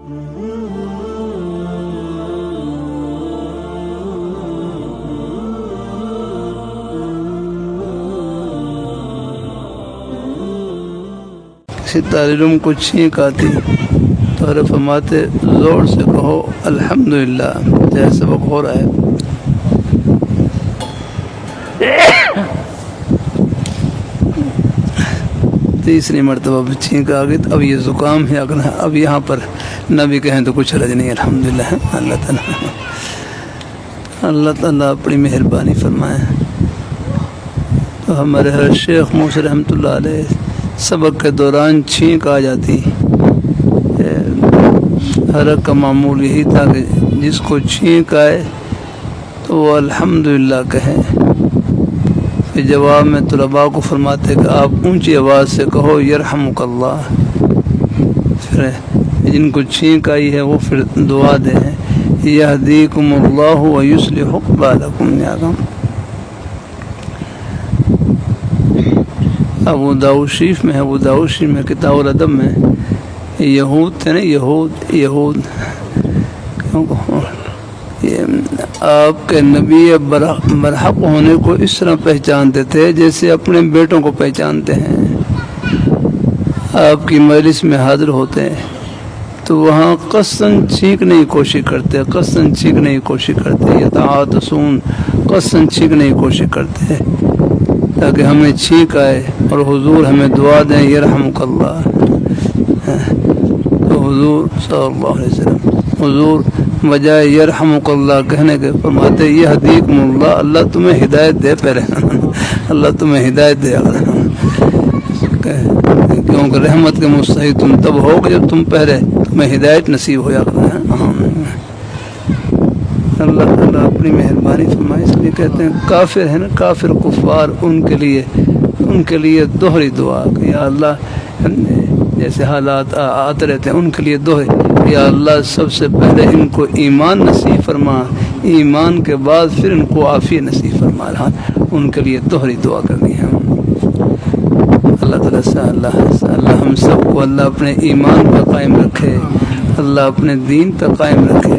کسی طالب علم کو چھینک آتی تو فرماتے زور سے کہو الحمدللہ، جیسے سبق ہو رہا ہے۔ تیسری مرتبہ چھینک آ گئی تو اب یہ زکام ہے، اگر اب یہاں پر نہ بھی کہیں تو کچھ حرج نہیں، الحمدللہ۔ اللہ تعالیٰ اپنی مہربانی فرمائے۔ تو ہمارے ہر شیخ موسی رحمۃ اللہ علیہ سبق کے دوران چھینک آ جاتی، حرک کا معمول یہی تھا کہ جس کو چھینک آئے تو وہ الحمدللہ کہے۔ پھر جواب میں طلباء کو فرماتے کہ آپ اونچی آواز سے کہو یرحمک اللہ۔ پھر جن کو چھینک آئی ہے وہ پھر دعا دیں یہدیکم اللہ ویصلح بالکم۔ ابو داؤد شریف میں ہے، ابو داؤد شریف میں کتاب الادب میں یہود تھے نا، یہود آپ کے نبی برحق ہونے کو اس طرح پہچانتے تھے جیسے اپنے بیٹوں کو پہچانتے ہیں۔ آپ کی مجلس میں حاضر ہوتے ہیں تو وہاں قصداً چھینکنے کی کوشش کرتے، یتعاطسون، قصداً چھینکنے کی کوشش کرتے تاکہ ہمیں چھینک آئے اور حضور ہمیں دعا دیں یرحمک اللہ۔ تو حضور صلی اللہ علیہ وسلم حضور بجائے یرحمک اللہ کہنے کے فرماتے یہدیکم اللہ، اللہ تمہیں ہدایت دے، پہلے اللہ تمہیں ہدایت دے، کیونکہ رحمت کے مستحق تم تب ہو کہ جب تم پہلے تمہیں ہدایت نصیب ہو جاتا ہے۔ اللہ تعالیٰ اپنی مہربانی فرمائے، اس لیے کہتے ہیں کافر ہے نا، کافر کفار ان کے لیے دوہری دعا کہ یا اللہ، جیسے حالات آتے رہتے ہیں ان کے لیے دوہری، یا اللہ سب سے پہلے ان کو ایمان نصیب فرما، ایمان کے بعد پھر ان کو عافیت نصیب فرما، ان کے لیے دوہری دعا کرنی ہے۔ اللہ تعالیٰ سے اللہ ہم سب کو اللہ اپنے ایمان پہ قائم رکھے، اللہ اپنے دین پہ قائم رکھے۔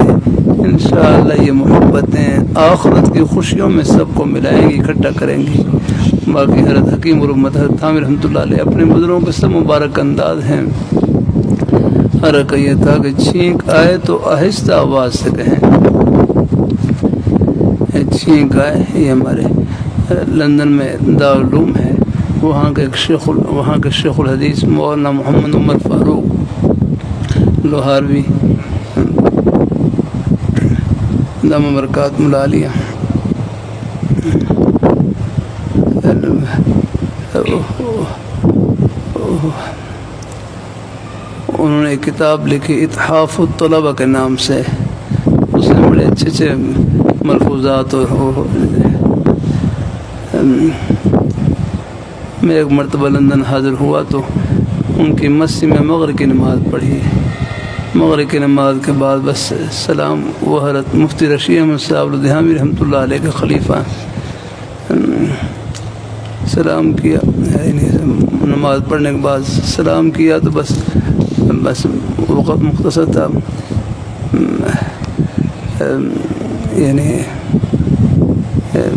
انشاءاللہ یہ محبتیں آخرت کی خوشیوں میں سب کو ملائیں گی، اکٹھا کریں گی۔ باقی حضرت حکیم حضرت عامر رحمۃ اللہ علیہ اپنے بزرگوں کے سب مبارک انداز ہیں۔ حرکت یہ تھا کہ چھینک آئے تو آہستہ آواز سے کہیں، چھینک آئے۔ یہ ہمارے لندن میں دارالعلوم ہے، وہاں کے شیخ الحدیث مولانا محمد عمر فاروق لوہاروی دام برکات ملالیہ، انہوں نے ایک کتاب لکھی اتحاف الطلبہ کے نام سے، اس میں بڑے اچھے ملفوظات میں ایک مرتبہ لندن حاضر ہوا تو ان کی مسجد میں مغرب کی نماز پڑھی، مغرب کی نماز کے بعد بس سلام، وہ حضرت مفتی رشید احمد صاحب الدہامی رحمۃ اللہ علیہ کے خلیفہ سلام کیا، نماز پڑھنے کے بعد سلام کیا تو بس وقت مختصر تھا، یعنی پھر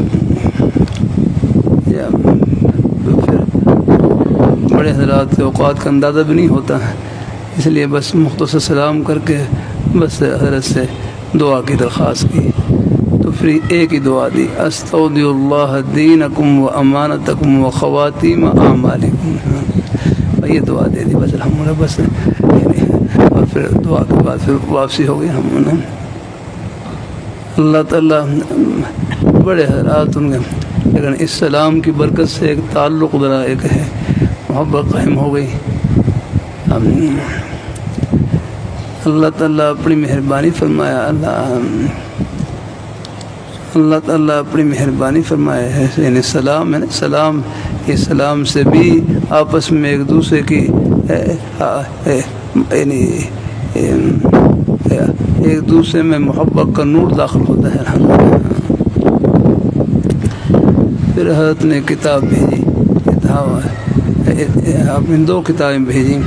بڑے حضرات کے اوقات کا اندازہ بھی نہیں ہوتا، اس لیے بس مختصر سلام کر کے بس حضرت سے دعا کی درخواست کی، تو پھر ایک ہی دعا دی، استودع اللہ دینکم و امانتکم و خواتیم اعمالکم، یہ دعا دے دی بس الحمدللہ، بس اور پھر دعا کے بعد پھر واپسی ہو گئی ہم نے۔ اللہ تعالیٰ بڑے حضرات ان کے، لیکن اس سلام کی برکت سے ایک تعلق ذرا ایک ہے، محبت قائم ہو گئی۔ اللہ تعالیٰ اپنی مہربانی فرمایا، اللہ تعالیٰ اپنی مہربانی فرمائے ہے، یعنی سلام ہے نا، سلام، یہ سلام سے بھی آپس میں ایک دوسرے کی یعنی ایک دوسرے میں محبت کا نور داخل ہوتا ہے۔ پھر حضرت نے کتاب بھیجی، آپ نے 2 کتابیں بھیجی،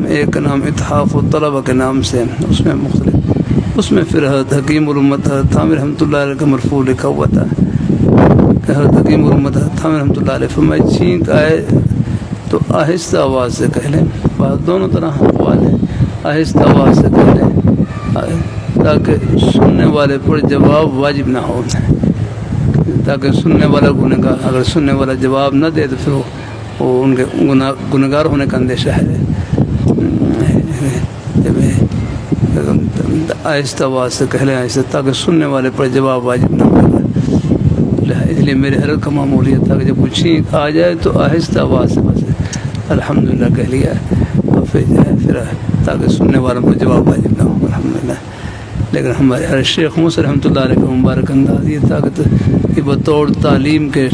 ایک کا نام اتحاف الطلبہ کے نام سے، اس میں مختلف، اس میں پھر حضرت حکیم الامت حضرت عامر رحمۃ اللہ علیہ کا مرفوع لکھا ہوا تھا کہ حضرت حکیم الامت حضرت عامر رحمۃ اللہ علیہ فرمائے چھینک آئے تو آہستہ آواز سے کہہ لیں، بات دونوں طرح اقوال ہیں، آہستہ آواز سے کہہ لیں تاکہ سننے والے پر جواب واجب نہ ہو، تاکہ سننے والا گنہگار، اگر سننے والا جواب نہ دے تو پھر وہ ان کے گنہگار ہونے کا اندیشہ ہے۔ آہستہ آواز سے کہہ لیں ایسے تاکہ سننے والے پر جواب واجب نہ ہو، اس لیے میرے حضرت کا معمول یہ تھا کہ جب کچھ چھینک آ جائے تو آہستہ آواز سے بس الحمدللہ کہہ لیا، اور پھر تاکہ سننے والوں پر جواب واجب نہ ہو الحمدللہ۔ لیکن ہمارے ہر شیخ موسیٰ رحمۃ اللہ علیہ کا مبارک انداز یہ تھا کہ بطور تعلیم کے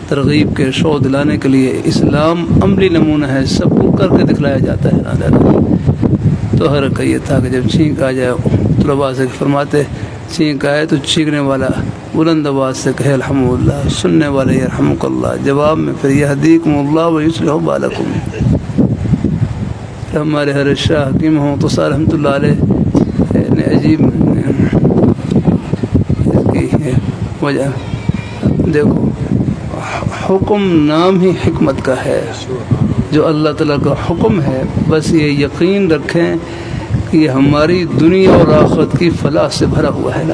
ترغیب کے شوق دلانے کے لیے اسلام عملی نمونہ ہے، سب کو کر کے دکھلایا جاتا ہے۔ تو ہر کا یہ تھا کہ جب چھینک آ جائے طلباء سے فرماتے چھینک آئے تو چھینکنے والا بلند آواز سے کہے الحمدللہ، سننے والے یرحمک اللہ، جواب میں پھر یہدیکم اللہ ویصلح بالکم۔ ہمارے ہر شاہ حکیم محمد رحمۃ اللہ علیہ نے عجیب کی وجہ دیکھو، حکم نام ہی حکمت کا ہے، جو اللہ تعالیٰ کا حکم ہے بس یہ یقین رکھیں کہ یہ ہماری دنیا اور آخرت کی فلاح سے بھرا ہوا ہے۔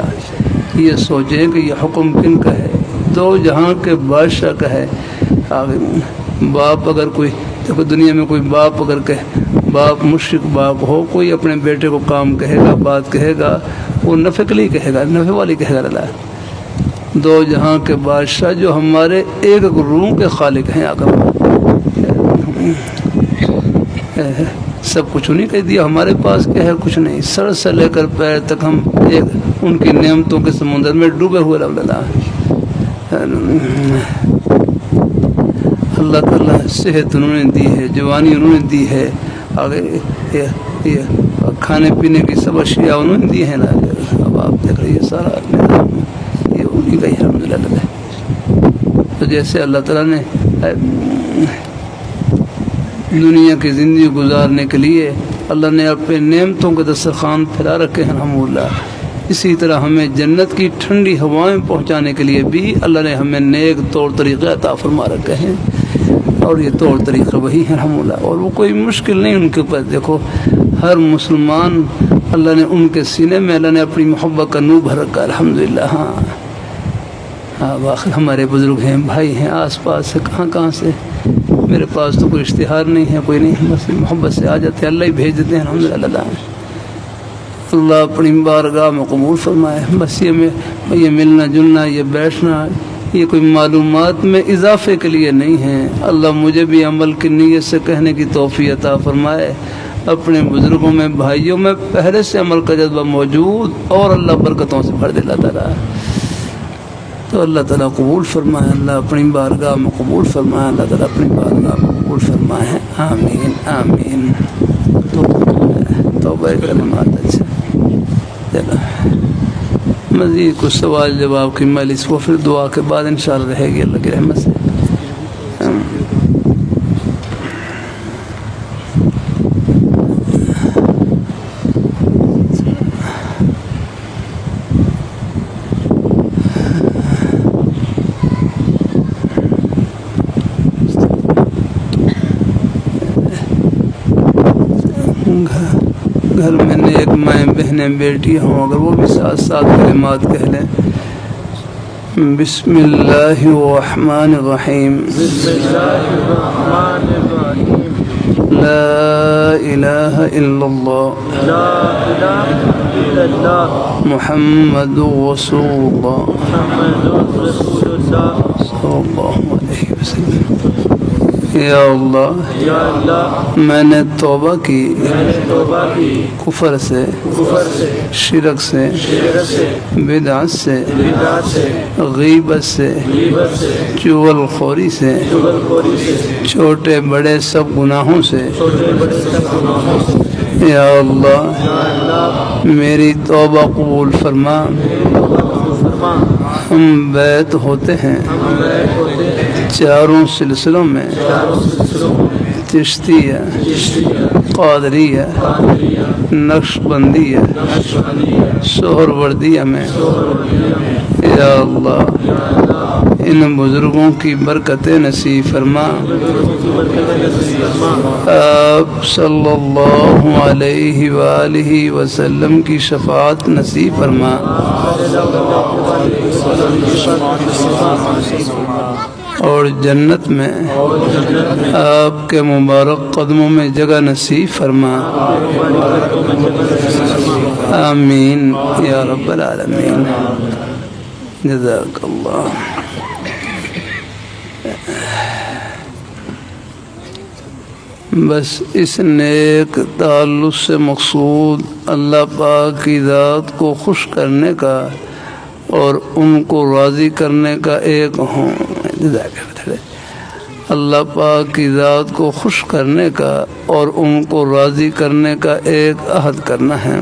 یہ سوچیں کہ یہ حکم کن کا ہے، دو جہاں کے بادشاہ کا ہے۔ باپ اگر کوئی دیکھو دنیا میں کوئی باپ اگر باپ مشرک باپ ہو، کوئی اپنے بیٹے کو کام کہے گا، بات کہے گا، وہ نفع کے لیے کہے گا، نفع والی کہے گا۔ اللہ دو جہاں کے بادشاہ جو ہمارے ایک روح کے خالق ہیں، آقا سب کچھ انہیں کہہ دیا، ہمارے پاس کیا ہے؟ کچھ نہیں، سر سے لے کر پیر تک ہم ایک ان کی نعمتوں کے سمندر میں ڈوبے ہوئے۔ اللہ تعالیٰ صحت انہوں نے دی ہے، جوانی انہوں نے دی ہے، آگے یہ کھانے پینے کی سب اشیاء انہوں نے دی ہیں۔ اب آپ دیکھ رہے یہ سارا نظام یہ انہیں کا ہی الحمدللہ۔ تو جیسے اللہ تعالیٰ نے دنیا کی زندگی گزارنے کے لیے اللہ نے اپنے نعمتوں کے دسترخوان پھیلا رکھے ہیں الحمدللہ، اسی طرح ہمیں جنت کی ٹھنڈی ہوائیں پہنچانے کے لیے بھی اللہ نے ہمیں نیک طور طریقے عطا فرما رکھے ہیں، اور یہ طور طریقے وہی ہیں الحمدللہ، اور وہ کوئی مشکل نہیں ان کے اوپر۔ دیکھو ہر مسلمان اللہ نے ان کے سینے میں اللہ نے اپنی محبت کا نور بھر رکھا الحمدللہ۔ ہاں باقی ہمارے بزرگ ہیں، بھائی ہیں، آس پاس سے کہاں سے، میرے پاس تو کوئی اشتہار نہیں ہے، کوئی نہیں، بس محبت سے آ جاتے ہیں، اللہ ہی بھیج دیتے ہیں الحمدللہ۔ اللہ اپنی بارگاہ میں قبول فرمائے۔ بس یہ ملنا جلنا، یہ بیٹھنا، یہ کوئی معلومات میں اضافے کے لیے نہیں ہے۔ اللہ مجھے بھی عمل کی نیت سے کہنے کی توفیق عطا فرمائے۔ اپنے بزرگوں میں بھائیوں میں پہلے سے عمل کا جذبہ موجود، اور اللہ برکتوں سے بھر دے اللہ تعالیٰ۔ تو اللہ تعالیٰ قبول فرمائے، اللہ اپنی بارگاہ میں قبول فرمائے، اللہ تعالیٰ اپنی بارگاہ میں قبول فرمائے، آمین آمین۔ توبہ کلمات اچھا چلو، مزید کچھ سوال جواب کی مجلس وہ پھر دعا کے بعد انشاءاللہ رہے گی اللہ کی رحمت سے۔ گھر میں نیک مائیں بہنیں بیٹیاں ہوں، اگر وہ بھی ساتھ ساتھ کلمات کہہ لیں۔ بسم اللہ الرحمن الرحیم، لا الہ الا اللہ، محمد رسول اللہ صلی اللہ علیہ وسلم۔ یا اللہ میں نے توبہ کی کفر سے، شرک سے، بدعت سے، غیبت سے، چغل خوری سے، چھوٹے بڑے سب گناہوں سے۔ یا اللہ میری توبہ قبول فرما۔ ہم بیعت ہوتے ہیں چاروں سلسلوں میں، چشتیہ، قادریہ، نقش بندیہ، سہر وردیہ میں یا اللہ ان بزرگوں کی برکتیں نصیب فرما، آپ صلی اللہ علیہ وآلہ وسلم کی شفاعت نصیب فرما، اور جنت میں آپ کے مبارک قدموں میں جگہ نصیب فرما، آمین یا رب العالمین، جزاک اللہ۔ بس اس نیک تعلق سے مقصود اللہ پاک کی ذات کو خوش کرنے کا اور ان کو راضی کرنے کا ایک اللہ پاک کی ذات کو خوش کرنے کا اور ان کو راضی کرنے کا ایک عہد کرنا ہے۔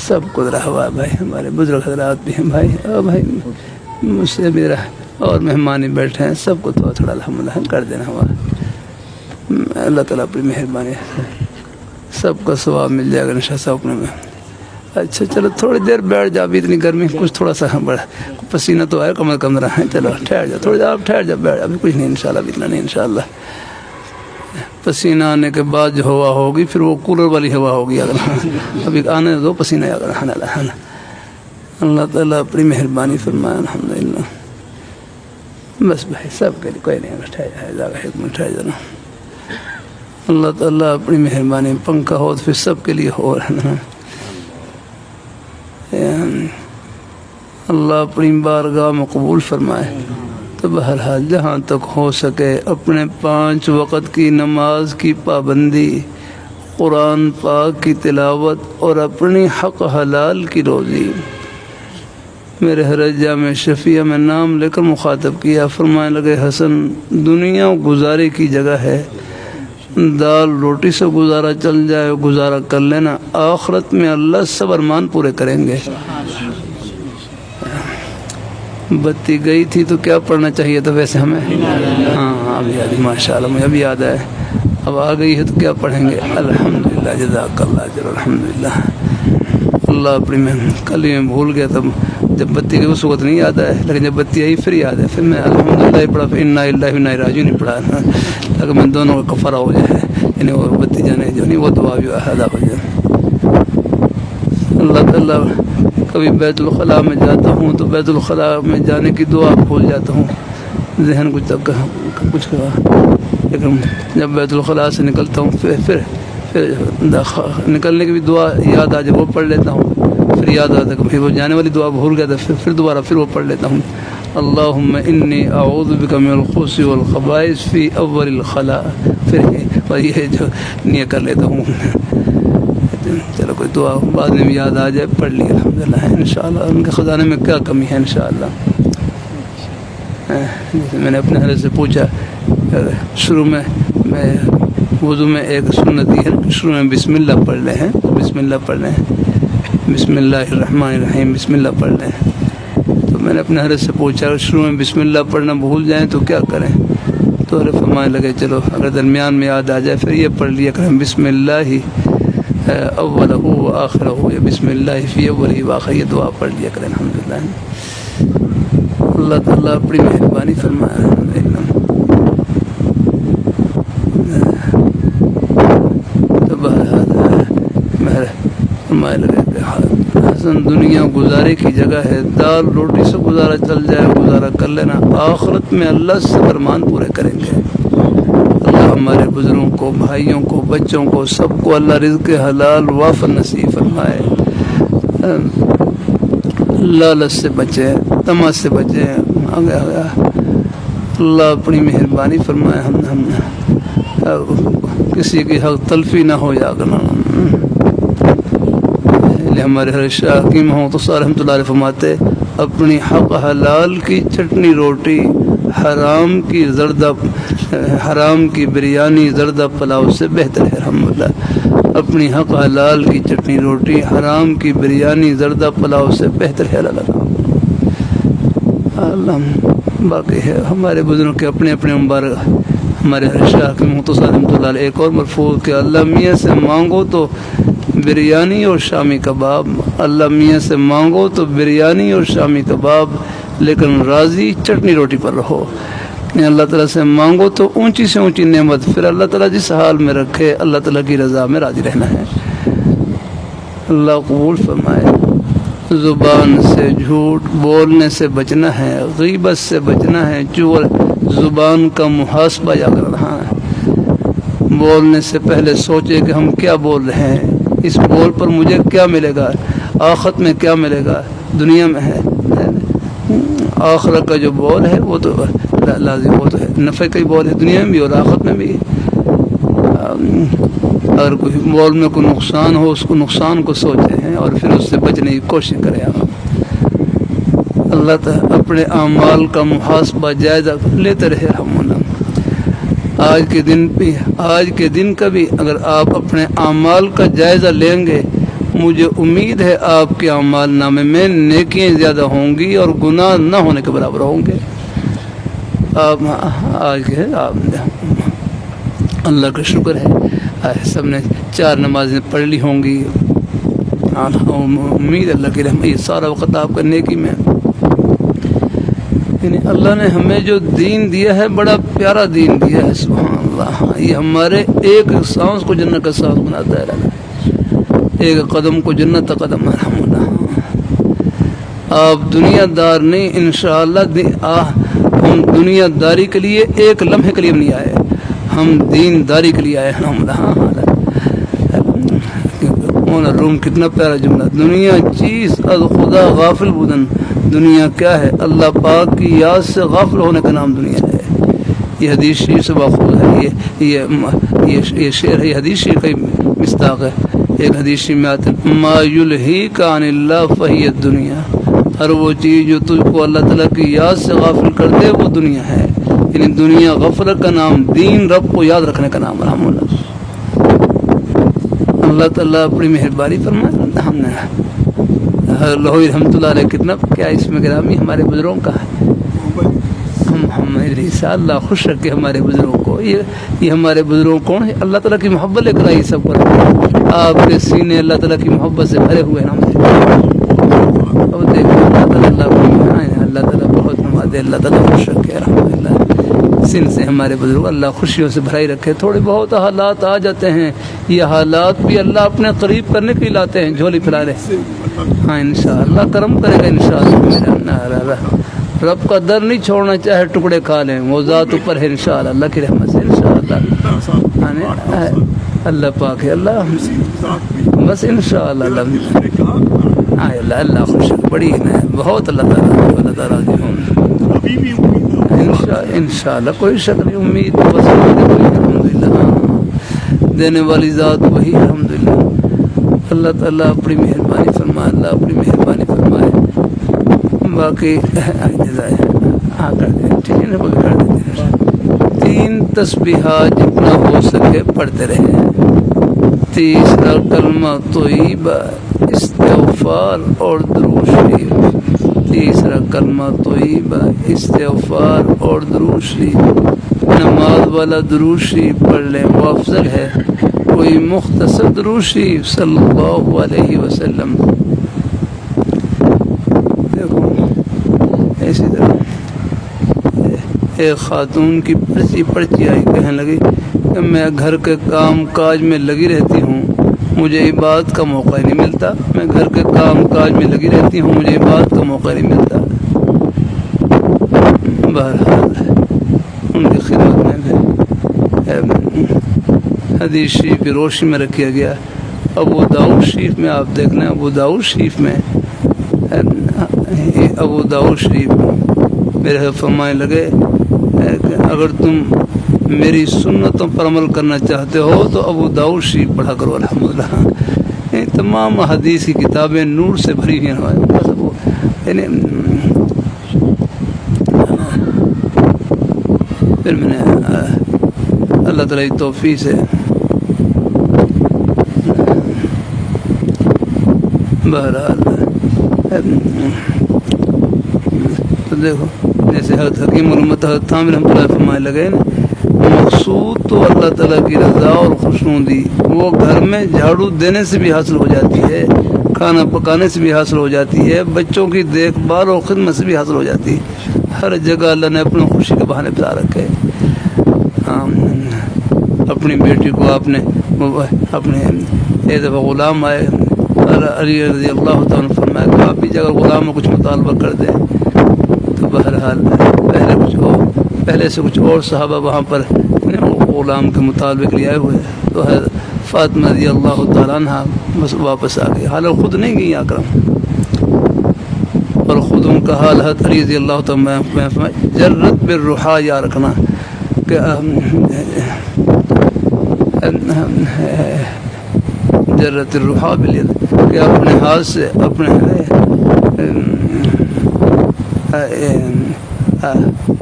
سب کو رہا بھائی، ہمارے بزرگ حضرات بھی ہیں بھائی، اور بھائی مجھ سے بھی رہا اور مہمان بیٹھے ہیں، سب کو تھوڑا تھوڑا الحمدللہ کر دینا ہوا۔ اللہ تعالیٰ اپنی مہربانی سب کا ثواب مل جائے گا انشاءاللہ سب میں۔ اچھا چلو تھوڑی دیر بیٹھ جا، ابھی اتنی گرمی کچھ تھوڑا سا بڑا پسینہ تو آئے، کم کم رہا ہے، چلو ٹھہر جا تھوڑی دیر، آپ ٹھہر جا بیٹھ، ابھی کچھ نہیں انشاءاللہ، ابھی اتنا نہیں انشاءاللہ۔ پسینہ آنے کے بعد جو ہوا ہوگی پھر وہ کولر والی ہوا ہوگی، اگر ابھی آنے دو پسینہ اگر اللہ تعالیٰ اپنی مہربانی فرمائے الحمدللہ۔ بس بھائی سب کے لیے کوئی نہیں ٹھہر جائے، ایک منٹ ٹھہر جانا، اللہ تعالیٰ اپنی مہربانی، پنکھا ہو تو پھر سب کے لیے ہو رہا، اللہ اپنی بارگاہ میں قبول فرمائے۔ تو بہرحال جہاں تک ہو سکے اپنے 5 وقت کی نماز کی پابندی، قرآن پاک کی تلاوت اور اپنی حق حلال کی روزی۔ میرے حضرت جامع شفیع میں نام لے کر مخاطب کیا، فرمانے لگے حسن دنیا گزارے کی جگہ ہے، دال روٹی سے گزارا چل جائے گزارا کر لینا، آخرت میں اللہ سب ارمان پورے کریں گے۔ بتی گئی تھی تو کیا پڑھنا چاہیے تھا ویسے ہمیں؟ ہاں اب یاد، ماشاء اللہ مجھے اب یاد ہے، اب آ گئی ہے تو کیا پڑھیں گے؟ الحمدللہ، جزاک اللہ اجر، الحمدللہ۔ اللہ اپنی میں کل ہی میں بھول گیا، تب جب بتی گئی اس وقت نہیں یاد ہے، لیکن جب بتی آئی پھر یاد ہے، پھر میں الحمدللہ ہی پڑھا، پھر انا للہ و انا الیہ راجعون نہیں پڑھا، تاکہ میں دونوں کا کفارہ ہو جائے، یعنی وہ بتی جانے جو نہیں وہ دعا بھی ادا ہو جائے۔ اللہ تعالیٰ کبھی بیت الخلاء میں جاتا ہوں تو بیت الخلاء میں جانے کی دعا بھول جاتا ہوں، ذہن کچھ لیکن جب بیت الخلاء سے نکلتا ہوں پھر نکلنے کی بھی دعا یاد آ جائے وہ پڑھ لیتا ہوں، پھر یاد آتا ہے، پھر وہ جانے والی دعا بھول گیا تھا، پھر دوبارہ پھر وہ پڑھ لیتا ہوں، اللہم انی اعوذ بک من الخبث والخبائث فی اول الخلاء، پھر یہ جو نیت کر لیتا ہوں۔ چلو کوئی دعا بعد میں بھی یاد آ جائے پڑھ لی الحمدللہ، انشاءاللہ ان کے خزانے میں کیا کمی ہے انشاءاللہ۔ جیسے میں نے اپنے حضرت سے پوچھا، شروع میں وضو میں ایک سنت ہے، شروع میں بسم اللہ پڑھ لیں، بسم اللہ پڑھ لیں، بسم اللہ الرحمن الرحیم، بسم اللہ پڑھ لیں۔ تو میں نے اپنے حضرت سے پوچھا شروع میں بسم اللہ پڑھنا بھول جائیں تو کیا کریں؟ تو حضرت فرمانے لگے چلو اگر درمیان میں یاد آ جائے پھر یہ پڑھ لیا کریں، بسم اللہ اولہ و آخرہ، یا بسم اللہ فی اولہ و آخرہ، یہ دعا پڑھ لیا کریں الحمدللہ۔ اللہ تعالیٰ اپنی مہربانی فرمائے۔ تو بہرحال فرمائے لگے حسن دنیا گزارے کی جگہ ہے، دال روٹی سے گزارا چل جائے گزارا کر لینا، آخرت میں اللہ سے ارمان پورے کریں گے۔ اللہ ہمارے بزرگوں کو، بھائیوں کو، بچوں کو، سب کو اللہ رزق حلال وافر نصیب فرمائے، لالچ سے بچے، طمع سے بچے، اللہ اپنی مہربانی فرمائے، ہم کسی کی حق تلفی نہ ہو جا کرنا۔ ہمارے ہر شاہ حکیم ہوں تو رحمۃ اللہ علیہ فرماتے اپنی حق حلال کی چٹنی روٹی، حرام کی بریانی زردہ پلاؤ سے بہتر ہے۔ الحمدللہ اپنی حق حلال کی چٹنی روٹی، حرام کی بریانی زردہ پلاؤ سے بہتر ہے۔ اللہ باقی ہے ہمارے بزرگوں کے اپنے اپنے مبارک. ہمارے شاہ کے مختصر رحمۃ اللہ علیہ ایک اور مرفوع کہ اللہ میاں سے مانگو تو بریانی اور شامی کباب. اللہ میاں سے مانگو تو بریانی اور شامی کباب، لیکن راضی چٹنی روٹی پر رہو. اللہ تعالیٰ سے مانگو تو اونچی سے اونچی نعمت، پھر اللہ تعالیٰ جس حال میں رکھے اللہ تعالیٰ کی رضا میں راضی رہنا ہے. اللہ قبول فرمائے. زبان سے جھوٹ بولنے سے بچنا ہے، غیبت سے بچنا ہے. چغل زبان کا محاسبہ یا کر رہا ہے. بولنے سے پہلے سوچے کہ ہم کیا بول رہے ہیں، اس بول پر مجھے کیا ملے گا، آخرت میں کیا ملے گا. دنیا میں ہے آخرت کا جو بول ہے وہ تو لازم، وہ تو ہے نفع کا ہی بول ہے دنیا میں بھی اور آخرت میں بھی. اگر کوئی بول میں کوئی نقصان ہو اس کو نقصان کو سوچے ہیں اور پھر اس سے بچنے کی کوشش کریں. اللہ تعالیٰ اپنے اعمال کا محاسبہ جائزہ لیتے رہے. آج کے دن کا بھی اگر آپ اپنے اعمال کا جائزہ لیں گے، مجھے امید ہے آپ کے اعمال نامے میں نیکیاں زیادہ ہوں گی اور گناہ نہ ہونے کے برابر ہوں گے. آپ آج کے اللہ کا شکر ہے سب نے 4 نمازیں پڑھ لی ہوں گی. امید اللہ کی رحمت، یہ سارا وقت آپ کا نیکی میں. یعنی اللہ نے ہمیں جو دین دیا ہے بڑا پیارا دین دیا ہے. سبحان اللہ. یہ ہمارے ایک سانس کو جنت کا سانس بناتا ہے، ایک قدم کو جنت کا قدم. آپ دنیا دار نہیں، انشاءاللہ ہم دنیا داری کے لیے ایک لمحے کے لیے نہیں آئے، ہم دین داری کے لیے آئے. روم کتنا پیارا جملہ. دنیا چیز از خدا غافل بودن. دنیا کیا ہے؟ اللہ پاک کی یاد سے غافل ہونے کا نام دنیا ہے. یہ حدیث شریف سے باخود ہے. یہ شعر ہے، یہ حدیث شریف کا مصداق ہے. ایک حدیث شریف میں آتا ہے ما یلہیک عن اللہ فہی الدنیا. ہر وہ چیز جو تجھ کو اللہ تعالیٰ کی یاد سے غافل کر دے وہ دنیا ہے. یعنی دنیا غفلت کا نام، دین رب کو یاد رکھنے کا نام. رحم اللہ. اللہ تعالیٰ اپنی مہربانی فرمائے. ہم نے لہوی رحمۃ اللہ علیہ کتنا کیا اس میں گرامی ہمارے بزرگوں کا ہے. ہم اللہ خوش رکھے ہمارے بزرگوں کو. یہ ہمارے بزرگوں کون ہے؟ اللہ تعالیٰ کی محبت لے کر آئی سب کو. آپ کے سینے اللہ تعالیٰ کی محبت سے بھرے ہوئے ہیں. اب دیکھو اللہ تعالیٰ بہت نماز. اللہ تعالیٰ خوش رکھے. الحمد للہ سن سے ہمارے بزرگ اللہ خوشیوں سے بھرائی رکھے. تھوڑے بہت حالات آ جاتے ہیں، یہ حالات بھی اللہ اپنے قریب کرنے کے لیے لاتے ہیں. جھولی پھیلا رہے. ہاں انشاءاللہ کرم کرے گا انشاءاللہ. رب کا در نہیں چھوڑنا، چاہے ٹکڑے کھا لیں، وہ ذات اوپر ہے انشاءاللہ. اللہ کی رحمت سے انشاءاللہ. اللہ پاک ہے. اللہ بس انشاءاللہ. اللہ خوش بڑی ہے بہت. اللہ تعالیٰ راضی ہوں انشاءاللہ. کوئی شک نہیں. امید بس الحمدللہ دینے والی ذات وہی. الحمدللہ. اللہ تعالیٰ اپنی مہربانی فرمائے. اللہ اپنی مہربانی فرمائے. باقی تین تسبیحات جتنا ہو سکے پڑھتے رہے. تیسرا کلمہ طیبہ، استغفار اور درود شریف. تیسرا کلمہ طیبہ، استغفار اور درود شریف. نماز والا درود شریف پڑھ لیں وہ افضل ہے. کوئی مختصر درود شریف صلی اللہ علیہ وسلم. دیکھو اسی طرح ایک خاتون کی پرچی آئی، کہنے لگی کہ میں گھر کے کام کاج میں لگی رہتی ہوں، مجھے عبادت کا موقع نہیں ملتا. میں گھر کے کام کاج میں لگی رہتی ہوں، مجھے عبادت کا موقع نہیں ملتا. بہرحال ان کی خدمت میں حدیث شریف کی روشنی میں رکھا گیا. ابو داؤد شریف میں آپ دیکھنا، ابو داؤد شریف میں میرے فرمانے لگے کہ اگر تم میری سنتوں پر عمل کرنا چاہتے ہو تو ابو داؤد شریف پڑھا کرو. الحمدللہ تمام حدیث کی کتابیں نور سے بھری ہوئی ہیں. پھر میں نے اللہ تعالیٰ کی توفیق سے بہرحال تو دیکھو جیسے حضرت حکیم الامت حضرت تھانوی رحمۃ اللہ فرمائے لگے نا، مقصود تو اللہ تعالیٰ کی رضا اور خوشنودی وہ گھر میں جھاڑو دینے سے بھی حاصل ہو جاتی ہے، کھانا پکانے سے بھی حاصل ہو جاتی ہے، بچوں کی دیکھ بھال اور خدمت سے بھی حاصل ہو جاتی ہے۔ ہر جگہ اللہ نے اپنے خوشی کے بہانے بتا رکھے۔ اپنی بیٹی کو آپ نے اپنے ایک دفعہ غلام آئے، علی رضی اللہ تعالیٰ فرمایا کہ آپ بھی اگر غلام میں کچھ مطالبہ کر دیں، تو بہرحال پہلے سے کچھ اور صحابہ وہاں پر غلام کے مطالبے کے لیے آئے ہوئے، تو فاطمہ رضی اللہ تعالیٰ عنہ بس واپس آ گئی، حالانکہ خود نہیں گئی اکرم، اور خود ان کا حال حضرت علی رضی اللہ تعالیٰ جرت بالرحا یا رکھنا کہ جرت الرحا بالید کہ اپنے ہاتھ سے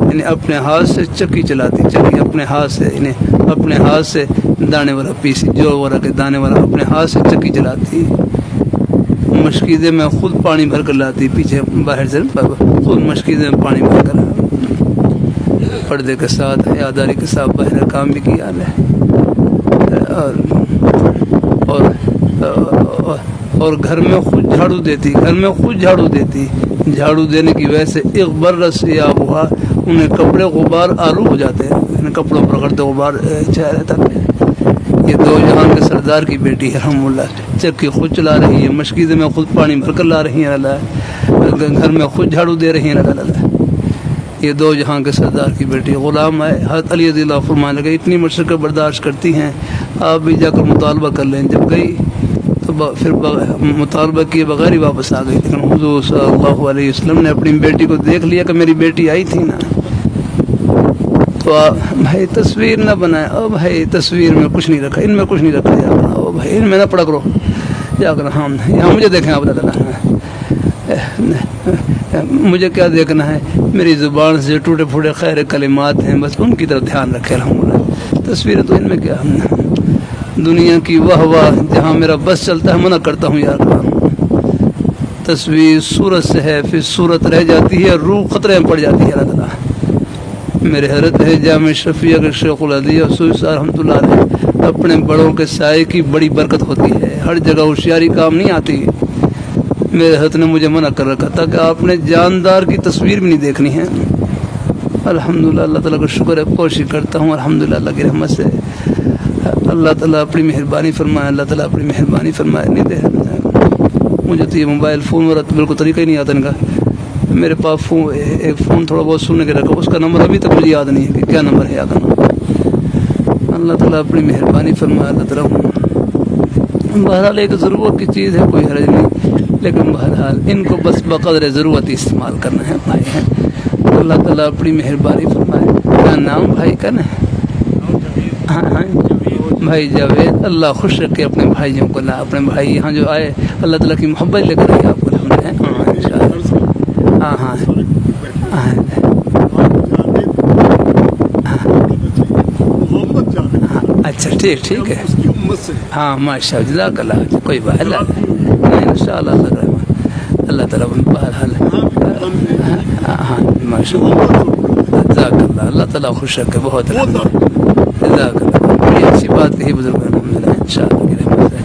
یعنی اپنے ہاتھ سے چکی چلاتی، چکی اپنے ہاتھ سے، یعنی اپنے ہاتھ سے دانے والا پیسی، جو والا کے دانے والا اپنے ہاتھ سے چکی چلاتی، مشکیزے میں خود پانی بھر کر لاتی، پیچھے باہر سے خود مشکیزے میں پانی بھر کر، پردے کے ساتھ حیاداری کے ساتھ باہر کام بھی کیا ہے، اور گھر میں خود جھاڑو دیتی، گھر میں خود جھاڑو دیتی، جھاڑو دینے کی وجہ سے اغبر سیاب ہوا، انہیں کپڑے غبار آلو ہو جاتے ہیں، انہیں کپڑوں پر کرتے غبار چھایا رہتا ہے۔ یہ دو جہان کے سردار کی بیٹی ہے رحم اللہ، چکی خود چلا رہی ہے، مشکیزے میں خود پانی بھر کر لا رہی ہیں اللہ، گھر میں خود جھاڑو دے رہی ہیں اللہ، یہ دو جہاں کے سردار کی بیٹی۔ غلام آئے، حضرت علی رضی اللہ فرمانے لگے اتنی مشقت برداشت کرتی ہیں، آپ بھی جا کر مطالبہ کر لیں۔ جب گئی تو پھر مطالبہ کیے بغیر ہی واپس آ گئی، لیکن حضور صلی اللہ علیہ وسلم نے اپنی بیٹی کو دیکھ لیا کہ میری بیٹی آئی تھی نا، تو بھائی تصویر نہ بنائے، او بھائی تصویر میں کچھ نہیں رکھا، ان میں کچھ نہیں رکھا جا کر، او بھائی ان میں نہ پڑا کرو جا کر، ہاں یہاں مجھے دیکھیں آپ مجھے کیا دیکھنا ہے، میری زبان سے ٹوٹے پھوٹے خیر کلمات ہیں، بس ان کی طرف دھیان رکھے الحمدللہ، تصویریں تو ان میں کیا، دنیا کی واہ واہ جہاں میرا بس چلتا ہے منع کرتا ہوں یار، تصویر صورت سے ہے، پھر صورت رہ جاتی ہے، روح خطرے میں پڑ جاتی ہے اللہ تعالیٰ۔ میرے حضرت ہے جامع شفیع شیخ العدیہ سویسا رحمۃ اللہ علیہ، اپنے بڑوں کے سائے کی بڑی برکت ہوتی ہے، ہر جگہ ہوشیاری کام نہیں آتی۔ میرے حضرت نے مجھے منع کر رکھا تھا کہ آپ نے جاندار کی تصویر بھی نہیں دیکھنی ہے۔ الحمدللہ اللہ تعالیٰ کا شکر ہے، کوشش کرتا ہوں الحمدللہ اللہ کی رحمت سے، اللہ تعالیٰ اپنی مہربانی فرمائے، اللہ تعالیٰ اپنی مہربانی فرمائے۔ نہیں دے مجھے تو یہ موبائل فون والا بالکل طریقہ ہی نہیں آتا ان کا، میرے پاس ایک فون تھوڑا بہت سننے کے رکھا، اس کا نمبر ابھی تک مجھے یاد نہیں ہے کہ کیا نمبر ہے، یاد آنا۔ اللہ تعالیٰ اپنی مہربانی فرمائے، اللہ تعالیٰ بہرحال ایک ضرورت کی چیز ہے، کوئی حرج نہیں، لیکن بہرحال ان کو بس بقدر ضرورت ہی استعمال کرنا ہے بھائی ہیں۔ اللہ تعالیٰ اپنی مہربانی فرمائے۔ کیا نام بھائی کا نا؟ ہاں بھائی جاوید، اللہ خوش رکھے اپنے بھائیوں کو، اپنے بھائی یہاں جو آئے اللہ تعالیٰ کی محبت لے کر آئے آپ کو، ہاں ہاں اچھا ٹھیک ہے، ہاں ماشاء اللہ، جزاک اللہ، کوئی بات نہیں، ان شاء اللہ اللہ تعالیٰ بہرحال، ہاں ماشاء اللہ، جزاک اللہ، اللہ تعالیٰ خوش رکھے، بہت جزاک اللہ، بڑی اچھی بات کہی بزرگ، الحمدللہ ان شاء اللہ کی رحمت سے،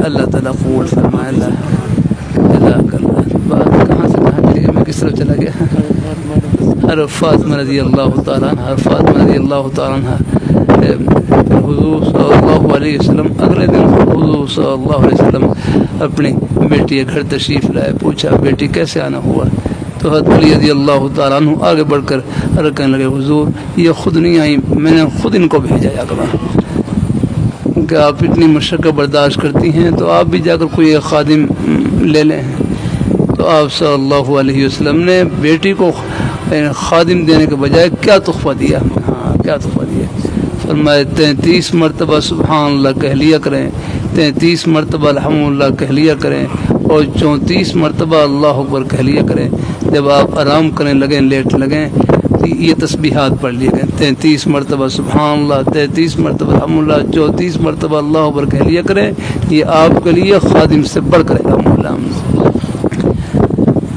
اللہ تعالیٰ قبول فرمائے، اللہ جزاک اللہ۔ بات کہاں سے کہاں چلی گئی، میں کس طرف چلا گیا؟ حضرت فاطمہ رضی اللہ تعالیٰ عنہ، حضرت فاطمہ رضی اللہ تعالیٰ عنہ، حضور صلی اللہ علیہ وسلم اگلے دن حضور صلی اللہ علیہ وسلم اپنی بیٹی کے گھر تشریف لائے، پوچھا بیٹی کیسے آنا ہوا، تو حضرت علی رضی اللہ تعالیٰ عنہ آگے بڑھ کر کہنے لگے حضور یہ خود نہیں آئی، میں نے خود ان کو بھیجا جا کر، کہ آپ اتنی مشقت برداشت کرتی ہیں تو آپ بھی جا کر کوئی ایک خادم لے لیں۔ تو آپ صلی اللہ علیہ وسلم نے بیٹی کو خادم دینے کے بجائے کیا تحفہ دیا، ہاں کیا تحفہ دیا، فرمائے 33 مرتبہ سبحان اللہ کہہ لیا کریں، 33 مرتبہ الحمدللہ کہہ لیا کریں، اور 34 مرتبہ اللہ اکبر کہہ لیا کریں۔ جب آپ آرام کرنے لگیں، لیٹ لگیں، یہ تسبیحات پڑھ لیے گئے، 33 مرتبہ سبحان اللہ، 33 مرتبہ الحمدللہ، 34 مرتبہ اللہ اکبر کہہ لیا کریں، یہ آپ کے لیے خادم سے بڑھ کر الحمدللہ۔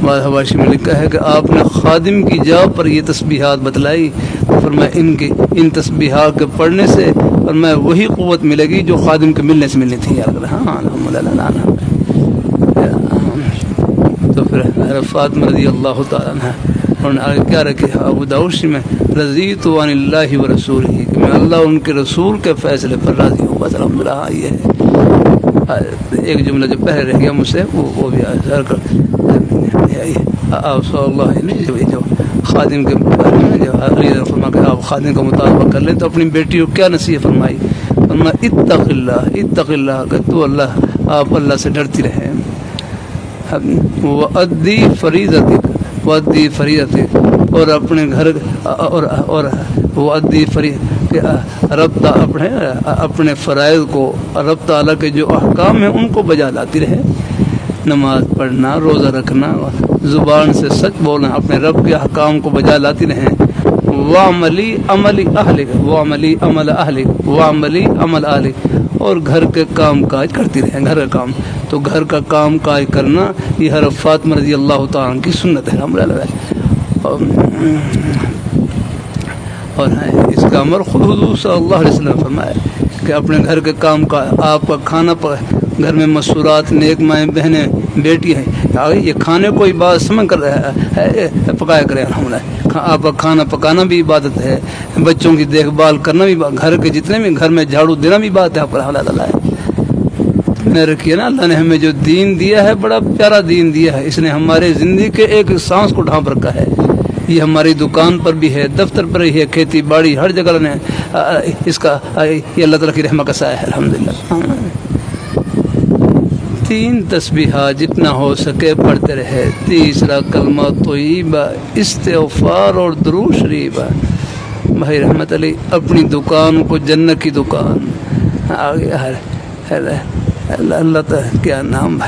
بعض حواشی میں لکھا ہے کہ آپ نے خادم کی جا پر یہ تسبیحات بتلائی، فرمایا ان تسبیحات کے پڑھنے سے فرمایا وہی قوت ملے گی جو خادم کے ملنے سے ملنی تھی. ہاں الحمدللہ. تو پھر فاطمہ رضی اللہ تعالیٰ عنہ انہوں نے آگے کیا رکھے ابو داؤد میں رضیت عن اللہ و رسول ہی، کہ میں اللہ ان کے رسول کے فیصلے پر راضی ہوں. بس الحمدللہ. یہ ہے ایک جملہ جو پہلے رہ گیا مجھ سے وہ بھی آپ صلی اللہ جو خادم کے جو فرما کہ آپ خادم کا مطالبہ کر لیں تو اپنی بیٹی کو کیا نصیحت فرمائی؟ فرمایا اتق اللہ کہ تو اللہ آپ اللہ سے ڈرتی رہے. وَأَدِّي فَرِيضَتِكَ اور اپنے گھر اور وَأَدِّي فَرِيضَتِكَ رب اپنے فرائض کو رب تعالیٰ کے جو احکام ہیں ان کو بجا لاتی رہے. نماز پڑھنا، روزہ رکھنا، زبان سے سچ بولنا، اپنے رب کے احکام کو بجا لاتی رہیں. وَعَمَلِي عَمَلِ أَهْلِكَ اور گھر کے کام کاج کرتی رہیں. گھر کا کام تو گھر کا کام کاج کرنا یہ ہر فاطمہ رضی اللہ تعالیٰ کی سنت ہے. اور اس کا امر خود حضور صلی اللہ علیہ وسلم نے فرمایا کہ اپنے گھر کے کام کا آپ کا کھانا گھر میں مسورات نیک مائیں بہنیں بیٹی ہیں یہ کھانے کو عبادت سمجھ کر پکایا کرے. الحمدللہ آپ کا کھانا پکانا بھی عبادت ہے، بچوں کی دیکھ بھال کرنا بھی، گھر کے جتنے بھی گھر میں جھاڑو دینا بھی عبادت ہے. آپ کا الحمدللہ میں رکھیے نا اللہ نے ہمیں جو دین دیا ہے بڑا پیارا دین دیا ہے. اس نے ہمارے زندگی کے ایک سانس کو ڈھانپ رکھا ہے. یہ ہماری دکان پر بھی ہے، دفتر پر ہی ہے، کھیتی باڑی ہر جگہ نے اس کا یہ اللہ تعالیٰ کی رحمت کا سایہ ہے. الحمدللہ 3 تسبیحات جتنا ہو سکے پڑھتے رہے. تیسرا کلمہ طیبہ، استغفار اور درود شریف. بھائی رحمت علی اپنی دکان کو جنت کی دکان آگے اللہ تعالیٰ کیا نام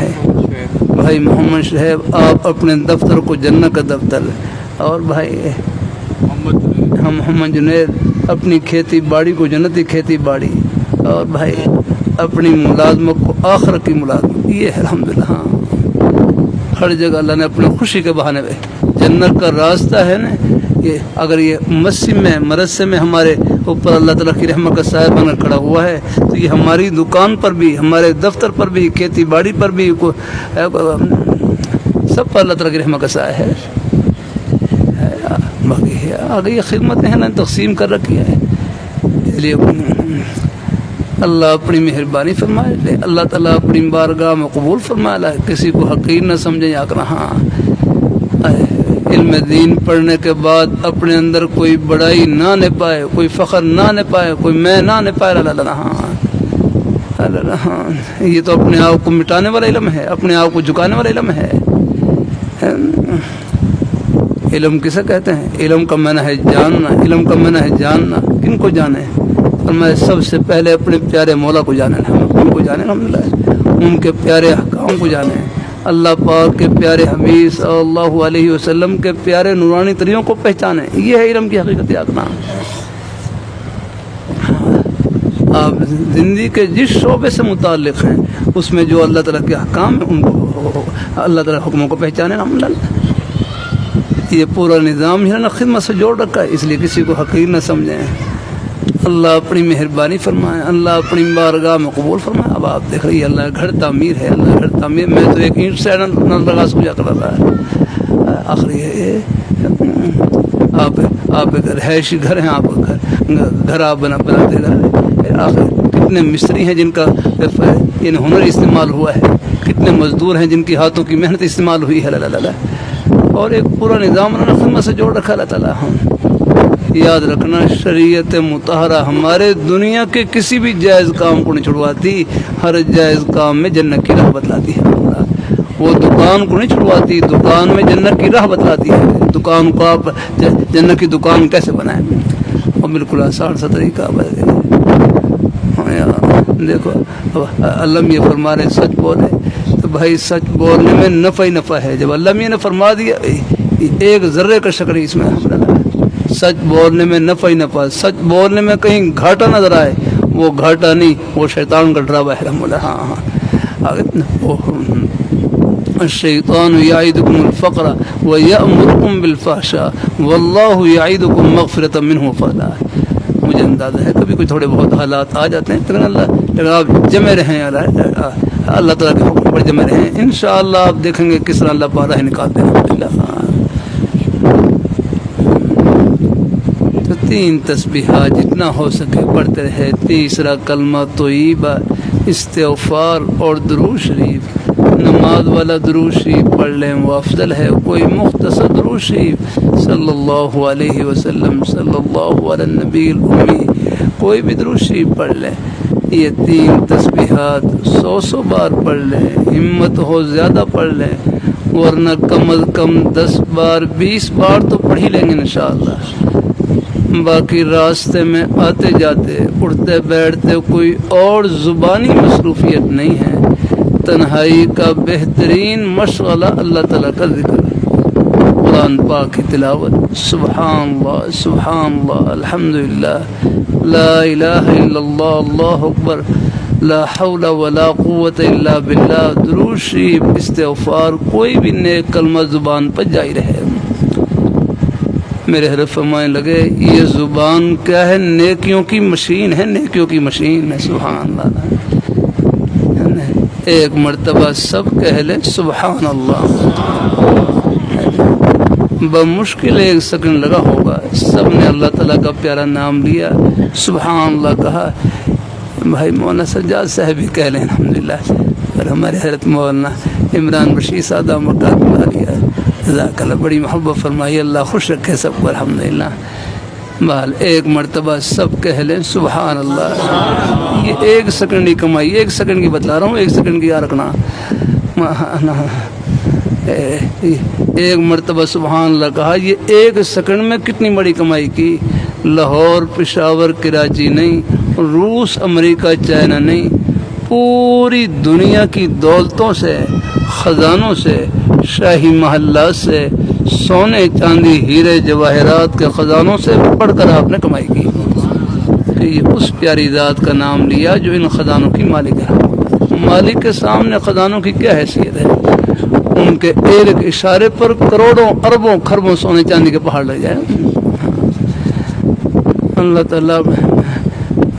بھائی محمد شہیب آپ اپنے دفتر کو جنت کا دفتر، اور بھائی ہم محمد جنید اپنی کھیتی باڑی کو جنتی کھیتی باڑی، اور بھائی اپنی ملازمت کو آخرت کی ملازمت. یہ ہے الحمدللہ. ہاں ہر جگہ اللہ نے اپنی خوشی کے بہانے پہ جنت کا راستہ ہے نا. یہ اگر یہ مسجد میں مرسے میں ہمارے اوپر اللہ تعالیٰ کی رحمت کا سایہ بنا کھڑا ہوا ہے تو یہ ہماری دکان پر بھی، ہمارے دفتر پر بھی، کھیتی باڑی پر بھی سب پر اللہ تعالیٰ کی رحمت کا سایہ ہے. باقی آگے یہ خدمتیں ہیں نا تقسیم کر رکھی ہے. اس لیے اللہ اپنی مہربانی فرمائے، اللہ تعالیٰ اپنی بارگاہ میں قبول فرمائے. کسی کو حقیر نہ سمجھیں یا کہ ہاں علم دین پڑھنے کے بعد اپنے اندر کوئی بڑائی نہ لے پائے، کوئی فخر نہ لے پائے، کوئی میں نہ لے پائے. ہاں یہ تو اپنے آپ کو مٹانے والا علم ہے، اپنے آپ کو جھکانے والا علم ہے. علم کسے کہتے ہیں؟ علم کا معنی ہے جاننا. علم کا معنی ہے جاننا. کن کو جانے؟ اور میں سب سے پہلے اپنے پیارے مولا کو جانے، ان کو جانے الحمدللہ، ان کے پیارے احکام کو جانے، اللہ پاک کے پیارے حبیب صلی اللہ علیہ وسلم کے پیارے نورانی طریقوں کو پہچانے. یہ ہے علم کی حقیقت. اقنام آپ زندگی کے جس شعبے سے متعلق ہیں اس میں جو اللہ تعالیٰ کے احکام ہیں ان کو اللہ تعالیٰ حکموں کو پہچانے. الحمدللہ یہ پورا نظام ہے نا خدمت سے جوڑ رکھا ہے، اس لیے کسی کو حقیر نہ سمجھیں. اللہ اپنی مہربانی فرمائے، اللہ اپنی بارگاہ میں قبول فرمائے. اب آپ دیکھ رہی ہے اللہ گھر تعمیر ہے، اللہ گھر تعمیر. میں تو ایک اینٹ سے نہ لگا سوچا کر رہا ہے. آخری ہے آپ ایک رہائشی گھر ہیں، آپ گھر آپ بناتے رہے. آخر کتنے مستری ہیں جن کا یعنی ہنر استعمال ہوا ہے، کتنے مزدور ہیں جن کی ہاتھوں کی محنت استعمال ہوئی ہے. اور ایک پورا نظام خدمت سے جوڑ رکھا اللہ تعالیٰ. یاد رکھنا شریعت مطہرہ ہمارے دنیا کے کسی بھی جائز کام کو نہیں چھڑواتی، ہر جائز کام میں جنت کی راہ بتلاتی ہے. وہ دکان کو نہیں چھڑواتی، دکان میں جنت کی راہ بتلاتی ہے. دکان کو آپ جنت کی دکان کیسے بنائیں، اور بالکل آسان سا طریقہ دیکھو. اللہ یہ فرما رہے سچ بولے تو بھائی سچ بولنے میں نفع ہی نفع ہے. جب اللہ نے فرما دیا ایک ذرے کا شکر اس میں سچ بولنے میں نفع ہی نفع. سچ بولنے میں کہیں گھاٹا نظر آئے وہ گھاٹا نہیں، وہ شیطان کا ڈراوا ہے. ہاں الشیطان یعدکم الفقر ویأمرکم بالفحشاء واللہ یعدکم مغفرۃ منہ وفضلا۔ مجھے اندازہ ہے کبھی کوئی تھوڑے بہت حالات آ جاتے ہیں، لیکن آپ جمے رہیں، اللہ تعالیٰ کے حکم پر جمے رہیں، انشاءاللہ آپ دیکھیں گے کس طرح اللہ پاک راہ نکالتے ہیں الحمدللہ۔ تو 3 تسبیحات جتنا ہو سکے پڑھتے رہے۔ تیسرا کلمہ طیبہ، استغفار اور درود شریف۔ نماز والا درود شریف پڑھ لیں وہ افضل ہے، کوئی مختصر درود شریف صلی اللہ علیہ وسلم، صلی اللہ علی النبی الامی، کوئی بھی درود شریف پڑھ لیں۔ یہ 3 تسبیحات 100 بار پڑھ لیں، ہمت ہو زیادہ پڑھ لیں، ورنہ کم از کم 10 بار 20 بار تو پڑھ ہی لیں گے انشاءاللہ۔ باقی راستے میں آتے جاتے اٹھتے بیٹھتے کوئی اور زبانی مصروفیت نہیں ہے۔ تنہائی کا بہترین مشغلہ اللہ تعالیٰ کا ذکر، قرآن پاک کی تلاوت، سبحان اللہ سبحان اللہ، الحمدللہ، لا الہ الا اللہ، اللہ اکبر، لا حول ولا قوت الا باللہ، درود شریف، استغفار، کوئی بھی نیک کلمہ زبان پر جاری رہے۔ میرے حضرت فرمانے لگے یہ زبان کیا ہے؟ نیکیوں کی مشین ہے، نیکیوں کی مشین ہے، سبحان اللہ۔ ایک مرتبہ سب کہہ لیں سبحان اللہ، بمشکل 1 سیکنڈ لگا ہوگا، سب نے اللہ تعالیٰ کا پیارا نام لیا، سبحان اللہ کہا۔ بھائی مولانا سجاد صاحب بھی کہہ لیں الحمدللہ، اور ہمارے حضرت مولانا عمران بشیر سادہ مکاتب عالیہ جزاک اللہ، بڑی محبت فرمائی، اللہ خوش رکھے سب کو الحمدللہ۔ بہرحال 1 مرتبہ سب کہہ لیں سبحان اللہ، یہ 1 سیکنڈ کی کمائی، 1 سیکنڈ کی بتلا رہا ہوں، 1 سیکنڈ کی یاد رکھنا۔ 1 مرتبہ سبحان اللہ کہا، یہ 1 سیکنڈ میں کتنی بڑی کمائی کی۔ لاہور پشاور کراچی نہیں، روس امریکہ چائنا نہیں، پوری دنیا کی دولتوں سے، خزانوں سے، شاہی محلات سے، سونے چاندی ہیرے جواہرات کے خزانوں سے پڑھ کر آپ نے کمائی کی کہ یہ اس پیاری ذات کا نام لیا جو ان خزانوں کی مالک ہے۔ مالک کے سامنے خزانوں کی کیا حیثیت ہے؟ ان کے ایک اشارے پر کروڑوں اربوں خربوں سونے چاندی کے پہاڑ لگ جائے۔ اللہ تعالیٰ،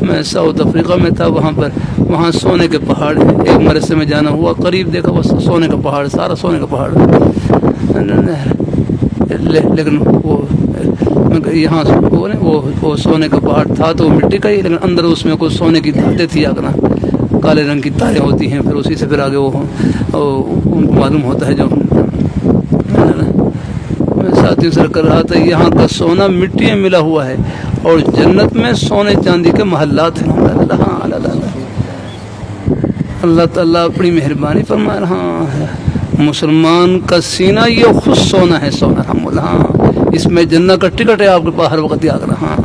میں ساؤتھ افریقہ میں تھا، وہاں سونے کے پہاڑ ہیں، ایک مدرسے میں جانا ہوا، قریب دیکھا بس سونے کا پہاڑ، سارا سونے کا پہاڑ، لیکن وہ یہاں وہ سونے کا پہاڑ تھا تو مٹی کا ہی، لیکن اندر اس میں کوئی سونے کی دھاتیں تھی آگنا، کالے رنگ کی تاریں ہوتی ہیں، پھر اسی سے پھر آگے وہ ان کو معلوم ہوتا ہے۔ جو میں ساتھیوں سے کر رہا تھا، یہاں کا سونا مٹی میں ملا ہوا ہے اور جنت میں سونے چاندی کے محلات ہیں۔ اللہ تعالیٰ اپنی مہربانی فرما رہا ہے، مسلمان کا سینہ یہ خود سونا ہے، سونا الحمد للہ، اس میں جنت کا ٹکٹ ہے آپ کے پاس ہر وقت یاد رہا۔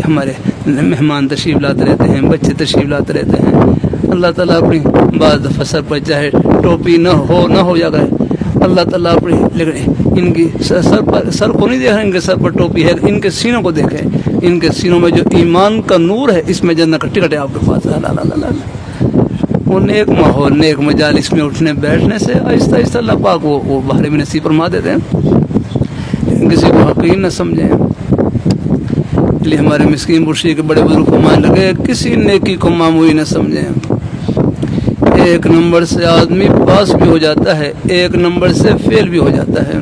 ہمارے مہمان تشریف لاتے رہتے ہیں، بچے تشریف لاتے رہتے ہیں، اللہ تعالیٰ اپنی بعض دفعہ سر پر چاہے ٹوپی نہ ہو یا گئے، اللہ تعالیٰ اپنی، لیکن ان کی سر کو نہیں دیکھیں، ان کے سر پر ٹوپی ہے، ان کے سینوں کو دیکھیں، ان کے سینوں میں جو ایمان کا نور ہے، اس میں جنت کا ٹکٹ ہے آپ کے پاس۔ وہ نیک ماحول، نیک مجالس میں اٹھنے بیٹھنے سے آہستہ آہستہ اللہ پاک وہ باہر میں نصیب فرما دیتے ہیں، لیکن کسی کو حقیر نہ سمجھیں۔ اس لیے ہمارے مسکین برشی کے بڑے بزرگ فرمانے لگے کسی نیکی کو معمولی نہ سمجھیں۔ 1 نمبر سے آدمی پاس بھی ہو جاتا ہے، 1 نمبر سے فیل بھی ہو جاتا ہے۔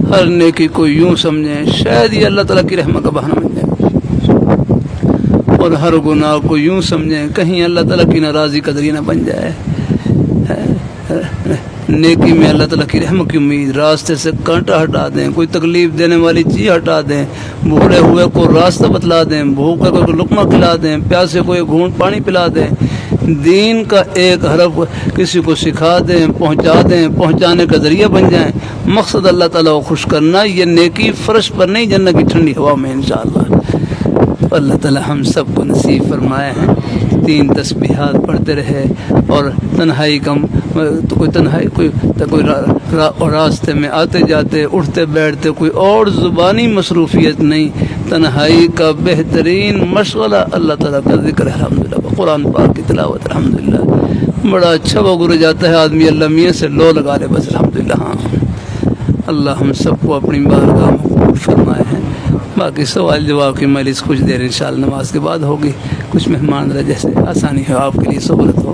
ہر نیکی کو یوں سمجھیں شاید یہ اللہ تعالیٰ کی رحمت کا بہانہ بن جائے، اور ہر گناہ کو یوں سمجھیں کہیں اللہ تعالیٰ کی ناراضی کا ذریعہ نہ بن جائے۔ نیکی میں اللہ تعالیٰ کی رحمت کی امید، راستے سے کانٹا ہٹا دیں، کوئی تکلیف دینے والی چیز ہٹا دیں، بھولے ہوئے کو راستہ بتلا دیں، بھوکے کو لقمہ کھلا دیں، پیاسے کو ایک گھونٹ پانی پلا دیں، دین کا 1 حرف کسی کو سکھا دیں، پہنچا دیں، پہنچانے کا ذریعہ بن جائیں، مقصد اللہ تعالیٰ کو خوش کرنا۔ یہ نیکی فرش پر نہیں، جنت کی ٹھنڈی ہوا میں انشاءاللہ۔ اللہ تعالیٰ ہم سب کو نصیب فرمائے ہیں 3 تسبیحات پڑھتے رہے، اور تنہائی کوئی راستے میں آتے جاتے اٹھتے بیٹھتے کوئی اور زبانی مصروفیت نہیں، تنہائی کا بہترین مشغلہ اللہ تعالیٰ کا ذکر ہے الحمدللہ، قرآن پاک کی تلاوت الحمدللہ، بڑا اچھا وغیرہ جاتا ہے آدمی اللہ میاں سے لو لگا لے بس الحمدللہ. ہاں اللہ ہم سب کو اپنی بارگاہ میں قبول فرمائے ہیں. باقی سوال جواب کی مجلس کچھ دیر انشاءاللہ نماز کے بعد ہوگی. کچھ مہمان رہے جیسے آسانی ہو آپ کے لیے سہولت ہو.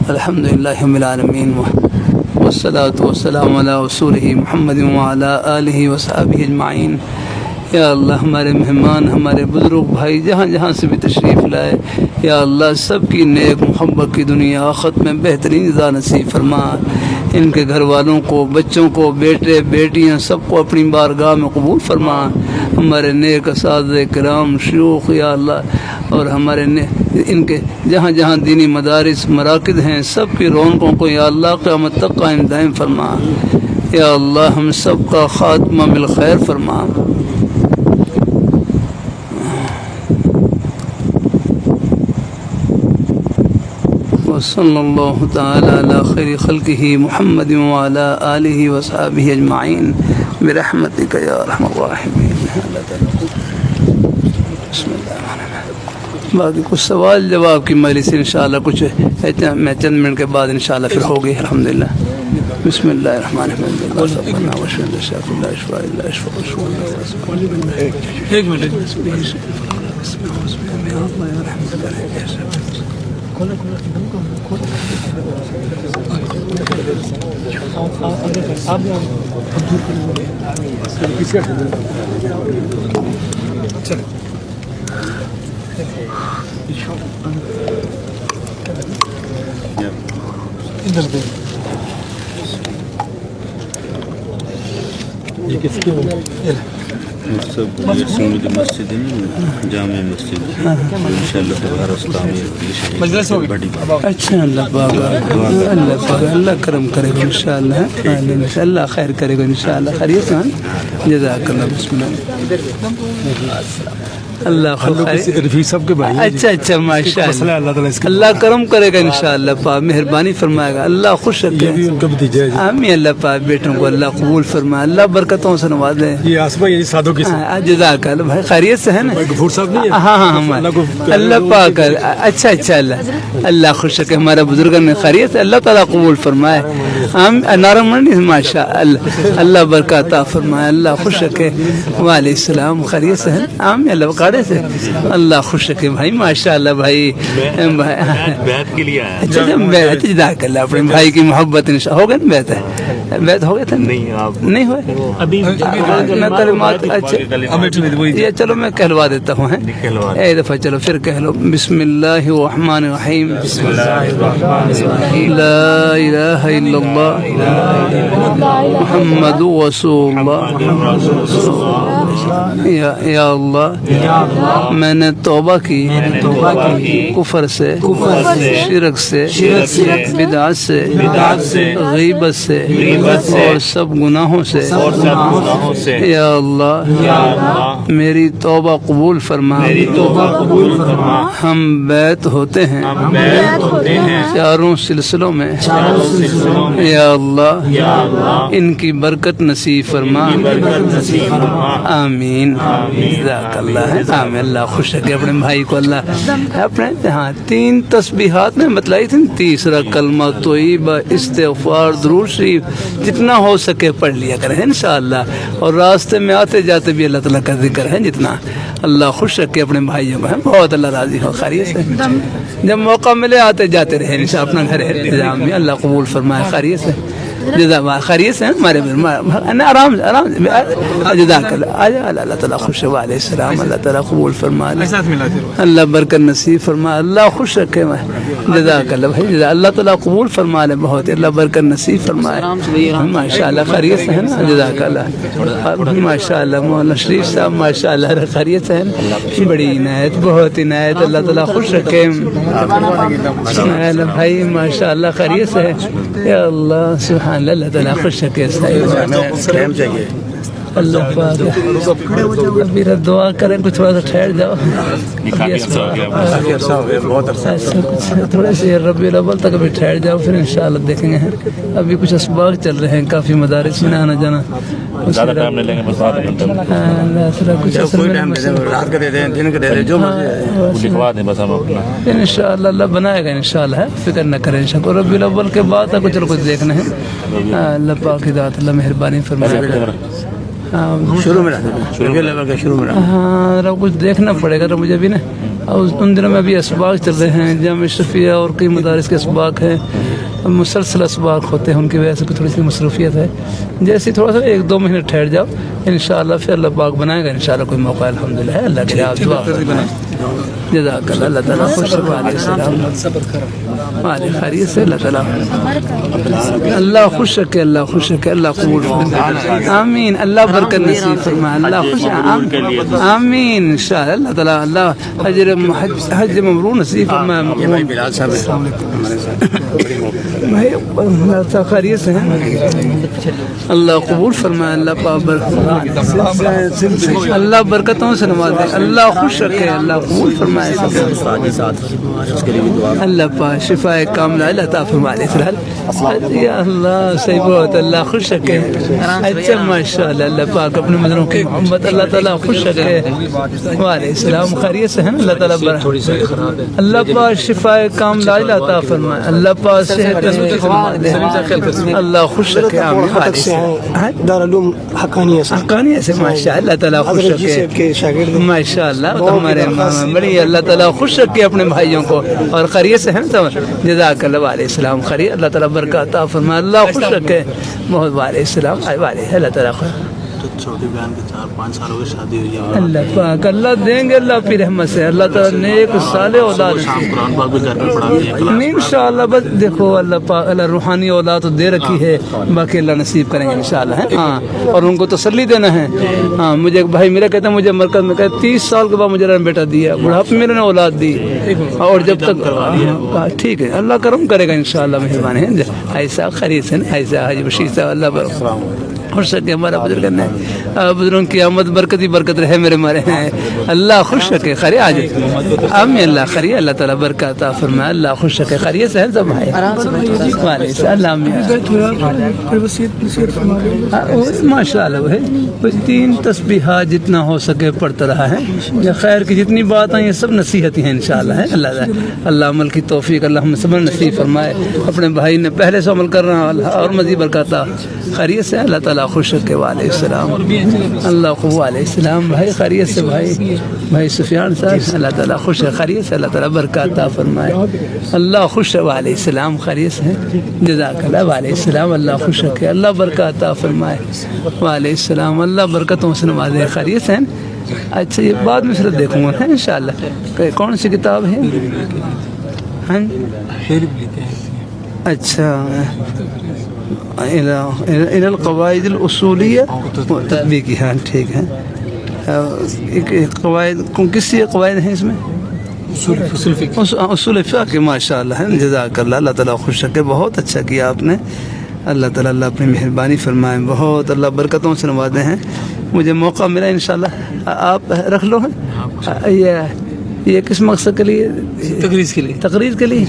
الحمدللہ رب العالمین والصلاة والسلام علی رسولہ محمد وعلی آلہ وصحبہ اجمعین. یا اللہ ہمارے مہمان ہمارے بزرگ بھائی جہاں جہاں سے بھی تشریف لائے یا اللہ سب کی نیک محبت کی دنیا آخرت میں بہترین جزا نصیب فرما. ان کے گھر والوں کو بچوں کو بیٹے بیٹیاں سب کو اپنی بارگاہ میں قبول فرما. ہمارے نیک اساتذہ کرام شیوخ یا اللہ اور ہمارے ان کے جہاں جہاں دینی مدارس مراکز ہیں سب کی رونقوں کو یا اللہ قیامت تک قائم دائم فرما. یا اللہ ہم سب کا خاتمہ بالخیر فرما. صلی اللہ تعالی علی خیر خلقہ محمد وعلی آلہ وصحبہ اجمعین برحمتک یا ارحم الراحمین. بسم اللہ الرحمن الرحیم. باقی کچھ سوال جواب کی مجلس انشاءاللہ کچھ میں چند منٹ کے بعد انشاءاللہ پھر ہوگی الحمدللہ. بسم اللہ الرحمن الرحیم. ایک منٹ سمجھ مسجد جامع مسجد انشاءاللہ دوبارہ مجلس ہوگی. اچھا اللہ پاک اللہ پاک اللہ کرم کرے گا انشاءاللہ. اللہ خیر کرے گا انشاءاللہ. خیریت سے جزاک اللہ. بسم اللہ اللہ رفیق صاحب کے بھائی. اچھا اچھا ماشاء اللہ اللہ کرم کرے گا انشاءاللہ پاک مہربانی فرمائے گا. اللہ خوش رکھے. یہ بھی ان کا بھتیجا ہے. آمین. اللہ پاک بیٹوں کو اللہ قبول فرمائے. اللہ برکتوں سے نوازے. یہ آسمہ یعنی سادوں کی جزاک اللہ بھائی. خیریت سے ہے نا غفور صاحب نہیں ہے. ہاں ہاں اللہ پاک اچھا اچھا اللہ خوش رکھے. ہمارے بزرگوں نے خیریت اللہ تعالیٰ قبول فرمائے. نارم منڈی ماشاء اللہ اللہ برکات عطا فرمائے. اللہ خوش رکھے. وعلیکم السلام. خیریت سے ہے. آمین. اللہ سے اللہ خوش رکھے بھائی ماشاء اللہ. بھائی بیعت کے لیے آیا. اچھا جزاک اللہ. اپنے بھائی کی محبت ہو گئے نا. بیعت ہو گئے تھے نہیں ہوئے ابھی میں کلمات. اچھا یہ چلو میں کہلوا دیتا ہوں ایک دفعہ. چلو پھر کہہ لو. بسم اللہ الرحمن الرحیم. لا الہ الا اللہ محمد رسول اللہ. یا اللہ میں نے توبہ کی کفر سے شرک سے بدعت سے غیبت سے اور سب گناہوں سے. یا اللہ میری توبہ قبول فرما. ہم بیعت ہوتے ہیں چاروں سلسلوں میں. یا اللہ ان کی برکت نصیب فرما. آمین. جزاک اللہ. آمین. اللہ خوش رکھے اپنے بھائی کو. اللہ اپنے ہاں 3 تسبیحات میں بتلائی تھی. تیسرا کلمہ طیبہ استغفار درود شریف جتنا ہو سکے پڑھ لیا کریں انشاءاللہ. اور راستے میں آتے جاتے بھی اللہ تعالیٰ کا ذکر ہے جتنا. اللہ خوش رکھے اپنے بھائیوں کو. بہت اللہ راضی ہو. خیریت سے جب موقع ملے آتے جاتے رہے انشاءاللہ. اپنا گھر ہے اللہ قبول فرمائے. خیریت سے جزاک خیریت سے ہمارے آرام جزاک اللہ. اللہ تعالیٰ خوش ہے. علیہ السلام. اللہ تعالیٰ قبول فرمائے. اللہ برکت نصیب فرمائے. اللہ خوش رکھے. جزاک اللہ بھائی. اللہ تعالیٰ قبول فرما لے. بہت اللہ برکت نصیب فرمائے. ماشاء اللہ خیریت سے ہے نا. جزاک اللہ. ماشاء اللہ مولانا شریف صاحب ماشاء اللہ خیریت سے ہے. بڑی عنایت بہت عنایت. اللہ تعالیٰ خوش رکھے بھائی. ماشاء اللہ خیریت سے ہے. یا اللہ سبحان اللہ تعالیٰ خوش رکھے. اللہ پاک ابھی دعا کریں کچھ تھوڑا سا ٹھہر جاؤ بہت عرصہ ایسا کچھ تھوڑے سے ربیع الاول تک ابھی ٹھہر جاؤ پھر انشاءاللہ دیکھیں گے ابھی کچھ اسباق چل رہے ہیں کافی مدارس میں آنا جانا زیادہ ٹائم نہیں لیں گے بس آدھا گھنٹہ کچھ اصل میں رات کا دے دیں دن کا دے دیں جو لکھوا دیں بس ہم اپنا انشاءاللہ اللہ بنائے گا انشاءاللہ فکر نہ کریں انشاءاللہ ربیع الاول کے بعد کچھ چلو کچھ دیکھنا ہے اللہ پاک کی ذات اللہ مہربانی فرمائے شروع میں شروع میں ہاں کچھ دیکھنا پڑے گا مجھے بھی نا ان دنوں میں ابھی اسباق چل رہے ہیں جامع اشرفیہ اور کئی مدارس کے اسباق ہیں مسلسل اسباق ہوتے ہیں ان کی وجہ سے تھوڑی سی مصروفیت ہے جیسے تھوڑا سا 1-2 مہینے ٹھہر جاؤ انشاءاللہ پھر اللہ پاک بنائے گا انشاءاللہ کوئی موقع الحمدللہ ہے اللہ کے آپ دعا جزاک اللہ اللہ تعالیٰ خوش علیہ السلام علیہ خیریت سے اللہ تعالیٰ اللہ خوش رکھے اللہ خوش رکھے اللہ قبول آمین اللہ برکت نصیب فرمائے اللہ خوش آمین انشاءاللہ اللہ تعالیٰ اللہ حج مبرور نصیب فرمائے بلال صاحب خیریت سے ہیں اللہ قبول فرمائے اللہ پاک اللہ برکتوں سے نوازے اللہ خوش رکھے اللہ قبول فرمائے اللہ پاک شفا کاملہ اللہ عطا فرمائے یا اللہ صحیح بہت اللہ خوش رکھے اچھا ماشاءاللہ اللہ پاک اپنے مدروں کی محمد اللہ تعالیٰ خوش رکھے وعلیہ السلام خیریت سے ہیں اللہ تعالیٰ اللہ پاک شفا کاملہ اللہ عطا فرمائے اللہ پاک صحت اللہ خوش رکھے دارالعلوم حقانیہ سے ماشاءاللہ اللہ تعالیٰ خوش رکھے ماشاءاللہ ہمارے بڑی اللہ تعالیٰ خوش رکھے اپنے بھائیوں کو اور خیریت سے ہیں جزاک اللہ علیہ السلام خیریت اللہ تعالیٰ برکات عطا فرمائے اللہ خوش رکھے بہت علیہ السلام اللہ تعالیٰ چھوٹی بہن کے 4-5 سالوں کی شادی ہوئی ہے اللہ پاک اللہ دیں گے اللہ کی رحمت سے اللہ تعالیٰ نیک صالح اولاد قرآن پاک بھی گھر میں پڑھاتی ہے انشاءاللہ بس دیکھو اللہ پاک اللہ روحانی اولاد تو دے رکھی ہے باقی اللہ نصیب کریں گے انشاءاللہ ہاں اور ان کو تسلی دینا ہے ہاں مجھے ایک بھائی میرا کہتا ہے مجھے مرکز میں کہتے 30 سال کے بعد مجھے بیٹا دیا بڑھاپے میرے نے اولاد دی اور جب تک ٹھیک ہے اللہ کرم کرے گا انشاءاللہ مہربانی ہے ایسا خرید سے ایسا حاجی بشیر صاحب اللہ خوش رکھے ہمارا بزرگ نے بزرگوں کی آمد برکت ہی برکت رہے میرے مارے ہیں اللہ خوش رکھے خری آج آمین اللہ خری اللہ تعالیٰ برکت عطا فرمائے اللہ خوش رکھے خیریت سے سب بھائی اللہ ماشاء اللہ بھائی 3 تسبیحات جتنا ہو سکے پڑھتا رہا ہے یا خیر کی جتنی بات ہیں یہ سب نصیحت ہیں انشاءاللہ ہے اللہ عمل کی توفیق اللہ ہم سب نصیب فرمائے اپنے بھائی نے پہلے سے عمل کر رہا اور مزید برکت خیریت سے اللہ تعالیٰ خوش رکھے وعلیہ السلام اللہ کو علیہ السلام بھائی خیریت سے بھائی سفیان صاحب اللہ تعالیٰ خوش ہے خیریت سے اللہ تعالیٰ برکات عطا فرمائے اللہ خوش ہے وعلیہ السلام خیریت سے جزاک اللہ وعلیہ السلام اللہ خوش رکھے اللہ برکات عطا فرمائے وعلیہ السلام اللہ برکتوں سے نوازے خیریت سے اچھا یہ بعد میں پھر دیکھوں گا انشاءاللہ کون سی کتاب ہے اچھا الى القواعد الاصولیہ تطبیقی ہاں ٹھیک ہے قواعد کس قواعد ہیں اس میں اصول فقہ ماشاء اللہ ہے جزاک اللہ اللہ تعالیٰ خوش رکھے بہت اچھا کیا آپ نے اللہ تعالیٰ اللہ اپنی مہربانی فرمائے بہت اللہ برکتوں سے نوازے ہیں مجھے موقع ملا انشاءاللہ آپ رکھ لو ہیں یہ کس مقصد کے لیے تقریر کے لیے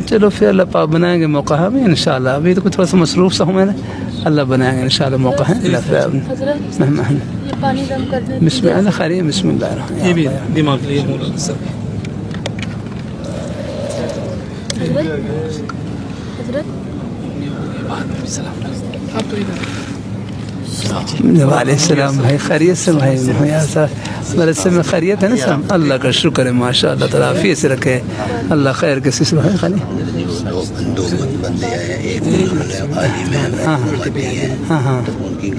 چلو پھر اللہ پاک بنائیں گے موقع ہے انشاءاللہ ابھی تو کچھ تھوڑا سا مصروف سا ہوں میں نے اللہ بنائیں گے انشاءاللہ موقع ہے بسم اللہ خیریت بسم اللہ الرحمن یہ بھی دماغ لیے وعلیہ السلام بھائی خیریت سے بھائی مدرسے میں خیریت ہے نا سب اللہ کا شکر ہے ماشاء اللہ تعالیٰ عافیت سے رکھے اللہ خیر کے سلسلہ ہے خالی 2 بندے آئے ہیں ایک عالم ہے ان کی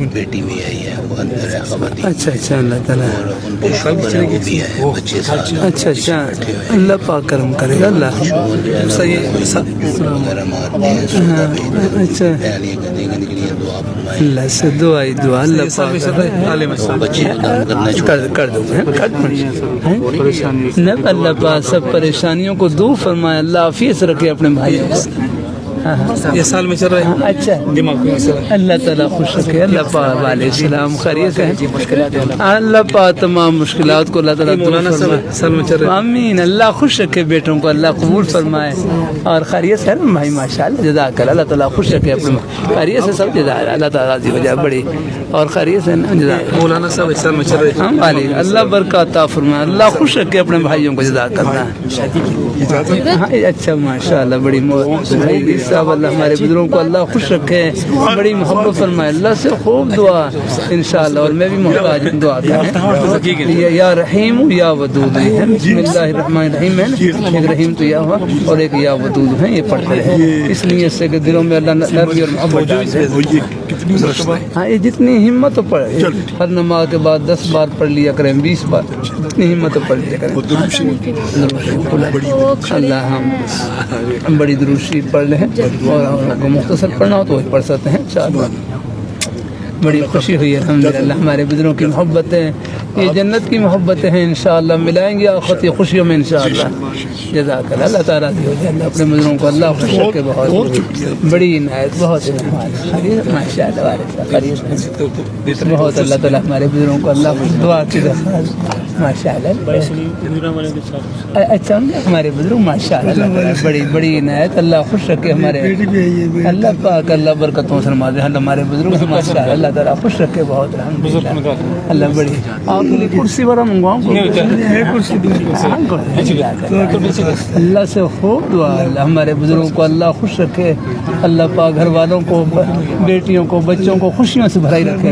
بیٹی بھی آئی ہے وہ اندر ہے خواتین اچھا اللہ تعالیٰ اور ان کے شوہر وہ بھی ہے بچے ساتھ اچھا اللہ پاک کرم کرے گا اللہ صحیح وغیرہ مارتے ہیں اچھا اللہ سے دعا اللہ پاک بچے کو دم کرنا کر دوں اللہ پاک سب پریشانیوں کو دور فرمائے اللہ عافیت سے رکھے اپنے بھائیوں یہ سال میں چل رہا ہے اچھا دماغ میں مسئلہ اللہ تعالیٰ خوش رکھے. اللہ پاک علیہ السلام خیریت ہے. اللہ پاک تمام مشکلات کو اللہ تعالیٰ دور مولانا فرمائے. صاحب سال میں چل رہا ہے. آمین. اللہ خوش رکھے بیٹوں کو, اللہ قبول فرمائے اور خیریت ہے نا بھائی ماشاء اللہ. جزاک اللہ. اللہ تعالیٰ خوش رکھے اپنے خیریت سے سب جزاک اللہ تعالیٰ راضی ہو جائے بڑی اور خیریت سے نا جزاک مولانا صاحب اس سال میں چل رہے ہیں. ہم علی اللہ برکات عطا فرمائے. اللہ خوش رکھے اپنے بھائیوں کو جزاک کرنا. ہاں اچھا ماشاء اللہ بڑی بھائی صاحب اللہ ہمارے بزرگوں کو اللہ خوش رکھے بڑی محبت فرمائے. اللہ سے خوب دعا انشاءاللہ اور میں بھی محتاج دعا کریں یا رحیم یا ودود ہے. بسم اللہ الرحمن الرحیم ہے نا, ایک رحیم تو یا ہوا اور ایک یا ودود ہے. یہ پڑھتے ہیں اس لیے اس سے کہ دلوں میں اللہ نرمی اور محبت ڈالے. ہاں یہ جتنی ہمت تو پڑھے ہر نماز کے بعد 10 بار پڑھ لیا کریں 20 بار جتنی ہمت تو پڑھ لیا کریں. اللہ ہم بڑی درود شریف پڑھ لیں اور مختصر پڑھنا ہو تو وہی پڑھ سکتے ہیں. بڑی خوشی ہوئی الحمدللہ. ہمارے بزرگوں کی محبتیں یہ جنت کی محبتیں ہیں انشاءاللہ ملائیں گی آخرت کی خوشیوں میں انشاءاللہ. جزاک اللہ. اللہ تعالیٰ ہو جائے. اللہ اپنے بزرگوں کو اللہ خوش رکھے. بہت بڑی عنایت بہت ماشاء اللہ بہت اللہ تعالیٰ ہمارے بزرگوں کو اللہ خوش دعا کی درخواست ماشاء اللہ. اچھا ہمارے بزرگ ماشاء اللہ بڑی بڑی عنایت. اللہ خوش رکھے ہمارے اللہ پاک اللہ برکتوں سے نوازے. ہمارے بزرگ ماشاء اللہ اللہ تعالیٰ خوش رکھے بہت الحمدللہ. اللہ بڑی آپ کے لیے کرسی وغیرہ منگواؤں اللہ سے خوب دعا. اللہ ہمارے بزرگوں کو اللہ خوش رکھے. اللہ پاک گھر والوں کو بیٹیوں کو بچوں کو خوشیوں سے بھرائی رکھے.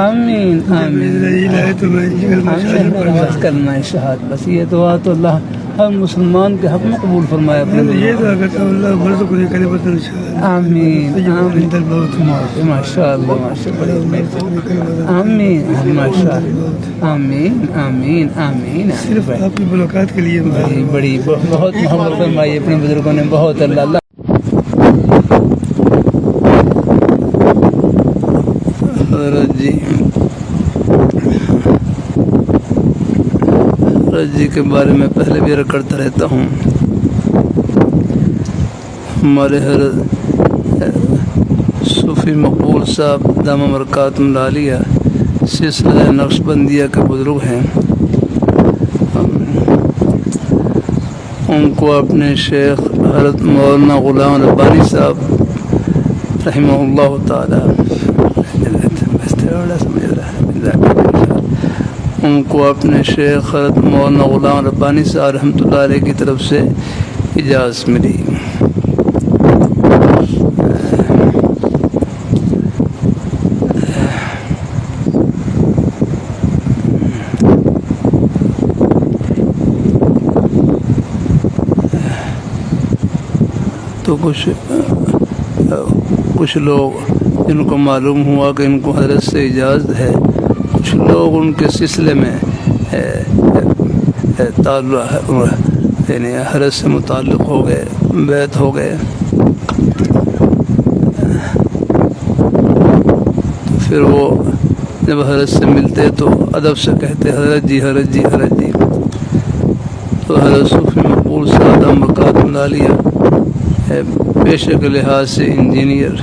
آمین آمین. بس کرنا ہے شہاد بس یہ دعا تو اللہ ہر مسلمان کے حق میں قبول فرمائے اپنے. آمین آمین ماشاء اللہ ماشاء اللہ. آمین ماشاء اللہ. آمین آمین آمین. صرف آپ کی ملاقات کے لیے بڑی بہت محبت فرمائی اپنے بزرگوں نے بہت. اللہ اللہ حضرت جی کے بارے میں پہلے بھی عرض کرتا رہتا ہوں. ہمارے حضرت صوفی مقبول صاحب دامہ برکاتہم العالیہ سلسلہ نقش بندیہ کے بزرگ ہیں. ان کو اپنے شیخ حضرت مولانا غلام ربانی صاحب رحمہ اللہ تعالی ان کو اپنے شیخ حضرت مولانا غلام ربانی صاحب رحمۃ اللہ علیہ کی طرف سے اجازت ملی. تو کچھ لوگ جن کو معلوم ہوا کہ ان کو حضرت سے اجازت ہے کچھ لوگ ان کے سلسلے میں یعنی حضرت سے متعلق ہو گئے بیعت ہو گئے. تو پھر وہ جب حضرت سے ملتے تو ادب سے کہتے حضرت جی حضرت جی حضرت جی. تو حضرت صوفی مقبول صاحب برکاتہم العالیہ پیشے کے لحاظ سے انجینئر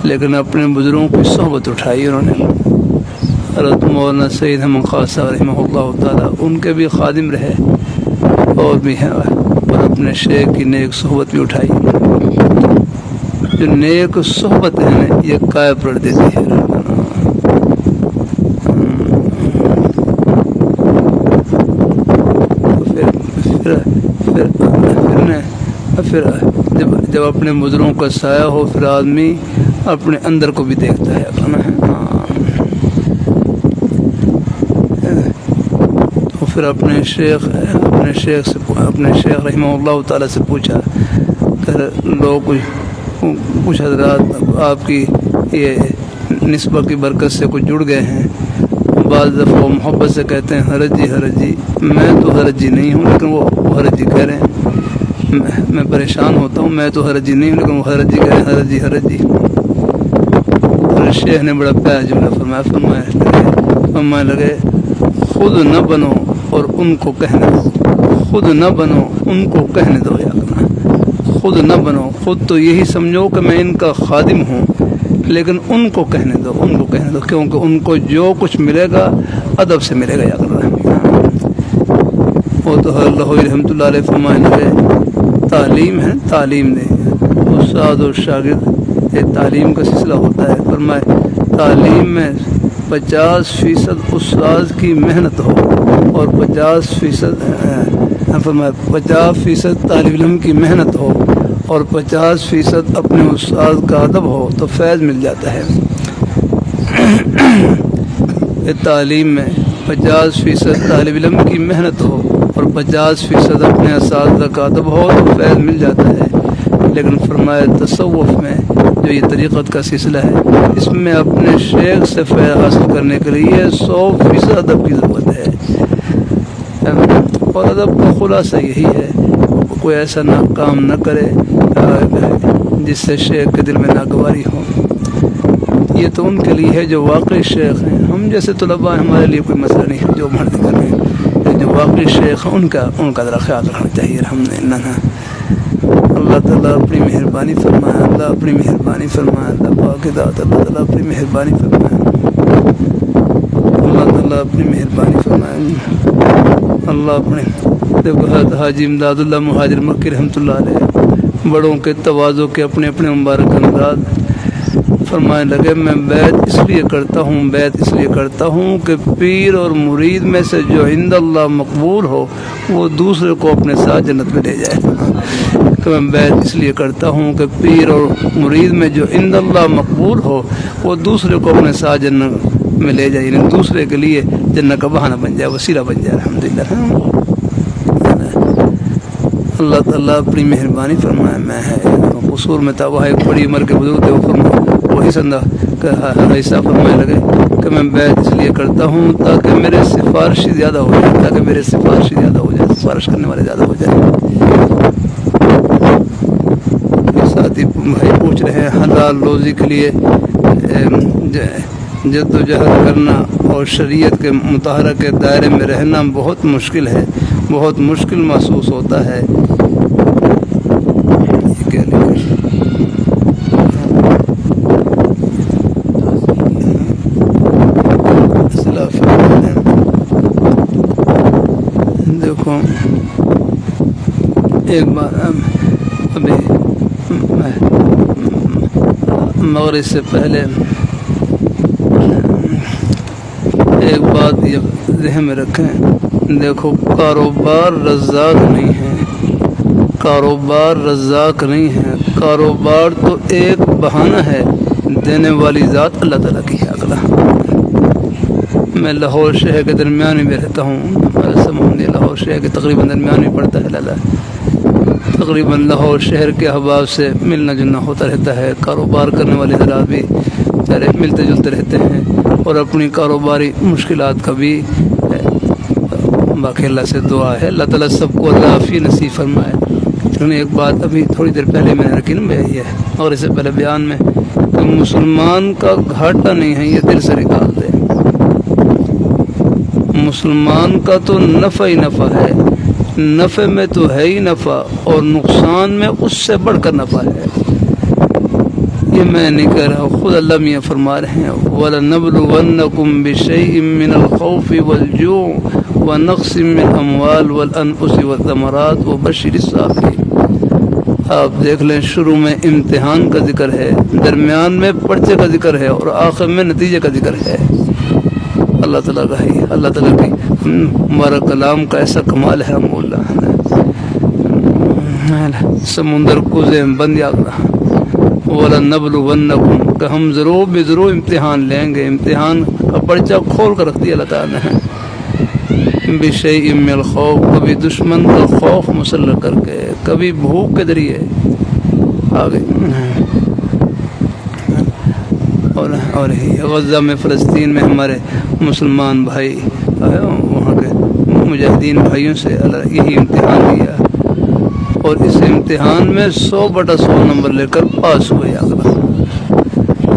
لیکن اپنے بزرگوں کی صحبت اٹھائی انہوں نے. حضرت مولانا سید احمد خان صاحب رحمہ اللہ تعالیٰ ان کے بھی خادم رہے اور بھی ہیں اور اپنے شیخ کی نیک صحبت بھی اٹھائی. جو نیک صحبت ہے یہ قائب کر دیتی ہے. پھر جب اپنے بزرگوں کا سایہ ہو پھر آدمی اپنے اندر کو بھی دیکھتا ہے اپنا. تو پھر اپنے شیخ رحمہ اللہ تعالیٰ سے پوچھا کہ لوگ کچھ حضرات آپ کی یہ نسبت کی برکت سے کچھ جڑ گئے ہیں. بعض دفعہ محبت سے کہتے ہیں حضرت جی. میں تو حضرت جی نہیں ہوں لیکن وہ حضرت جی کہہ رہے ہیں. میں پریشان ہوتا ہوں میں تو حضرت جی نہیں ہوں لیکن وہ حضرت جی کہہ رہے ہیں حضرت جی. اور شیخ نے بڑا پیارا جملہ فرمایا لگے خود نہ بنو اور ان کو کہنے دو. خود نہ بنو ان کو کہنے دو. یا کرنا خود نہ بنو، خود تو یہی سمجھو کہ میں ان کا خادم ہوں، لیکن ان کو کہنے دو، ان کو کہنے دو، کیونکہ ان کو جو کچھ ملے گا ادب سے ملے گا۔ یا وہ تو اللہ رحمۃ اللہ علیہ فرمائیں گے تعلیم ہے، تعلیم دے استاد اور شاگرد، یہ تعلیم کا سلسلہ ہوتا ہے۔ فرمائے تعلیم میں 50% استاد کی محنت ہو اور 50% طالب علم کی محنت ہو اور 50% اپنے استاد کا ادب ہو تو فیض مل جاتا ہے۔ تعلیم میں 50% طالب علم کی محنت ہو اور 50% اپنے اساتذہ کا ادب ہو تو فیض مل جاتا ہے۔ لیکن فرمایا تصوف میں جو یہ طریقت کا سلسلہ ہے، اس میں اپنے شیخ سے فیض حاصل کرنے کے لیے 100% ادب کی ضرورت ہے، اور ادب کا خلاصہ یہی ہے کوئی ایسا کام نہ کرے جس سے شیخ کے دل میں ناگواری ہو۔ یہ تو ان کے لیے ہے جو واقعی شیخ ہیں، ہم جیسے طلباء ہمارے لیے کوئی مسئلہ نہیں ہے جو مرضی کر رہے ہیں، جو واقعی شیخ ہیں ان کا ذرا خیال رکھنا چاہیے۔ الحمدللہ اللہ تعالیٰ اپنی مہربانی فرمائے، اللہ اپنی مہربانی فرمائے، اللہ پاک ذات اللہ تعالیٰ اپنی مہربانی فرمائے، اللہ تعالیٰ اپنی مہربانی فرمائے۔ اللہ اپنے دیکھو حاجی امداد اللہ مہاجر مکی رحمۃ اللہ علیہ بڑوں کے تواضع کے اپنے اپنے مبارک انداز فرمانے لگے، میں بیعت اس لیے کرتا ہوں کہ پیر اور مرید میں سے جو عند اللہ مقبول ہو وہ دوسرے کو اپنے ساتھ جنت میں لے جائے۔ کہ میں بیعت اس لیے کرتا ہوں کہ پیر اور مرید میں جو عند اللہ مقبول ہو وہ دوسرے کو اپنے ساتھ جنت میں لے جائے، یعنی دوسرے کے لیے جنت کا بہانہ بن جائے، وسیلہ بن جائے۔ الحمدللہ اللہ تعالیٰ اپنی مہربانی فرمائے۔ میں ہے قصور میں تھا، وہ ایک بڑی عمر کے بزرگ تھے، وہ فرمائے وہی سندہ ایسا فرمانے لگے کہ میں بیعت اس لیے کرتا ہوں تاکہ میرے سفارشی زیادہ ہو جائے، سفارش کرنے والے زیادہ ہو جائے۔ ساتھی بھائی پوچھ رہے ہیں حلال روزی کے لیے جد و جہد کرنا اور شریعت کے مطالعہ کے دائرے میں رہنا بہت مشکل ہے، بہت مشکل محسوس ہوتا ہے۔ دیکھو ایک بار ابھی مغرب سے پہلے ایک بات یہ ذہن میں رکھیں، دیکھو کاروبار رزاق نہیں ہے، کاروبار تو ایک بہانہ ہے، دینے والی ذات اللہ تعالیٰ کی ہے۔ اگلا میں لاہور شہر کے درمیان میں رہتا ہوں، ہمارا سمندی لاہور شہر کے تقریباً درمیان میں پڑتا ہے، تقریباً لاہور شہر کے احباب سے ملنا جلنا ہوتا رہتا ہے، کاروبار کرنے والے حضرات بھی سارے ملتے جلتے رہتے ہیں اور اپنی کاروباری مشکلات کا بھی باقی اللہ سے دعا ہے اللہ تعالیٰ سب کو عافی نصیب فرمائے۔ لیکن ایک بات ابھی تھوڑی دیر پہلے میں نے رکھی نا بھائی ہے اور اس سے پہلے بیان میں کہ مسلمان کا گھاٹا نہیں ہے، یہ دل سے نکال دے، مسلمان کا تو نفع ہی نفع ہے، نفع میں تو ہے ہی نفع اور نقصان میں اس سے بڑھ کر نفع ہے۔ یہ میں نہیں کہہ رہا، خود اللہ میاں فرما رہے ہیں وَلَنَبْلُوَنَّكُمْ بِشَيْءٍ مِّنَ الْخَوْفِ وَالْجُوعِ وَنَقْصٍ مِّنَ الْأَمْوَالِ وَالْأَنفُسِ وَالثَّمَرَاتِ وَبَشِّرِ الصَّابِرِينَ۔ آپ دیکھ لیں شروع میں امتحان کا ذکر ہے، درمیان میں پرچے کا ذکر ہے اور آخر میں نتیجے کا ذکر ہے۔ اللہ تعالیٰ کا ہی، اللہ تعالیٰ کی ہمارا کلام کا ایسا کمال ہے، ہم اللہ سمندر کو ذہن بند یاد رہا وَلَنَبْلُوَنَّكُمْ کہ ہم ضرور بے ضرور امتحان لیں گے، امتحان کا پرچہ کھول کر رکھ دیا اللہ تعالیٰ نے، بِشَيْءٍ مِّنَ الْخَوْفِ کبھی دشمن کا خوف مسلح کر کے، کبھی بھوک کے ذریعے آگے، اور غزہ میں فلسطین میں ہمارے مسلمان بھائی وہاں کے مجاہدین بھائیوں سے اللہ یہی امتحان لیا اور اس امتحان میں 100/100 نمبر لے کر پاس ہوئے۔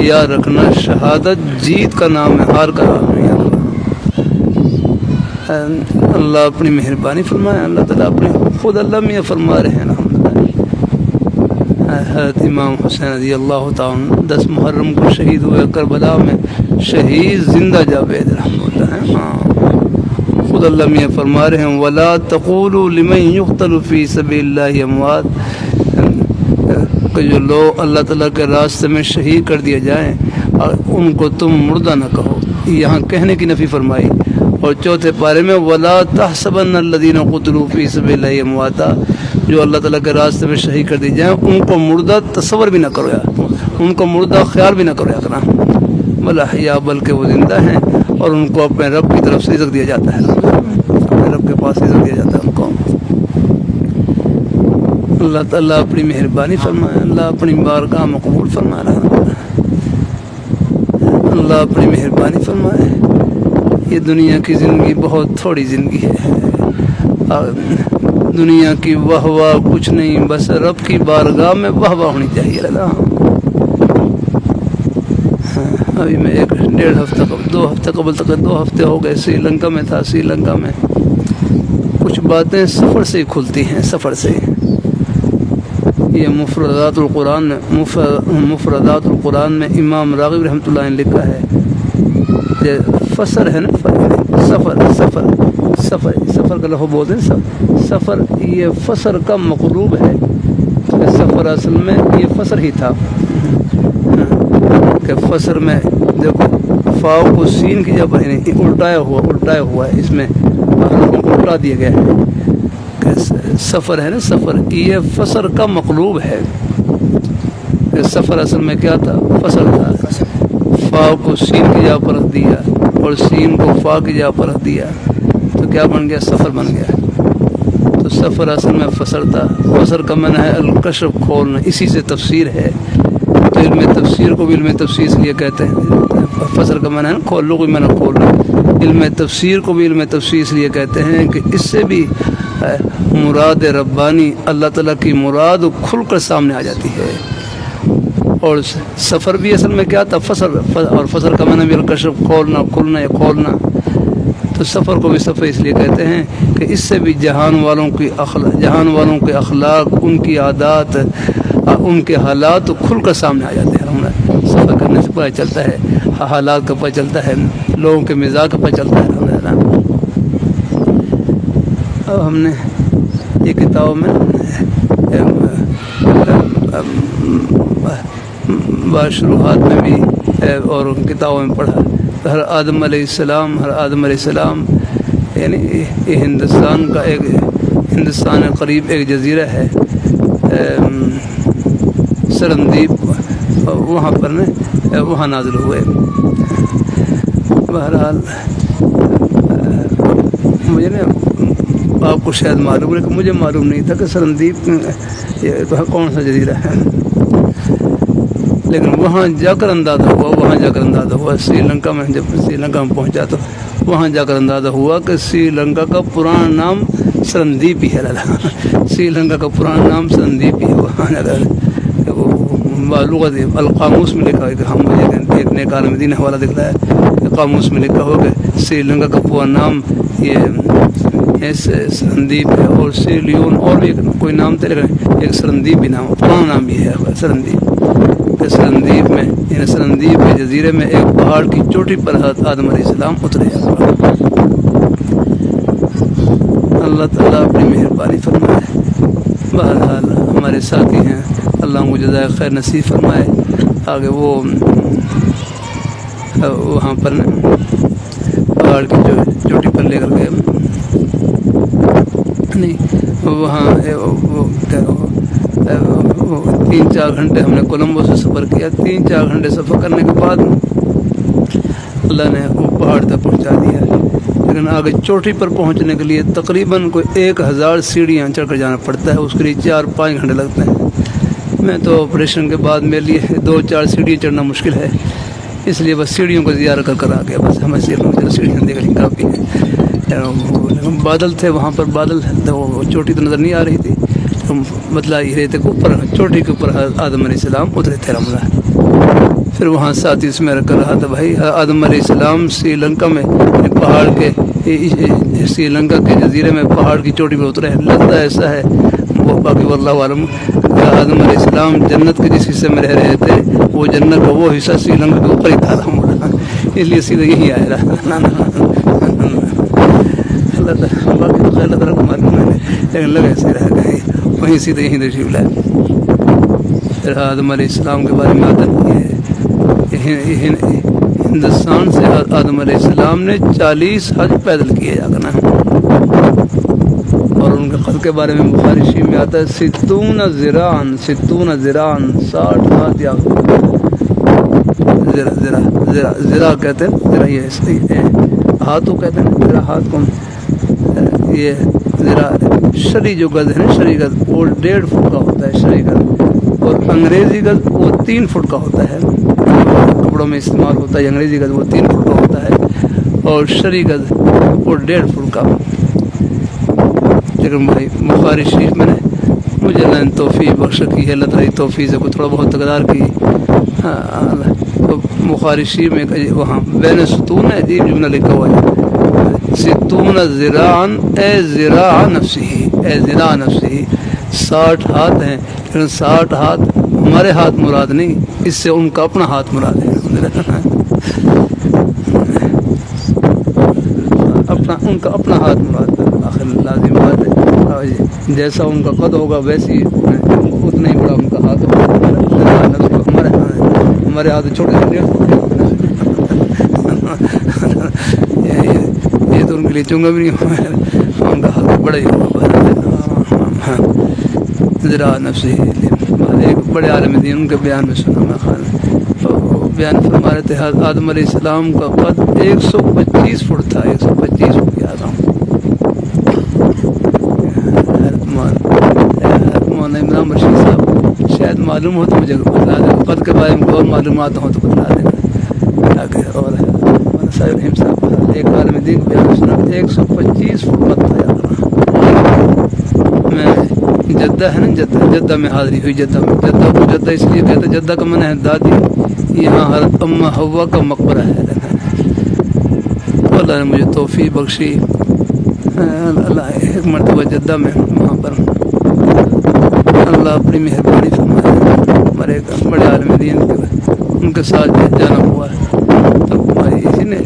یاد رکھنا شہادت جیت کا نام ہے، ہار کا نام نہیں۔ اللہ اپنی مہربانی فرمائے، اللہ تعالیٰ اپنے خود اللہ میں فرما رہے ہیں الحمدللہ حضرت امام حسین رضی اللہ تعالیٰ 10 محرم کو شہید ہوئے کربلا میں، شہید زندہ جاوید رحمۃ اللہ ہے۔ ہاں خود اللہ میاں فرما رہے ہیں وَلَا تَقُولُوا لِمَنْ يُقْتَلُ فِي سَبِيلِ اللَّهِ اموات، کہ جو لوگ اللہ تعالیٰ کے راستے میں شہید کر دیے جائیں اور ان کو تم مردہ نہ کہو، یہاں کہنے کی نفی فرمائی۔ اور چوتھے پارے میں وَلَا تَحْسَبَنَّ الَّذِينَ قُتِلُوا فِي سَبِيلِ اللَّهِ امواتا، جو اللہ تعالیٰ کے راستے میں شہید کر دی جائیں ان کو مردہ تصور بھی نہ کرو یار، ان کو مردہ خیال بھی نہ کرو یار، بل احیاء، بلکہ وہ زندہ ہیں اور ان کو اپنے رب کی طرف سے رزق دیا جاتا ہے، اپنے رب کے پاس رزق دیا جاتا ہے ان کو۔ اللہ تعالیٰ اپنی مہربانی فرمائے، اللہ اپنی بارگاہ میں قبول فرمائے، اللہ اپنی مہربانی فرمائے۔ یہ دنیا کی زندگی بہت تھوڑی زندگی ہے، دنیا کی واہ واہ کچھ نہیں، بس رب کی بارگاہ میں واہ واہ ہونی چاہیے۔ ابھی میں 1.5 ہفتہ قبل 2 ہفتے قبل تک 2 ہفتے ہو گئے سری لنکا میں تھا۔ سری لنکا میں کچھ باتیں سفر سے ہی کھلتی ہیں، سفر سے۔ یہ مفردات القرآن میں امام راغب رحمۃ اللہ نے لکھا ہے کہ فسر ہے نا، سفر کا لفظ بولتے ہیں سفر، یہ فسر کا مقلوب ہے کہ سفر اصل میں یہ فسر ہی تھا، کہ فسر میں دیکھو فاؤ کو سین کی جگہ پر الٹایا ہوا ہے، اس میں الٹا دیا گیا ہے کہ سفر ہے نا، سفر یہ فسر کا مقلوب ہے کہ سفر اصل میں کیا تھا، فسر تھا۔ فاؤ کو سین کی جگہ پر رکھ دیا اور سین کو فا کی جگہ پر رکھ دیا تو کیا بن گیا، سفر بن گیا۔ تو سفر اصل میں فسر تھا، فسر کا معنی ہے الکشف، کھولنا، اسی سے تفسیر ہے۔ تو علم تفسیر کو بھی علم تفسیر اس لیے کہتے ہیں، فسر کا معنی ہے نا کھول، لغوی معنی کھولنا۔ علم تفسیر کو بھی علم تفسیر اس لیے کہتے ہیں کہ اس سے بھی مراد ربانی، اللہ تعالیٰ کی مراد کھل کر سامنے آ جاتی ہے۔ اور سفر بھی اصل میں کیا تھا، فسر، اور فسر کا معنی بھی الکشف، کھولنا، کھلنا یا کھولنا۔ تو سفر کو بھی سفر اس لیے کہتے ہیں کہ اس سے بھی جہان والوں کے اخلاق، ان کی عادات، ان کے حالات کھل کر سامنے آ جاتے ہیں۔ سفر کرنے سے پتہ چلتا ہے، حالات کا پتہ چلتا ہے، لوگوں کے مزاج کا پتہ چلتا ہے۔ اب ہم نے یہ کتاب میں باشروحات میں بھی اور کتابوں میں پڑھا، ہر آدم علیہ السلام یعنی یہ ہندوستان کے قریب ایک جزیرہ ہے سرندیپ، وہاں پر وہاں نازل ہوئے۔ بہرحال مجھے آپ کو شاید معلوم ہے کہ مجھے معلوم نہیں تھا کہ سرندیپ کون سا جزیرہ ہے، لیکن وہاں جا کر اندازہ ہوا سری لنکا میں، جب سری لنکا میں پہنچا تو وہاں جا کر اندازہ ہوا کہ سری لنکا کا پرانا نام سرندیپ ہی ہے۔ سری لنکا کا پرانا نام سرندیپ ہی ہے۔ وہاں لغت القاموس میں لکھا ہے کہ ہم مجھے ایک نیک عالمدین حوالہ دکھ رہا ہے کہ قاموس میں لکھا ہو کہ سری لنکا کا پورا نام یہ سرندیپ ہے، اور سری لیون اور بھی کوئی نام تھا، لیکن ایک سرندیپ بھی نام، پرانا نام بھی ہے سرندیپ۔ کہ سرندیپ میں یعنی سرندیپ کے جزیرے میں ایک پہاڑ کی چوٹی پر حضرت آدم علیہ السلام اترے۔ اللہ تعالیٰ اپنی مہربانی فرمائے۔ بہرحال ہمارے ساتھی ہیں، اللہ ان کو جزائے خیر نصیب فرمائے۔ آگے وہ وہاں پر پہاڑ کی چوٹی پر لے کر گئے، نہیں وہاں 3-4 گھنٹے ہم نے کولمبو سے سفر کیا۔ 3-4 گھنٹے سفر کرنے کے بعد اللہ نے وہ پہاڑ تک پہنچا دیا، لیکن آگے چوٹی پر پہنچنے کے لیے تقریباً کوئی 1000 سیڑھیاں چڑھ کر جانا پڑتا ہے، اس کے لیے 4-5 گھنٹے لگتے ہیں۔ میں تو آپریشن کے بعد میرے لیے 2-4 سیڑھیاں چڑھنا مشکل ہے، اس لیے بس سیڑھیوں کو زیارت کر آ گیا۔ بس ہمیں سیڑھیاں دیکھ لی کافی ہیں۔ بادل تھے وہاں پر، بادل وہ چوٹی تو نظر نہیں آ رہی تھی، بتلا ہی رہے تھے کہ اوپر چوٹی کے اوپر آدم علیہ السلام اترے تھے رمضان۔ پھر وہاں ساتھی اس میں رکھ کر رہا تھا، بھائی آدم علیہ السلام سری لنکا میں پہاڑ کے سری لنکا کے جزیرے میں پہاڑ کی چوٹی پہ اترے، لگتا ایسا ہے وہ باقی واللہ عالم آدم علیہ السلام جنت کے جس حصے میں رہ رہے تھے وہ جنت کا وہ حصہ سری لنکا کے اوپر ہی تھا، اس لیے سیدھے یہی آئے رہا۔ اللہ تعالیٰ باقی تو خیر اللہ تعالیٰ کو معلوم ہے، لیکن لگے ایسے رہ گئے وہیں سیدھے یہیں تشریف لائے۔ پھر آدم علیہ السلام کے بارے میں آدم یہ ہندوستان سے آدم علیہ السلام نے 40 حج پیدل کیے جا کر، اور ان کے قد کے بارے میں بخاری شریف میں آتا ہے 60 ذراعن 60 ہاتھ یا ذرا کہتے ہیں، ذرا یہ ہاتھوں کہتے ہیں، ذرا ہاتھ کو یہ ذرا شرعی جو گز ہے نا، شرعی گز وہ 1.5 فٹ کا ہوتا ہے شرعی گز، اور انگریزی گز وہ 3 فٹ کا ہوتا ہے، کپڑوں میں استعمال ہوتا ہے انگریزی گز وہ 3 فٹ کا ہوتا ہے، اور شرعی گز وہ 1.5 فٹ کا۔ لیکن بھائی بخاری شریف میں نے مجھے اللہ نے توفیق بخش کی ہے، اللہ تعالیٰ توفیق سے کوئی تھوڑا بہت تقرار کی، بخاری شریف میں وہاں بین ستون ہے عجیب جملہ لکھا ہوا ہے 60 ذراعن اے ذراع نفسی، اے ذراع نفسی، 60 ہاتھ ہیں، لیکن 60 ہاتھ ہمارے ہاتھ مراد نہیں، اس سے ان کا اپنا ہاتھ مراد ہے، ان کا اپنا ہاتھ مراد ہے، آخر لازم بات ہے، جیسا ان کا قد ہوگا ویسی اتنا ہی بڑا ان کا ہاتھ ہوگا، ہمارے ہاتھ چھوٹے چھوٹے یہ تو ان کے لیے چونگا بھی نہیں ہوگا، ان کا ہاتھ بڑا ہی ہوگا۔ ذرا نفسی ایک بڑے عالم دین ان کے بیان میں سنا میں خان بیان فرما رہے تھے، آدم علیہ السلام کا قد 125 فٹ تھا، 125 فٹ کی آدم۔ مولانا عمران بشیر صاحب شاید معلوم ہو تو مجھے بتلا دیں، قد کے بارے میں اور معلومات ہوں تو بتلا دینا۔ اور صاحب رحیم صاحب ایک عالم دین کو بیان سنا 125 فٹ قد تھا۔ میں جدہ ہے نا، جدہ میں حاضری ہوئی، جدہ کو جدہ اس لیے کہتے ہیں، جدہ کا من ہے دادی، یہاں حضرت اماں حوا کا مقبرہ ہے۔ اللہ نے مجھے توفیق بخشی، اللہ ایک مرتبہ جدہ میں وہاں پر اللہ اپنی مہربانی فرمائے، ہمارے ایک بڑے عالم دین ان کے ساتھ جانا ہوا ہے، تو اسی نے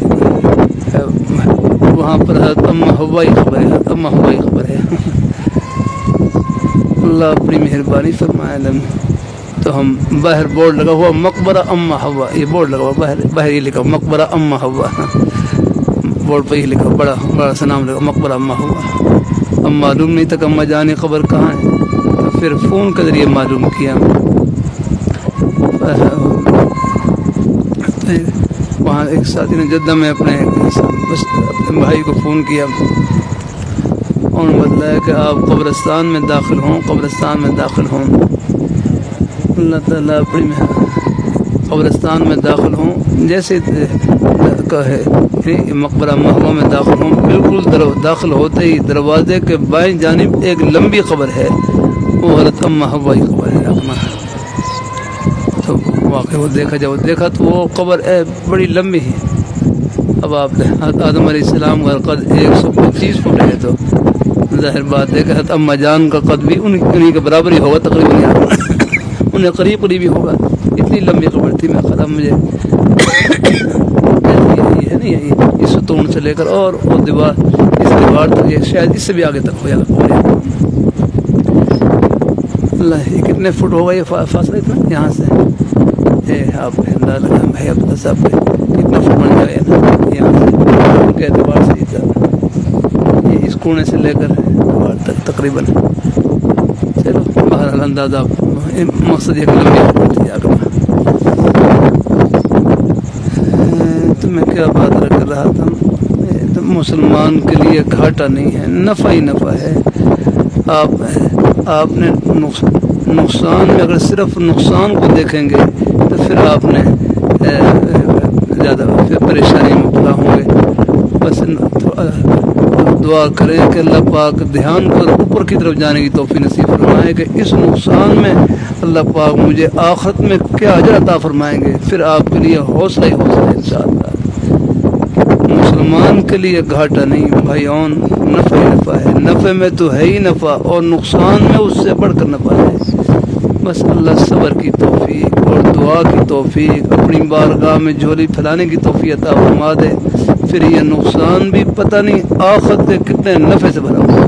وہاں پر حضرت اماں حوا کی خبر ہے، اماں حوا کی خبر ہے، اللہ اپنی مہربانی فرمائے۔ تو ہم باہر بورڈ لگا ہوا مقبرہ اماں حوا، یہ بورڈ لگا ہوا باہر یہ لکھا مقبرہ اماں حوا، بورڈ پہ ہی لکھا بڑا سا نام لگا مقبرہ اماں حوا۔ اب معلوم نہیں تھا کہ اماں جان قبر کہاں ہے، تو پھر فون کے ذریعے معلوم کیا، وہاں ایک ساتھی نے جدہ میں اپنے بھائی کو فون کیا، انہوں نے بتلایا کہ آپ قبرستان میں داخل ہوں، قبرستان میں داخل ہوں، اللہ تعالیٰ اپنی قبرستان میں داخل ہوں، جیسے کہے مقبرہ محوا میں داخل ہوں، بالکل داخل ہوتے ہی دروازے کے بائیں جانب ایک لمبی قبر ہے، وہ حضرت اماں حوا کی قبر ہے۔ تو واقعی وہ دیکھا تو وہ قبر بڑی لمبی ہے۔ اب آپ آدم علیہ السلام کا قد 125 فٹ ہے، تو ظاہر بات ہے کہ حضرت اماں جان کا قد بھی انہیں کے برابر ہی ہوگا تقریباً، انہیں قریب ہی ہوگا، اتنی لمبی قبر تھی۔ میں خدا مجھے یہ ہے نا، یہ اس ستون سے لے کر اور وہ دیوار، اس دیوار تک، یہ شاید اس سے بھی آگے تک ہو جائے گا۔ اللہ یہ کتنے فٹ ہوگا یہ فاصلہ اتنا یہاں سے؟ آپ اندازہ لگا بھائی عبداللہ صاحب کتنا فٹ بن جائے نا یہاں سے کے اعتبار سے، یہ اس کونے سے لے کر دیوار تک تقریباً۔ چلو بہرحال اندازہ مقصد یہ لمبی ہوتی ہے۔ تو میں کیا بات کر رہا تھا، تو مسلمان کے لیے گھاٹا نہیں ہے، نفع ہی نفع ہے۔ آپ نے نقصان میں اگر صرف نقصان کو دیکھیں گے تو پھر آپ نے زیادہ پریشانی میں مبتلا ہوں گے۔ بس دعا کریں کہ اللہ پاک دھیان پر اوپر کی طرف جانے کی توفیق نصیب فرمائے کہ اس نقصان میں اللہ پاک مجھے آخرت میں کیا اجر عطا فرمائیں گے، پھر آپ کے لیے حوصلہ ہی حوصلہ انشاءاللہ۔ مسلمان کے لیے گھاٹا نہیں بھائی، اون نفع ہی نفع ہے، نفع میں تو ہے ہی نفع اور نقصان میں اس سے بڑھ کر نفع ہے۔ بس اللہ صبر کی توفیق اور دعا کی توفیق، اپنی بارگاہ میں جھولی پھیلانے کی توفیق عطا فرما دے، پھر یہ نقصان بھی پتہ نہیں آخرت کے کتنے نفع سے بھرا ہوا ہے۔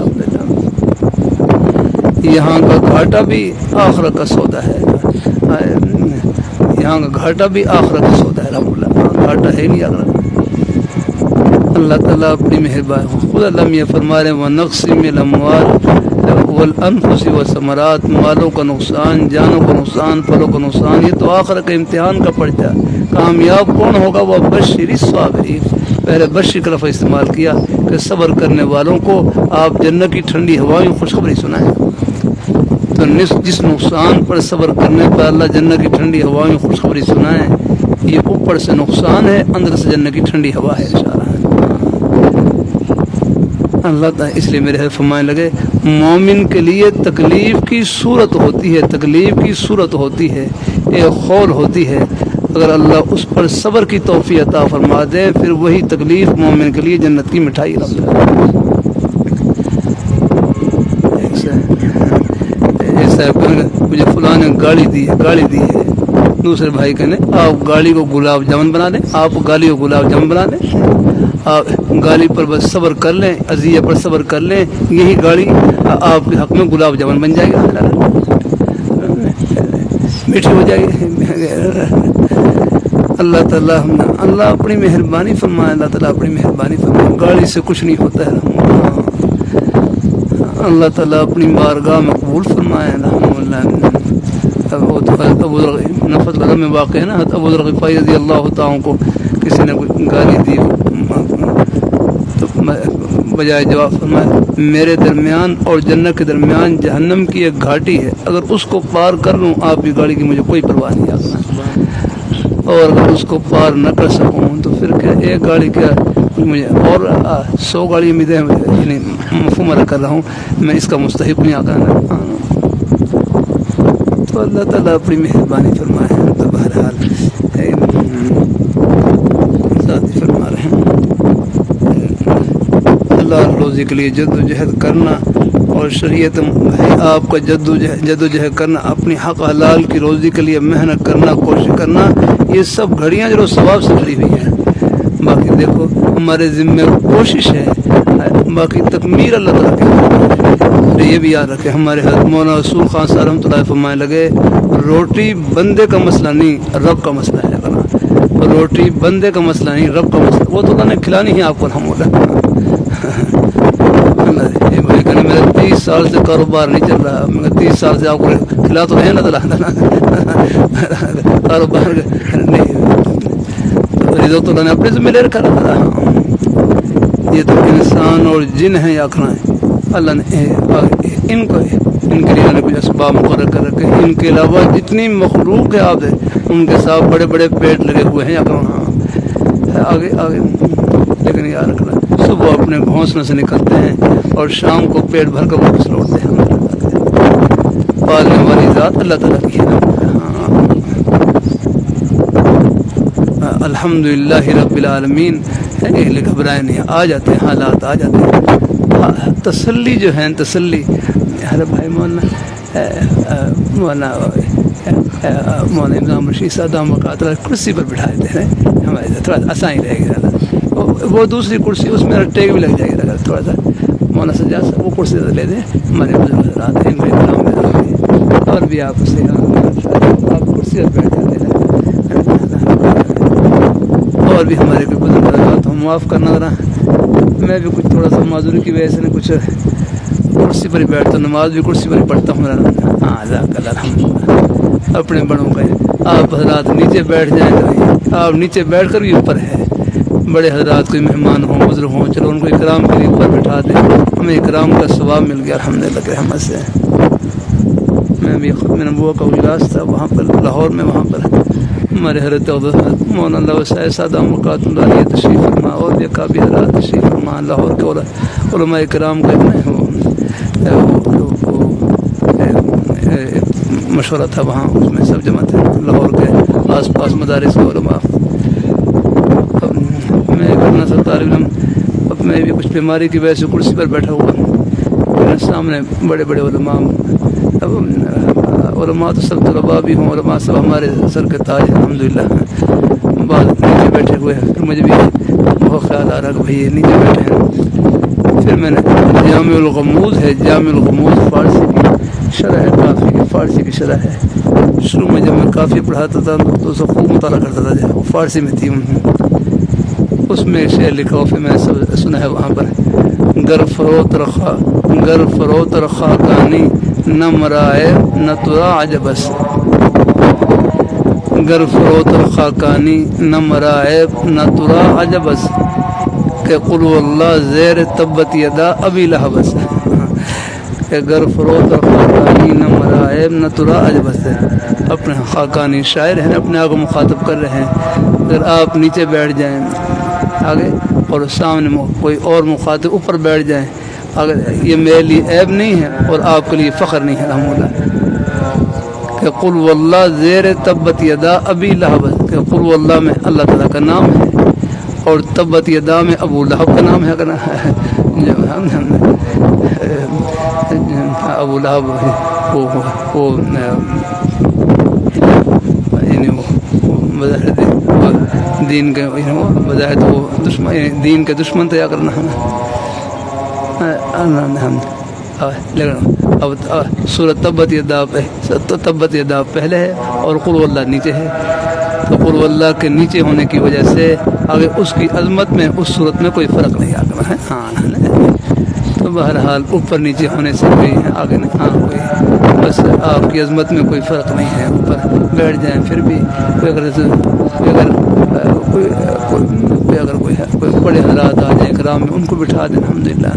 یہاں کا گھاٹا بھی آخرت کا سودا ہے، یہاں کا گھاٹا بھی آخرت کا سودا ہے، رحم اللہ گھاٹا ہے نہیں آخرت۔ اللہ تعالیٰ اپنی مہربانی خود اللہ یہ فرما رہے ہیں وَنَقْصٍ مِّنَ الْأَمْوَالِ وَالْأَنفُسِ وَالثَّمَرَاتِ، مالوں کا نقصان، جانوں کا نقصان، پھلوں کا نقصان، یہ تو آخرت کے امتحان کا پرچہ۔ کامیاب کون ہوگا؟ وہ بشر الصابرین، پہلے بشر کا لفظ استعمال کیا کہ صبر کرنے والوں کو آپ جنت کی ٹھنڈی ہوائیں خوشخبری سنائیں۔ تو جس نقصان پر صبر کرنے پر اللہ جنت کی ٹھنڈی ہوائیں خوشخبری سنائیں، یہ اوپر سے نقصان ہے، اندر سے جنت کی ٹھنڈی ہوا ہے انشاءاللہ۔ اللہ تعالیٰ اس لیے میرے حضرت فرمانے لگے مومن کے لیے تکلیف کی صورت ہوتی ہے، تکلیف کی صورت ہوتی ہے، ایک خول ہوتی ہے، اگر اللہ اس پر صبر کی توفیق عطا فرما دے پھر وہی تکلیف مومن کے لیے جنت کی مٹھائی مجھے فلاں نے گاڑی دی ہے، دوسرے بھائی کہنے آپ گاڑی کو گلاب جامن بنا دیں، آپ گاڑی کو گلاب جامن بنا دیں، آپ گاڑی پر بس صبر کر لیں، عزیہ پر صبر کر لیں، یہی گاڑی آپ کے حق میں گلاب جامن بن جائے گا، میٹھی ہو جائے گی۔ اللہ تعالیٰ اللہ اپنی مہربانی فرمائے، اللہ تعالیٰ اپنی مہربانی فرمائے، گاڑی سے کچھ نہیں ہوتا ہے، اللہ تعالیٰ اپنی بارگاہ میں قبول فرمائے۔ نفت غضب میں واقع ہے نا، ابو ذر غفاری رضی اللہ تعالیٰ کو کسی نے گالی دی تو بجائے جواب فرمایا میرے درمیان اور جنت کے درمیان جہنم کی ایک گھاٹی ہے، اگر اس کو پار کر لوں آپ کی گاڑی کی مجھے کوئی پرواہ نہیں آتا، اور اگر اس کو پار نہ کر سکوں تو پھر کیا ایک گاڑی کیا مجھے اور 100 گاڑی امیدیں یعنی مفہوم ادا کر رہا ہوں، میں اس کا مستحق نہیں آتا۔ تو اللہ تعالیٰ اپنی مہربانی فرمائے، تو بہرحال ذاتی فرما رہے ہیں اللہ روزی کے لیے جد و جہد کرنا، اور شریعت آپ کا جد و جہد کرنا، اپنی حق حلال کی روزی کے لیے محنت کرنا، کوشش کرنا، یہ سب گھڑیاں جو ثواب سے جڑی ہوئی ہیں۔ باقی دیکھو ہمارے ذمے کوشش ہے، باقی تکمیل اللہ تعالیٰ کی۔ یہ بھی یاد رکھے ہمارے حضرت مولانا رسول خان صاحب رحمۃ اللہ فرمانے لگے روٹی بندے کا مسئلہ نہیں رب کا مسئلہ ہے، روٹی بندے کا مسئلہ نہیں رب کا مسئلہ، وہ تو اللہ نے کھلانی ہے آپ کو الحمد بھائی کہنے میرا 30 سال سے کاروبار نہیں چل رہا، مگر 30 سال سے آپ کو کھلا تو رہے نا کاروبار نہیں، رزق تو اللہ نے اپنے ذمہ لے رکھا تھا۔ یہ تو انسان اور جن ہیں یا اکرام ہیں، اللہ نے ان کے لیے کچھ اسباب مقرر کر رکھے، ان کے علاوہ جتنی مخلوق ہے آپ ان کے ساتھ بڑے بڑے پیٹ لگے ہوئے ہیں، آگے لیکن یاد رکھنا صبح اپنے گھونسلے سے نکلتے ہیں اور شام کو پیٹ بھر کر واپس لوٹتے ہیں، پالنے والی ذات اللہ تعالیٰ کی ہے۔ الحمدللہ رب العالمین، گھبرائے نہیں، آ جاتے ہیں حالات، آ جاتے ہیں، تسلی جو ہے تسلی۔ ہر بھائی مولانا امام رشید صاحب مقاتل کرسی پر بٹھا دیتے ہیں، ہمارے تھوڑا آسانی رہے گا، وہ دوسری کرسی اس میں ٹیک بھی لگ جائے گا، تھوڑا سا مولانا سجاد صاحب وہ کرسی لے دیں، ہمارے بزرگ حضرات ہیں، اور بھی آپ سے آپ کرسی پر بیٹھ جاتے ہیں، اور بھی ہمارے کوئی بزرگ حضرات ہم معاف کرنا ذرا، میں بھی کچھ تھوڑا سا معذوری کی وجہ سے کچھ کرسی پر ہی بیٹھتا ہوں، نماز بھی کرسی پر ہی پڑھتا ہوں۔ ہاں الحمدللہ اپنے بڑوں کا آپ حضرات نیچے بیٹھ جائیں تو آپ نیچے بیٹھ کر بھی اوپر ہے، بڑے حضرات کوئی مہمان ہوں بزرگ ہوں چلو ان کو اکرام کے لیے اوپر بٹھا دیں، ہمیں اکرام کا ثواب مل گیا الحمدللہ کی رحمت سے۔ میں بھی ختم نبوت کا اجلاس تھا وہاں پر لاہور میں، وہاں پر ہمارے حضرت مولانا اللہ وسائے سادہ مقات اللہ تشریف فرما، اور بھی کابی حضرات تشریف فرما، لاہور کے علماء کرام کا مشورہ تھا وہاں، اس میں سب جمع تھے لاہور کے آس پاس مدارس کے علماء۔ میں ایک اپنا سا طالب علم، اب میں بھی کچھ بیماری کی وجہ سے کرسی پر بیٹھا ہوا، میرے سامنے بڑے بڑے علماء، اب علماء تو سب طلباء بھی ہوں، علماء سب ہمارے سر کے تاج ہیں الحمدللہ، بعد نیچے بیٹھے ہوئے ہیں، پھر مجھے بھی بہت خیال آ رہا کہ بھائی یہ نیچے بیٹھے ہیں، پھر میں نے جامع الغموض ہے، جامع الغموض فارسی کی شرح ہے، کافی کی فارسی کی شرح ہے، شروع میں جب میں کافی پڑھاتا تھا تو اسے خوب مطالعہ کرتا تھا، وہ فارسی میں تھی، اس میں شعر لکھا ہو، پھر میں نے سنا ہے وہاں پر گر فروت رخا کانی نہ مرائے نہ ترا عجبس، گر فروت رخا کانی نہ مرائے نہ ترا عجبس، کہ قل واللہ زیر تبت یدا ابی لہبس، کہ گر فروت رخا کانی نہ مرائے نہ ترا عجبس ہے، اپنے خاکانی شاعر ہیں، اپنے آپ کو مخاطب کر رہے ہیں، اگر آپ نیچے بیٹھ جائیں آگے اور سامنے کوئی اور مخاطب اوپر بیٹھ جائیں، اگر یہ میرے لیے عیب نہیں ہے اور آپ کے لیے فخر نہیں ہے الحمدللہ، کہ قل واللہ زیر تبت یدا ابی لہب، کہ قل واللہ میں اللہ تعالیٰ کا نام ہے اور تبت یدا میں ابو لہب کا نام ہے، اگر ابو لہب وہ دین کے بظاہر تو وہ دشمن، دین کے دشمن تھا، یا کرنا لیکن اب سورۃ تبت یدا پہلے ہے اور قل واللہ نیچے ہے، تو قل واللہ کے نیچے ہونے کی وجہ سے آگے اس کی عظمت میں اس صورت میں کوئی فرق نہیں آ رہا ہے، ہاں تو بہرحال اوپر نیچے ہونے سے کوئی آگے نہیں، ہاں کوئی بس آپ کی عظمت میں کوئی فرق نہیں ہے، اوپر بیٹھ جائیں، پھر بھی کوئی بڑے حضرات آ جائیں کرام میں ان کو بٹھا دیں الحمدللہ،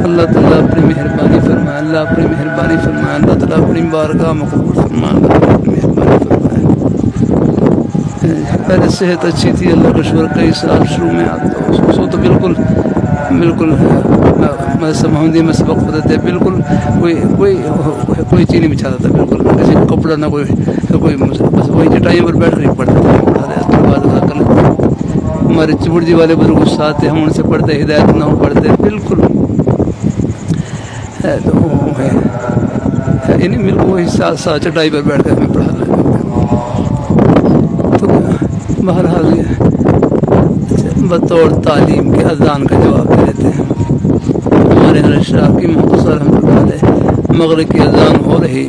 اللہ تعالیٰ اپنی مہربانی فرمائے، اللہ اپنی مہربانی فرمائے، اللہ تعالیٰ اپنی بارگاہ مقبول فرمائے، اللہ اپنی مہربانی فرمائے۔ پہلے صحت اچھی تھی، اللہ کا شکر، کئی سال شروع میں آپ تو بالکل محمدی میں سبق ہوتے تھے، بالکل کوئی چیز نہیں بچھاتا تھا، بالکل کسی کپڑا نہ کوئی بس وہی چٹائیوں پر بیٹھ کر پڑھتے تھے، ہمارے چبڑ جی والے بزرگ استاد تھے، ہم ان سے پڑھتے، ہدایت نہ ہو پڑھتے، بالکل بالکل وہی ساتھ چٹائی پر بیٹھ کر ہمیں پڑھا لگا۔ تو بہرحال بطور تعلیم کے اذان کا جواب دے دیتے ہیں، ہمارے حضرت شاہ کی مختصر رحمۃ اللہ علیہ، مغرب کی اذان ہو رہی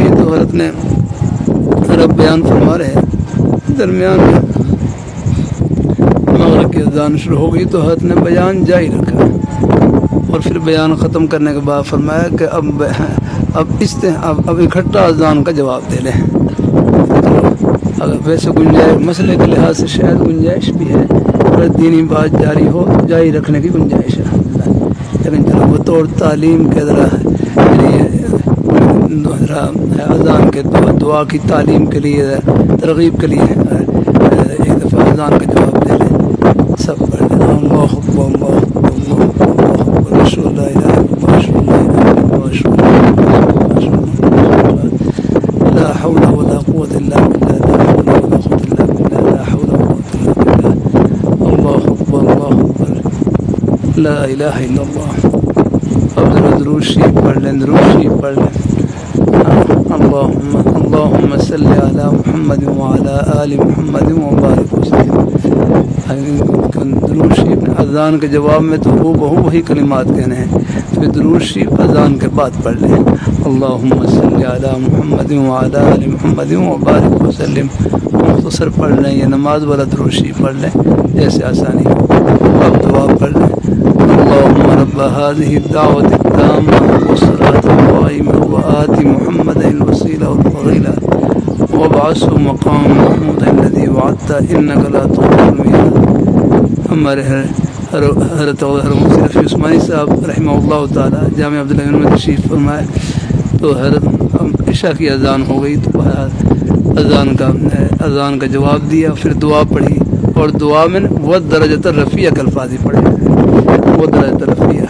تو حضرت نے رب بیان فرما رہے، درمیان میں مغرب کی اذان شروع ہو گئی تو حضرت نے بیان جاری رکھا، اور پھر بیان ختم کرنے کے بعد فرمایا کہ اب اکٹھا اذان کا جواب دے لیں، اگر ویسے گنجائش مسئلے کے لحاظ سے شاید گنجائش بھی ہے، اگر دینی بات جاری ہو تو جاری رکھنے کی گنجائش ہے، لیکن چلو بطور تعلیم کے ذرا اذان کے دعا کی تعلیم کے لیے، ترغیب کے لیے ایک دفعہ اذان کا جواب دے لیں، سب پڑھ لیں، اللہ اکبر اللہ اکبر اللہ اکبر اشہد ان لا الہ الا اللہ اشہد ان لا الہ الا اللہ اشہد ان لا حول ولا قوة الا بالله، لا حول ولا قوة الا بالله، لا حول ولا قوة الا بالله، اللہ اکبر اللہ اکبر لا الہ الا اللہ۔ اب ذرا درود شریف پڑھ لیں، درود شریف پڑھ لیں، اللہم صلی علی محمد وعلی آل محمد وبارک وسلم۔ درود شریف اذان کے جواب میں تو وہی کلمات کہنے ہیں، پھر درود شریف اذان کے بعد پڑھ لیں، اللہم صلی علی محمد وعلی آل محمد وبارک وسلم، مختصر پڑھ لیں، یہ نماز والا درود شریف پڑھ لیں جیسے آسانی ہو، اب دعا پڑھ لیں، اللہم رب هذه الدعوة التامة والصلاة القائمة وآت محمد الوسيلة والفضيلة وابعثه مقام محمود الذي وعدته إنك لا تخلف الميعاد۔ ہمارے حضرت مفتی عثمانی صاحب رحمہ اللہ تعالی جامع عبداللہ میں تشریف فرمائے، تو حضرت عشاء کی اذان ہو گئی تو اذان کا جواب دیا، پھر دعا پڑھی، اور دعا میں وہ درجۃ الرفیع کے الفاظ ہی پڑھے، وہ درجۃ الرفیع،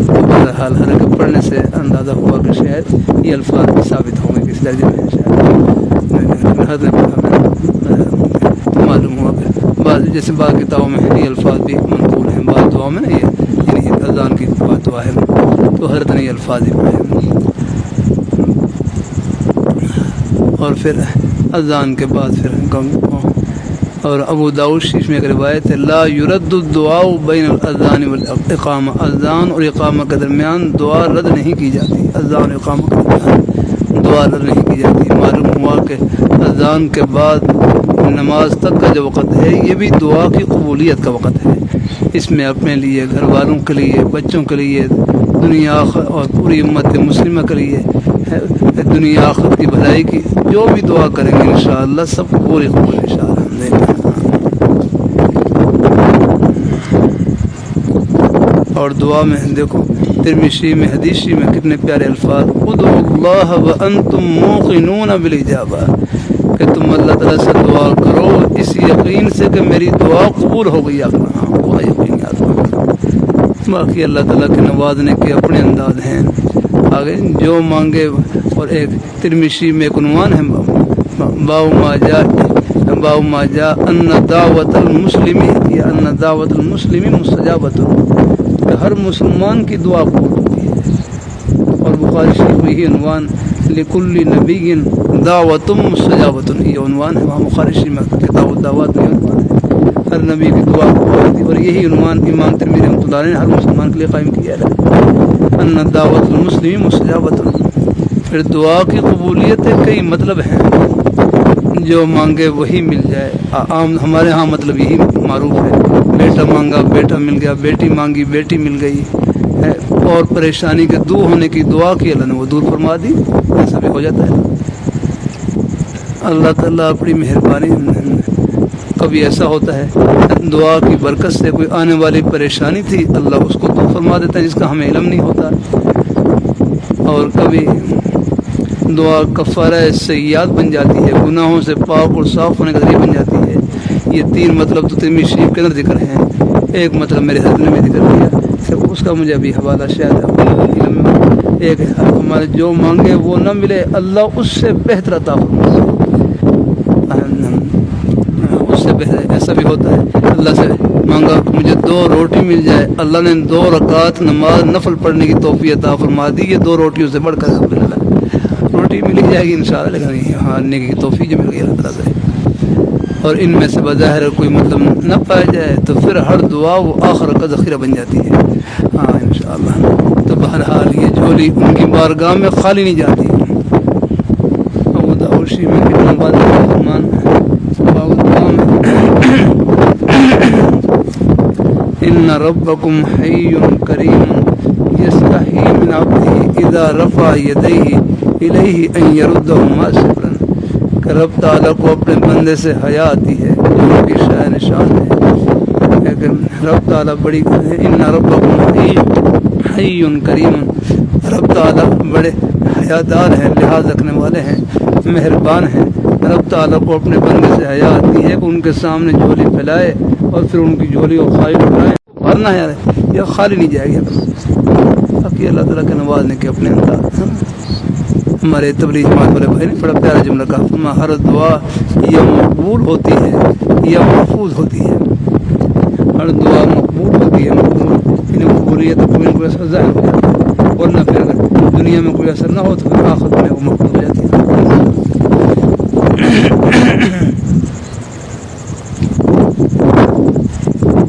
بہرحال حرکت پڑھنے سے اندازہ ہوا کہ شاید یہ الفاظ بھی ثابت ہوں گے کس درجے میں، شاید بعض جیسے بعض کتابوں میں یہ الفاظ بھی منقول ہیں، بعض دعاؤں میں نا یہ یعنی اذان کی بعض دعا ہے تو حضرت نے یہ الفاظ ہی پڑھے۔ اور پھر اذان کے بعد پھر اور ابو داؤد شریف میں ایک روایت ہے لا یرد الدعاء بین الاذان والاقامہ، اذان اور اقامہ کے درمیان دعا رد نہیں کی جاتی، اذان اور اقامہ کے درمیان دعا رد نہیں کی جاتی۔ معلوم ہوا کہ اذان کے بعد نماز تک کا جو وقت ہے یہ بھی دعا کی قبولیت کا وقت ہے، اس میں اپنے لیے، گھر والوں کے لیے، بچوں کے لیے، دنیا اور پوری امت مسلمہ کے لیے، دنیا آخرت کی بھلائی کی جو بھی دعا کریں گے انشاءاللہ سب پوری قبول انشاءاللہ۔ اور دعا میں دیکھو ترمذی میں حدیثی میں کتنے پیارے الفاظ، ادعوا اللہ وانتم موقنون بالاجابہ، کہ تم اللہ تعالیٰ سے دعا کرو اس یقین سے کہ میری دعا قبول ہو گئی، آپ پورا یقین یاد رکھو۔ باقی اللہ تعالیٰ کے نوازنے کے اپنے انداز ہیں، آگے جو مانگے۔ اور ایک ترمذی میں ایک عنوان ہے باب ما جاء ان دعوت المسلم یا ان دعوت المسلم مستجابۃ، کہ ہر مسلمان کی دعا قبول ہوتی ہے۔ اور بخاری شریف میں یہ عنوان لکل نبی دعوت مستجابۃ، یہ عنوان ہے وہاں بخاری شریف میں کتاب الدعوات میں عنوان ہے ہر نبی کی دعا قبول ہوتی ہے، اور یہی عنوان امام ترمذی رحمۃ اللہ علیہ نے ہر مسلمان کے لیے قائم کیا ہے، ان دعوت المسلم مستجابۃ۔ پھر دعا کی قبولیت کے کئی مطلب ہیں، جو مانگے وہی مل جائے، عام ہمارے ہاں مطلب یہی معروف ہے، بیٹا مانگا بیٹا مل گیا، بیٹی مانگی بیٹی مل گئی ہے، اور پریشانی کے دور ہونے کی دعا کی اللہ نے وہ دور فرما دی، ایسا بھی ہو جاتا ہے۔ اللہ تعالیٰ اپنی مہربانی، کبھی ایسا ہوتا ہے دعا کی برکت سے کوئی آنے والی پریشانی تھی اللہ اس کو دور فرما دیتا ہے جس کا ہمیں علم نہیں ہوتا، اور کبھی دعا کفارہ سیئات بن جاتی ہے، گناہوں سے پاک اور صاف ہونے کا ذریعہ بن جاتی ہے۔ یہ تین مطلب تو ترمذی شریف کے اندر ذکر ہیں، ایک مطلب میرے حضرت نے بھی ذکر کیا، اس کا مجھے ابھی حوالہ شاید علم میں، ایک ہمارے جو مانگے وہ نہ ملے اللہ اس سے بہتر عطا فرمائے، اس سے بہتر۔ ایسا بھی ہوتا ہے اللہ سے مانگا مجھے 2 روٹی مل جائے، اللہ نے 2 رکعت نماز نفل پڑھنے کی توفیق عطا فرما دی، یہ 2 روٹیوں سے بڑھ کر روٹی مل جائے گی انشاءاللہ، لیکن ہاں نیکی کی توفیق جو مل گئی اللہ تعالیٰ سے، اور ان میں سے بظاہر کوئی مطلب نہ پایا جائے تو پھر ہر دعا وہ آخر کا ذخیرہ بن جاتی ہے، ہاں انشاءاللہ۔ تو بہرحال یہ جھولی ان کی بارگاہ میں خالی نہیں جاتی۔ ابو داؤد شریف میں کتنا بات فرمان ہے، ان ربکم حی کریم یستحی من عبدہ اذا رفع یدیہ الیہ ان یردہما صفرا، کہ رب تعالیٰ کو اپنے بندے سے حیا آتی ہے، جو ان کی شان نشان ہے، لیکن رب تعالیٰ بڑی، ان ربکم حی کریم، رب تعالیٰ بڑے حیادار ہیں، لحاظ رکھنے والے ہیں، مہربان ہیں۔ رب تعالیٰ کو اپنے بندے سے حیا آتی ہے کہ ان کے سامنے جھولی پھیلائے اور پھر ان کی جھولی کو خالی اٹھائے، ورنہ یار یہ خالی نہیں جائے گی۔ باقی اللہ تعالیٰ کے نوازنے کے اپنے انداز۔ ہمارے تبلیغ جماعت والے بھائی نے بڑا پیارا جملہ کہا، فرمایا ہر دعا یا مقبول ہوتی ہے یا محفوظ ہوتی ہے، ہر دعا مقبول ہوتی ہے، یعنی قبولیت کوئی اثر ظاہر ہو جاتا ہے، ورنہ پھر اگر دنیا میں کوئی اثر نہ ہو تو پھر آخرت میں وہ مقبول ہو جاتی ہے۔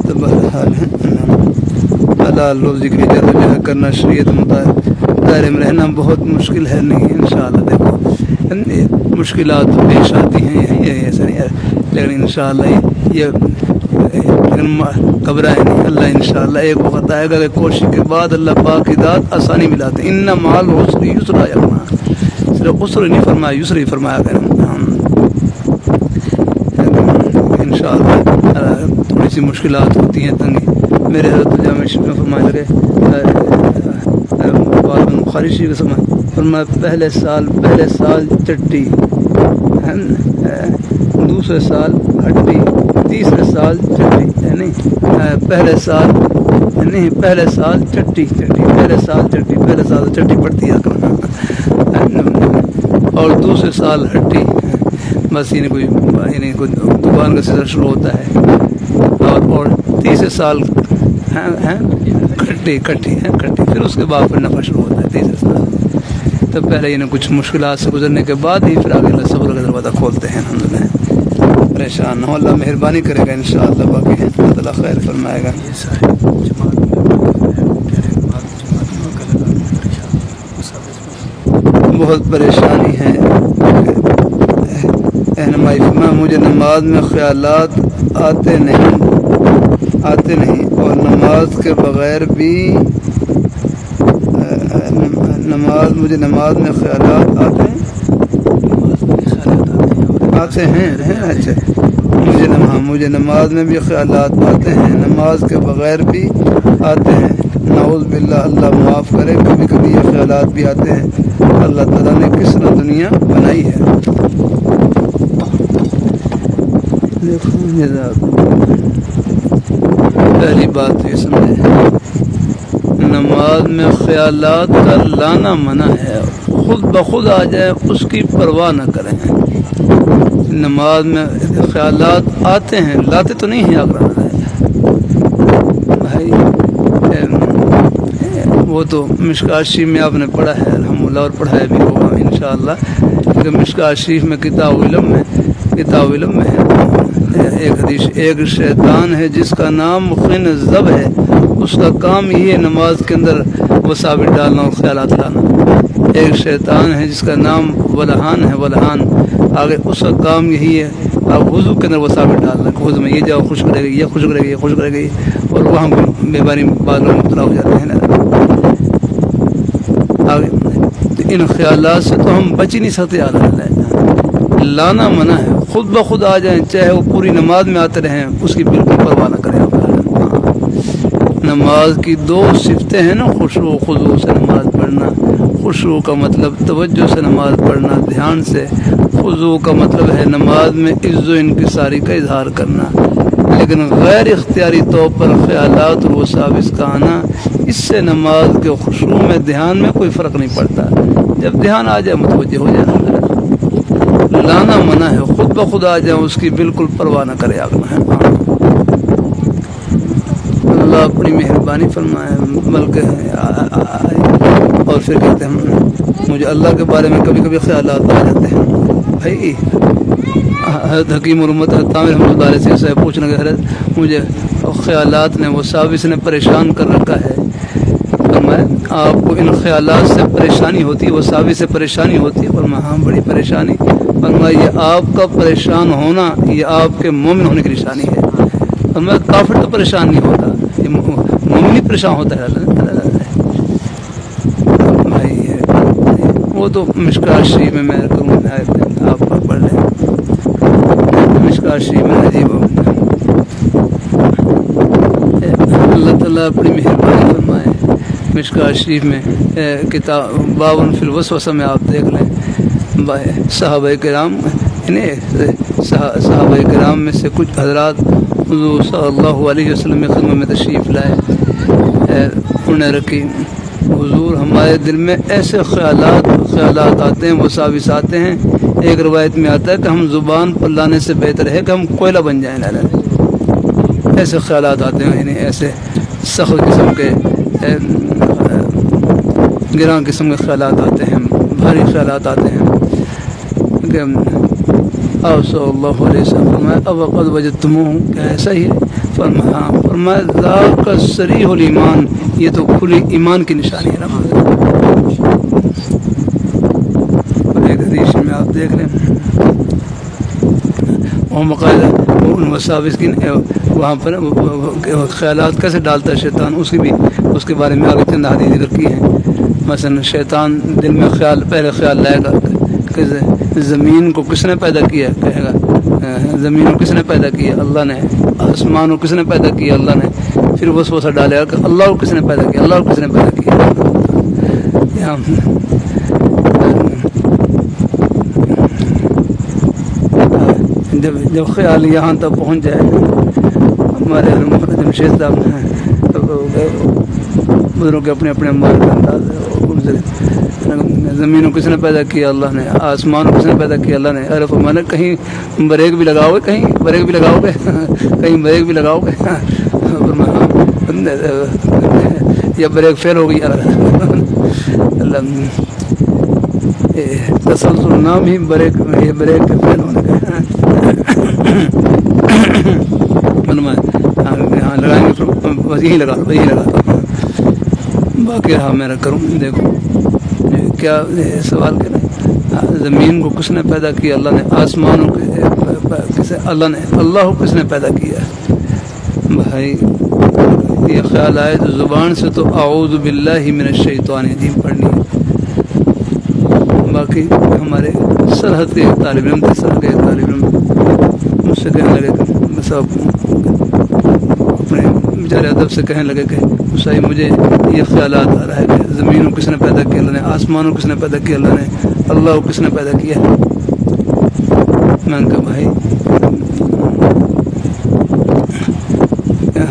تو بہرحال حلال روزی کی جدوجہد کرنا شریعت مطابق دائرے میں رہنا بہت مشکل ہے، نہیں انشاءاللہ دیکھو مشکلات پیش آتی ہیں، یہ ایسا نہیں ہے، لیکن انشاءاللہ یہ گھبرائیں نہیں، اللہ انشاءاللہ ایک وقت آئے گا کہ کوشش کے بعد اللہ پاک کی ذات آسانی ملاتے، ان مع العسر یسرا، صرف عسر نہیں فرمایا یسر ہی فرمایا کریں، انشاءاللہ تھوڑی سی مشکلات ہوتی ہیں، تنگی۔ میرے حضرت جامع شریف میں فرمایا لگے بخاری شریف کے سمجھ فرمایا پہلے سال چٹی، دوسرے سال ہڈی، تیسرے سال چٹی، یعنی پہلے سال چٹی پڑتی ہے اور دوسرے سال ہڈی، بس یعنی کوئی دکان کا سلسلہ شروع ہوتا ہے، اور تیسرے سال کھٹی پھر اس کے بعد پھر نفع شروع ہوتا ہے تیسرے سال. تو پہلے انہیں کچھ مشکلات سے گزرنے کے بعد ہی پھر آگے اللہ صبر کا دروازہ کھولتے ہیں. الحمدللہ پریشان نہ ہو, اللہ مہربانی کرے گا انشاءاللہ. باقی ہے اللہ تعالیٰ خیر فرمائے گا. بہت پریشانی ہے. رہنمائی فرمائے مجھے نماز میں خیالات آتے نہیں اور نماز کے بغیر بھی مجھے نماز میں خیالات آتے ہیں. اچھا مجھے نماز میں بھی خیالات آتے ہیں, نماز کے بغیر بھی آتے ہیں. نعوذ باللہ, اللہ معاف کرے. کبھی کبھی یہ خیالات بھی آتے ہیں اللہ تعالیٰ نے کس طرح دنیا بنائی ہے. پہلی بات یہ سمجھے, نماز میں خیالات کا لانا منع ہے. خود بخود آ جائے اس کی پرواہ نہ کریں. نماز میں خیالات آتے ہیں, لاتے تو نہیں ہیں اگر بھائی. وہ تو مشکوٰۃ شریف میں آپ نے پڑھا ہے الحمدللہ, اور پڑھایا بھی ہوگا انشاءاللہ. کہ مشکوٰۃ شریف میں کتاب علم میں ہے ایک حدیث, ایک شیطان ہے جس کا نام خنزب ہے, اس کا کام یہی ہے نماز کے اندر وساوس ڈالنا اور خیالات لانا. ایک شیطان ہے جس کا نام ولہان ہے, آگے اس کا کام یہی ہے آپ وضو کے اندر وساوس ڈالنا. وضو میں یہ جاؤ خوش کرے گی, یہ خوش کرے گی, اور وہاں بے باری بعض لوگ مبتلا ہو جاتے ہیں نا. آگے ان خیالات سے تو ہم بچ ہی نہیں سکتے. لانا منع ہے. خود بخود آ جائیں, چاہے وہ پوری نماز میں آتے رہیں, اس کی بالکل پرواہ نہ کریں. نماز کی دو صفتیں ہیں نا, خشوع و خضوع سے نماز پڑھنا. خشوع کا مطلب توجہ سے نماز پڑھنا, دھیان سے. خضوع کا مطلب ہے نماز میں عز و انکساری کا اظہار کرنا. لیکن غیر اختیاری طور پر خیالات اور وساوس کا آنا, اس سے نماز کے خشوع میں دھیان میں کوئی فرق نہیں پڑتا. جب دھیان آ جائے متوجہ ہو جائے. لانا منع ہے. خود بخود آ جائے اس کی بالکل پرواہ نہ کرے. آگنا ہے اللہ اپنی مہربانی فرمائے. بلکہ اور پھر کہتے ہیں مجھے اللہ کے بارے میں کبھی کبھی خیالات آ جاتے ہیں. بھائی حضرت حکیم الامت عامر رحمۃ اللہ علیہ سے پوچھنے کے حضرت مجھے خیالات نے وساوس نے پریشان کر رکھا ہے. فرمایا آپ کو ان خیالات سے پریشانی ہوتی ہے, وساوس سے پریشانی ہوتی ہے؟ فرمایا ہاں بڑی پریشانی. فرمایا یہ آپ کا پریشان ہونا یہ آپ کے مومن ہونے کی نشانی ہے. فرمایا کافر تو پریشان نہیں ہوتا, یہ مومن ہی پریشان ہوتا ہے. بھائی وہ تو مشکوٰۃ شریف میں کروں آپ پڑھ لیں. مشکوٰۃ شریف میں عجیب اللہ تعالیٰ اپنی مہربانی فرمائے. مشکوٰۃ شریف میں کتاب 52 فی الوسوسہ میں آپ دیکھ لیں. صحابہ کرام میں سے کچھ حضرات حضور صلی اللہ علیہ وسلم کی خدمت میں تشریف لائے. انہوں نے رکھی حضور ہمارے دل میں ایسے خیالات آتے ہیں, وساوس آتے ہیں. ایک روایت میں آتا ہے کہ ہم زبان پر لانے سے بہتر ہے کہ ہم کوئلہ بن جائیں. ایسے خیالات آتے ہیں, یعنی ایسے سخت قسم کے گراں قسم کے خیالات آتے ہیں, بھاری خیالات آتے ہیں. آپ صلی اللہ علیہ وسلم فرمایا اب وقت وجدتموہ, کیا ایسا ہی ہے؟ فرمایا ذاک صریح الایمان, یہ تو کھلی ایمان کی نشانی ہے. ایک حدیث میں آپ دیکھ لیں وہ باقاعدہ ان وساوس کی وہاں پر خیالات کیسے ڈالتا ہے شیطان, اس کے بارے میں آگے چند حدیث ذکر کی ہیں. مثلا شیطان دل میں پہلے خیال لائے گا کہ زمین کو کس نے پیدا کیا, کہے گا زمین کو کس نے پیدا کیا, اللہ نے. آسمان کو کس نے پیدا کیا, اللہ نے. پھر وسوسہ ڈالے گا کہ اللہ کو کس نے پیدا کیا, اللہ کو کس نے پیدا کیا. جب خیال یہاں تک پہنچ جائے, ہمارے جمشید صاحب بزرگوں کے اپنے اپنے مال کا انداز ہے. زمین کو کس نے پیدا کیا؟ اللہ نے. آسمان کو کس نے پیدا کیا؟ اللہ نے. ارے فرمایا کہیں بریک بھی لگاؤ گے، کہیں بریک بھی لگاؤ گے، کہیں بریک بھی لگاؤ گے یا بریک فیل ہو گئی. اللہ تسلسل نام ہی بریک، یہ بریک کے فیل ہونے کا. ہاں لگائیں گے بس یہی لگا دو، یہی لگا دو، باقی رہا میرا کروں. دیکھو کیا سوال کریں. زمین کو کس نے پیدا کیا؟ اللہ نے. آسمانوں کے کسے؟ اللہ نے. اللہ کو کس نے پیدا کیا؟ بھائی یہ خیال آئے تو زبان سے تو اعوذ باللہ من الشیطان الرجیم پڑھنی ہے. باقی ہمارے سرحد کے طالب علم تھے، سرحد کے طالب علم مجھ سے کہنے لگے کہ سب اپنے بیچارے ادب سے کہنے لگے کہ صحیح مجھے یہ خیالات آ رہا ہے کہ زمین کو کس نے پیدا کیا؟ اللہ نے. آسمانوں کو کس نے پیدا کیا؟ اللہ نے. اللہ کو کس نے پیدا کیا؟ میں نے کہا بھائی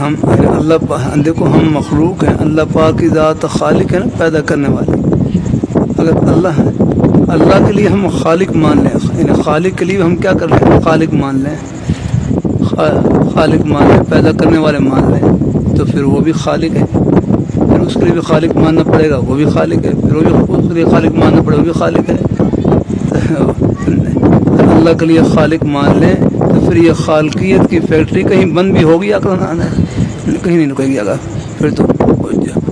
ہم اللہ دیکھو ہم مخلوق ہیں، اللہ پاک کی ذات خالق ہے نا، پیدا کرنے والی. اگر اللہ ہے، اللہ کے لیے ہم خالق مان لیں، یعنی خالق کے لیے ہم کیا کر لیں؟ خالق مان لیں، خالق مان لیں، پیدا کرنے والے مان لیں، تو پھر وہ بھی خالق ہے. پھر اس کے لیے بھی خالق ماننا پڑے گا، وہ بھی خالق ہے. پھر وہ بھی اس کے لیے خالق ماننا پڑے گا، وہ بھی خالق ہے. اللہ کے لیے خالق مان لیں تو پھر یہ خالقیت کی فیکٹری کہیں بند بھی ہوگی یا کہیں نہیں رکے گی. اگر پھر تو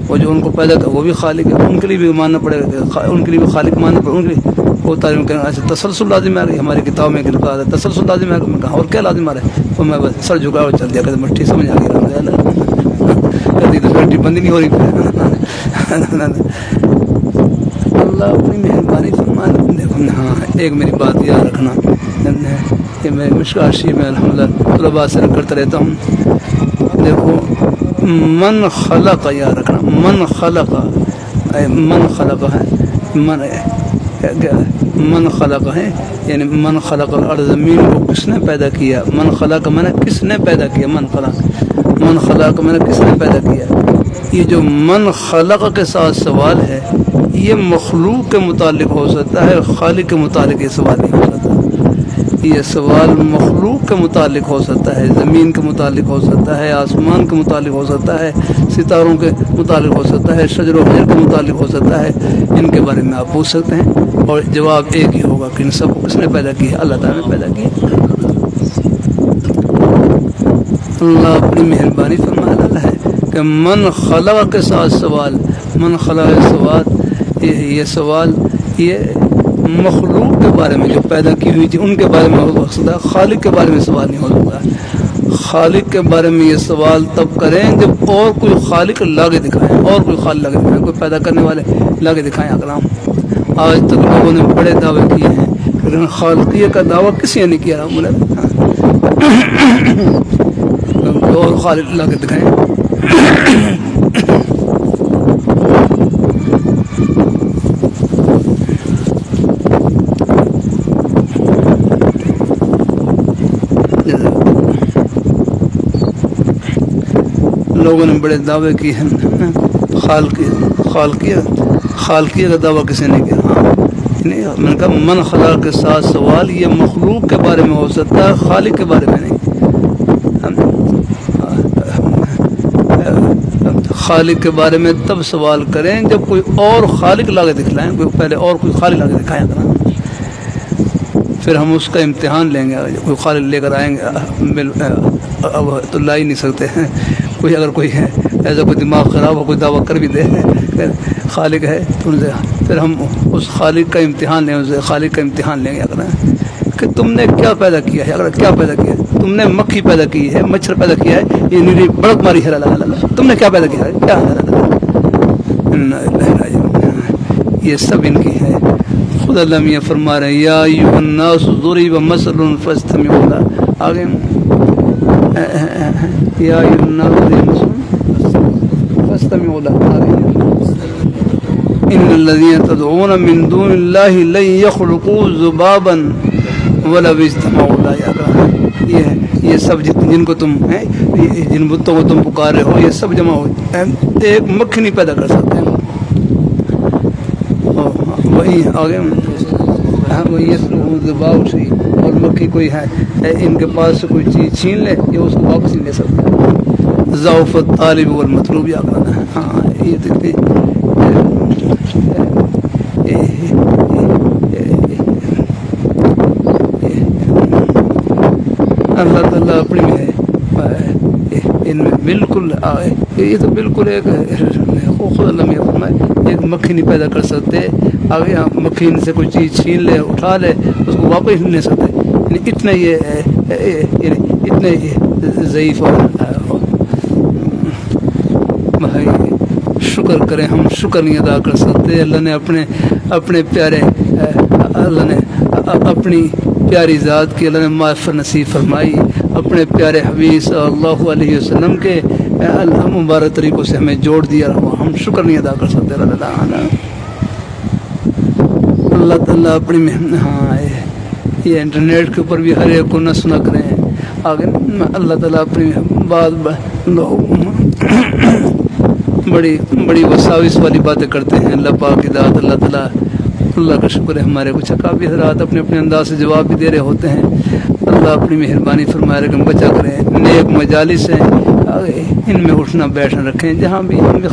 وہ جو ان کو پیدا کر وہ بھی خالق ہے، ان کے لیے بھی ماننا پڑے گا، ان کے لیے بھی خالق ماننا پڑے گا. ان کے لیے وہ تعلیم کرنا ایسے تسلسل لازم آ رہی ہماری کتاب میں لکھا ہے تسلسل لازم ہے. میں کہا اور کیا لازم آ رہا ہے؟ تو میں بس سر جھکا اور چل دیا کہ مٹھی سمجھ آ گئی کہتی تو فیکٹری بند ہی نہیں ہو رہی. اللہ اپنی مہربانی فرمائے. دیکھو ہاں ایک میری بات یاد رکھنا، کہ میں مشکاشی میں الحمدللہ طلباء سے کرتا رہتا ہوں. دیکھو من خلق یاد رکھنا، من خلق ہے، من خلق ہے یعنی من خلق الارض، زمین کو کس نے پیدا کیا؟ من خلق میں نے کس نے پیدا کیا؟ من خلق میں نے کس نے پیدا کیا؟ یہ جو من خلق کے ساتھ سوال ہے یہ مخلوق کے متعلق ہو سکتا ہے، خالق کے متعلق یہ سوال نہیں ہو سکتا. یہ سوال مخلوق کے متعلق ہو سکتا ہے، زمین کے متعلق ہو سکتا ہے، آسمان کے متعلق ہو سکتا ہے، ستاروں کے متعلق ہو سکتا ہے، شجر و حجر کے متعلق ہو سکتا ہے. ان کے بارے میں آپ پوچھ سکتے ہیں اور جواب ایک ہی ہوگا کہ ان سب کو کس نے پیدا کیا؟ اللہ تعالیٰ نے پیدا کیا. اللہ اپنی مہربانی فرما رہا ہے کہ من خلق کے ساتھ سوال، من خلق سوال، یہ سوال یہ مخلوق کے بارے میں جو پیدا کی ہوئی تھی ان کے بارے میں ہو سکتا ہے، خالق کے بارے میں سوال نہیں ہو سکتا. خالق کے بارے میں یہ سوال تب کریں جب اور کوئی خالق لا کے دکھائیں، اور کوئی خالق لا کے دکھائیں، کوئی پیدا کرنے والے لا کے دکھائیں. اکرام آج تک لوگوں نے بڑے دعوے کیے ہیں لیکن خالقیت کا دعویٰ کسی نے نہیں کیا. اور خالق لا کے دکھائیں. لوگوں نے بڑے دعوے کیے ہیں، خالقیت کا دعویٰ کسی نے کیا. ہاں میں نے کہا من خلق کے ساتھ سوال یہ مخلوق کے بارے میں ہو سکتا ہے، خالق کے بارے میں نہیں. خالق کے بارے میں تب سوال کریں جب کوئی اور خالق لا کے دکھلائیں، کوئی پہلے اور کوئی خالق لا کے دکھائیں کرنا، پھر ہم اس کا امتحان لیں گے. کوئی خالق لے کر آئیں گے اب تو لا ہی نہیں سکتے ہیں. کوئی اگر کوئی ہے ایسا کوئی دماغ خراب ہو کوئی دعویٰ کر بھی دے خالق ہے تو ان سے پھر ہم اس خالق کا امتحان لیں، اسے خالق کا امتحان لیں گے اگر کہ تم نے کیا پیدا کیا ہے. اگر کیا پیدا کیا ہے؟ تم نے مکھی پیدا کی ہے، مچھر پیدا کیا ہے، یہ نیری بڑک ماری ہے، تم نے کیا پیدا کیا ہے؟ کیا یہ سب ان کی ہے. خود اللہ میاں فرما رہے ہیں یا ایھا الناس ضرب مثل فاستمعوا له. آگے یا ایھا الناس ضرب مثل فاستمعوا له. ان الذين تدعون من دون الله لن يخلقوا ذبابا ولو اجتمعوا له. یہ سب جن کو تم جن بتوں کو تم پکار رہے ہو یہ سب جمع ہو ایک مکھی نہیں پیدا کر سکتے. وہی آگے وہی باؤ اور مکھی کوئی ہے ان کے پاس سے کوئی چیز چھین لے یہ اس کو واپس نہیں لے سکتے. ضعف الطالب والمطلوب یا کرنا ہے. ہاں یہ دیکھتے اللہ تعالیٰ اپنی میں ان میں بالکل یہ تو بالکل ایک خود اللہ میں فرمائے ایک مکھی نہیں پیدا کر سکتے. آگے مکھی ان سے کوئی چیز چھین لے اٹھا لے اس کو واپس نہیں لے سکتے. یعنی اتنا یہ ضعیف بھائی شکر کریں. ہم شکر نہیں ادا کر سکتے. اللہ نے اپنے پیارے اللہ نے اپنی پیاری ذات کی اللہ نے معرفت نصیب فرمائی. اپنے پیارے حبیب صلی اللہ علیہ وسلم کے مبارک طریقوں سے ہمیں جوڑ دیا. ہم شکر نہیں ادا کر سکتے. اللہ تعالیٰ اپنی ہاں یہ انٹرنیٹ کے اوپر بھی ہر ایک کو نہ سنا کریں. آگے اللہ تعالیٰ اپنی بات بڑی وساوس والی باتیں کرتے ہیں. اللہ پاک کی ذات اللہ تعالیٰ اللہ کا شکر ہے ہمارے کچھ کافی حضرات اپنے انداز سے جواب بھی دے رہے ہوتے ہیں. اللہ اپنی مہربانی فرمائے رقم بچا کریں. نیک مجالس ہیں ان میں اٹھنا بیٹھنا رکھیں. جہاں بھی ہم بھی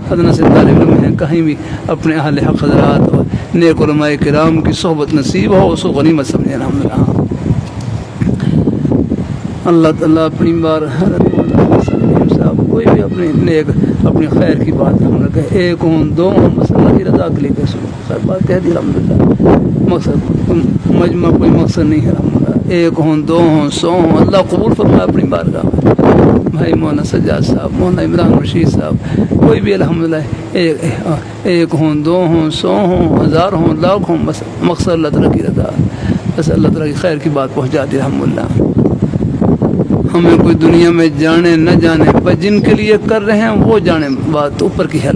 خدنا سے طالب علم ہیں کہیں بھی اپنے اہل حق حضرات اور نیک علماء کرام کی صحبت نصیب ہو اس کو غنیمت سمجھیں. الحمدللہ اللہ تعالیٰ اپنی بار صاحب کوئی بھی اپنے نیک اپنی خیر کی بات ہم رکھے. ایک ہوں دو ہوں بس اللہ کی رضا کے لیے خیر بات کہہ دی. الحمدللہ مقصد مجمع کوئی مقصد نہیں ہے. الحمدللہ ایک ہوں دو ہوں 100 ہوں اللہ قبول فرمائے اپنی بارگاہ میں. بھائی مولانا سجاد صاحب مولانا عمران رشید صاحب کوئی بھی الحمدللہ ایک ہوں دو ہوں 100 ہوں 1000 ہوں لاکھ ہوں بس مقصد اللہ تعالیٰ کی رضا. بس اللہ تعالیٰ کی خیر کی بات پہنچا دی. الحمدللہ ہمیں کوئی دنیا میں جانے نہ جانے بس جن کے لیے کر رہے ہیں وہ جانے بات اوپر کی ہے.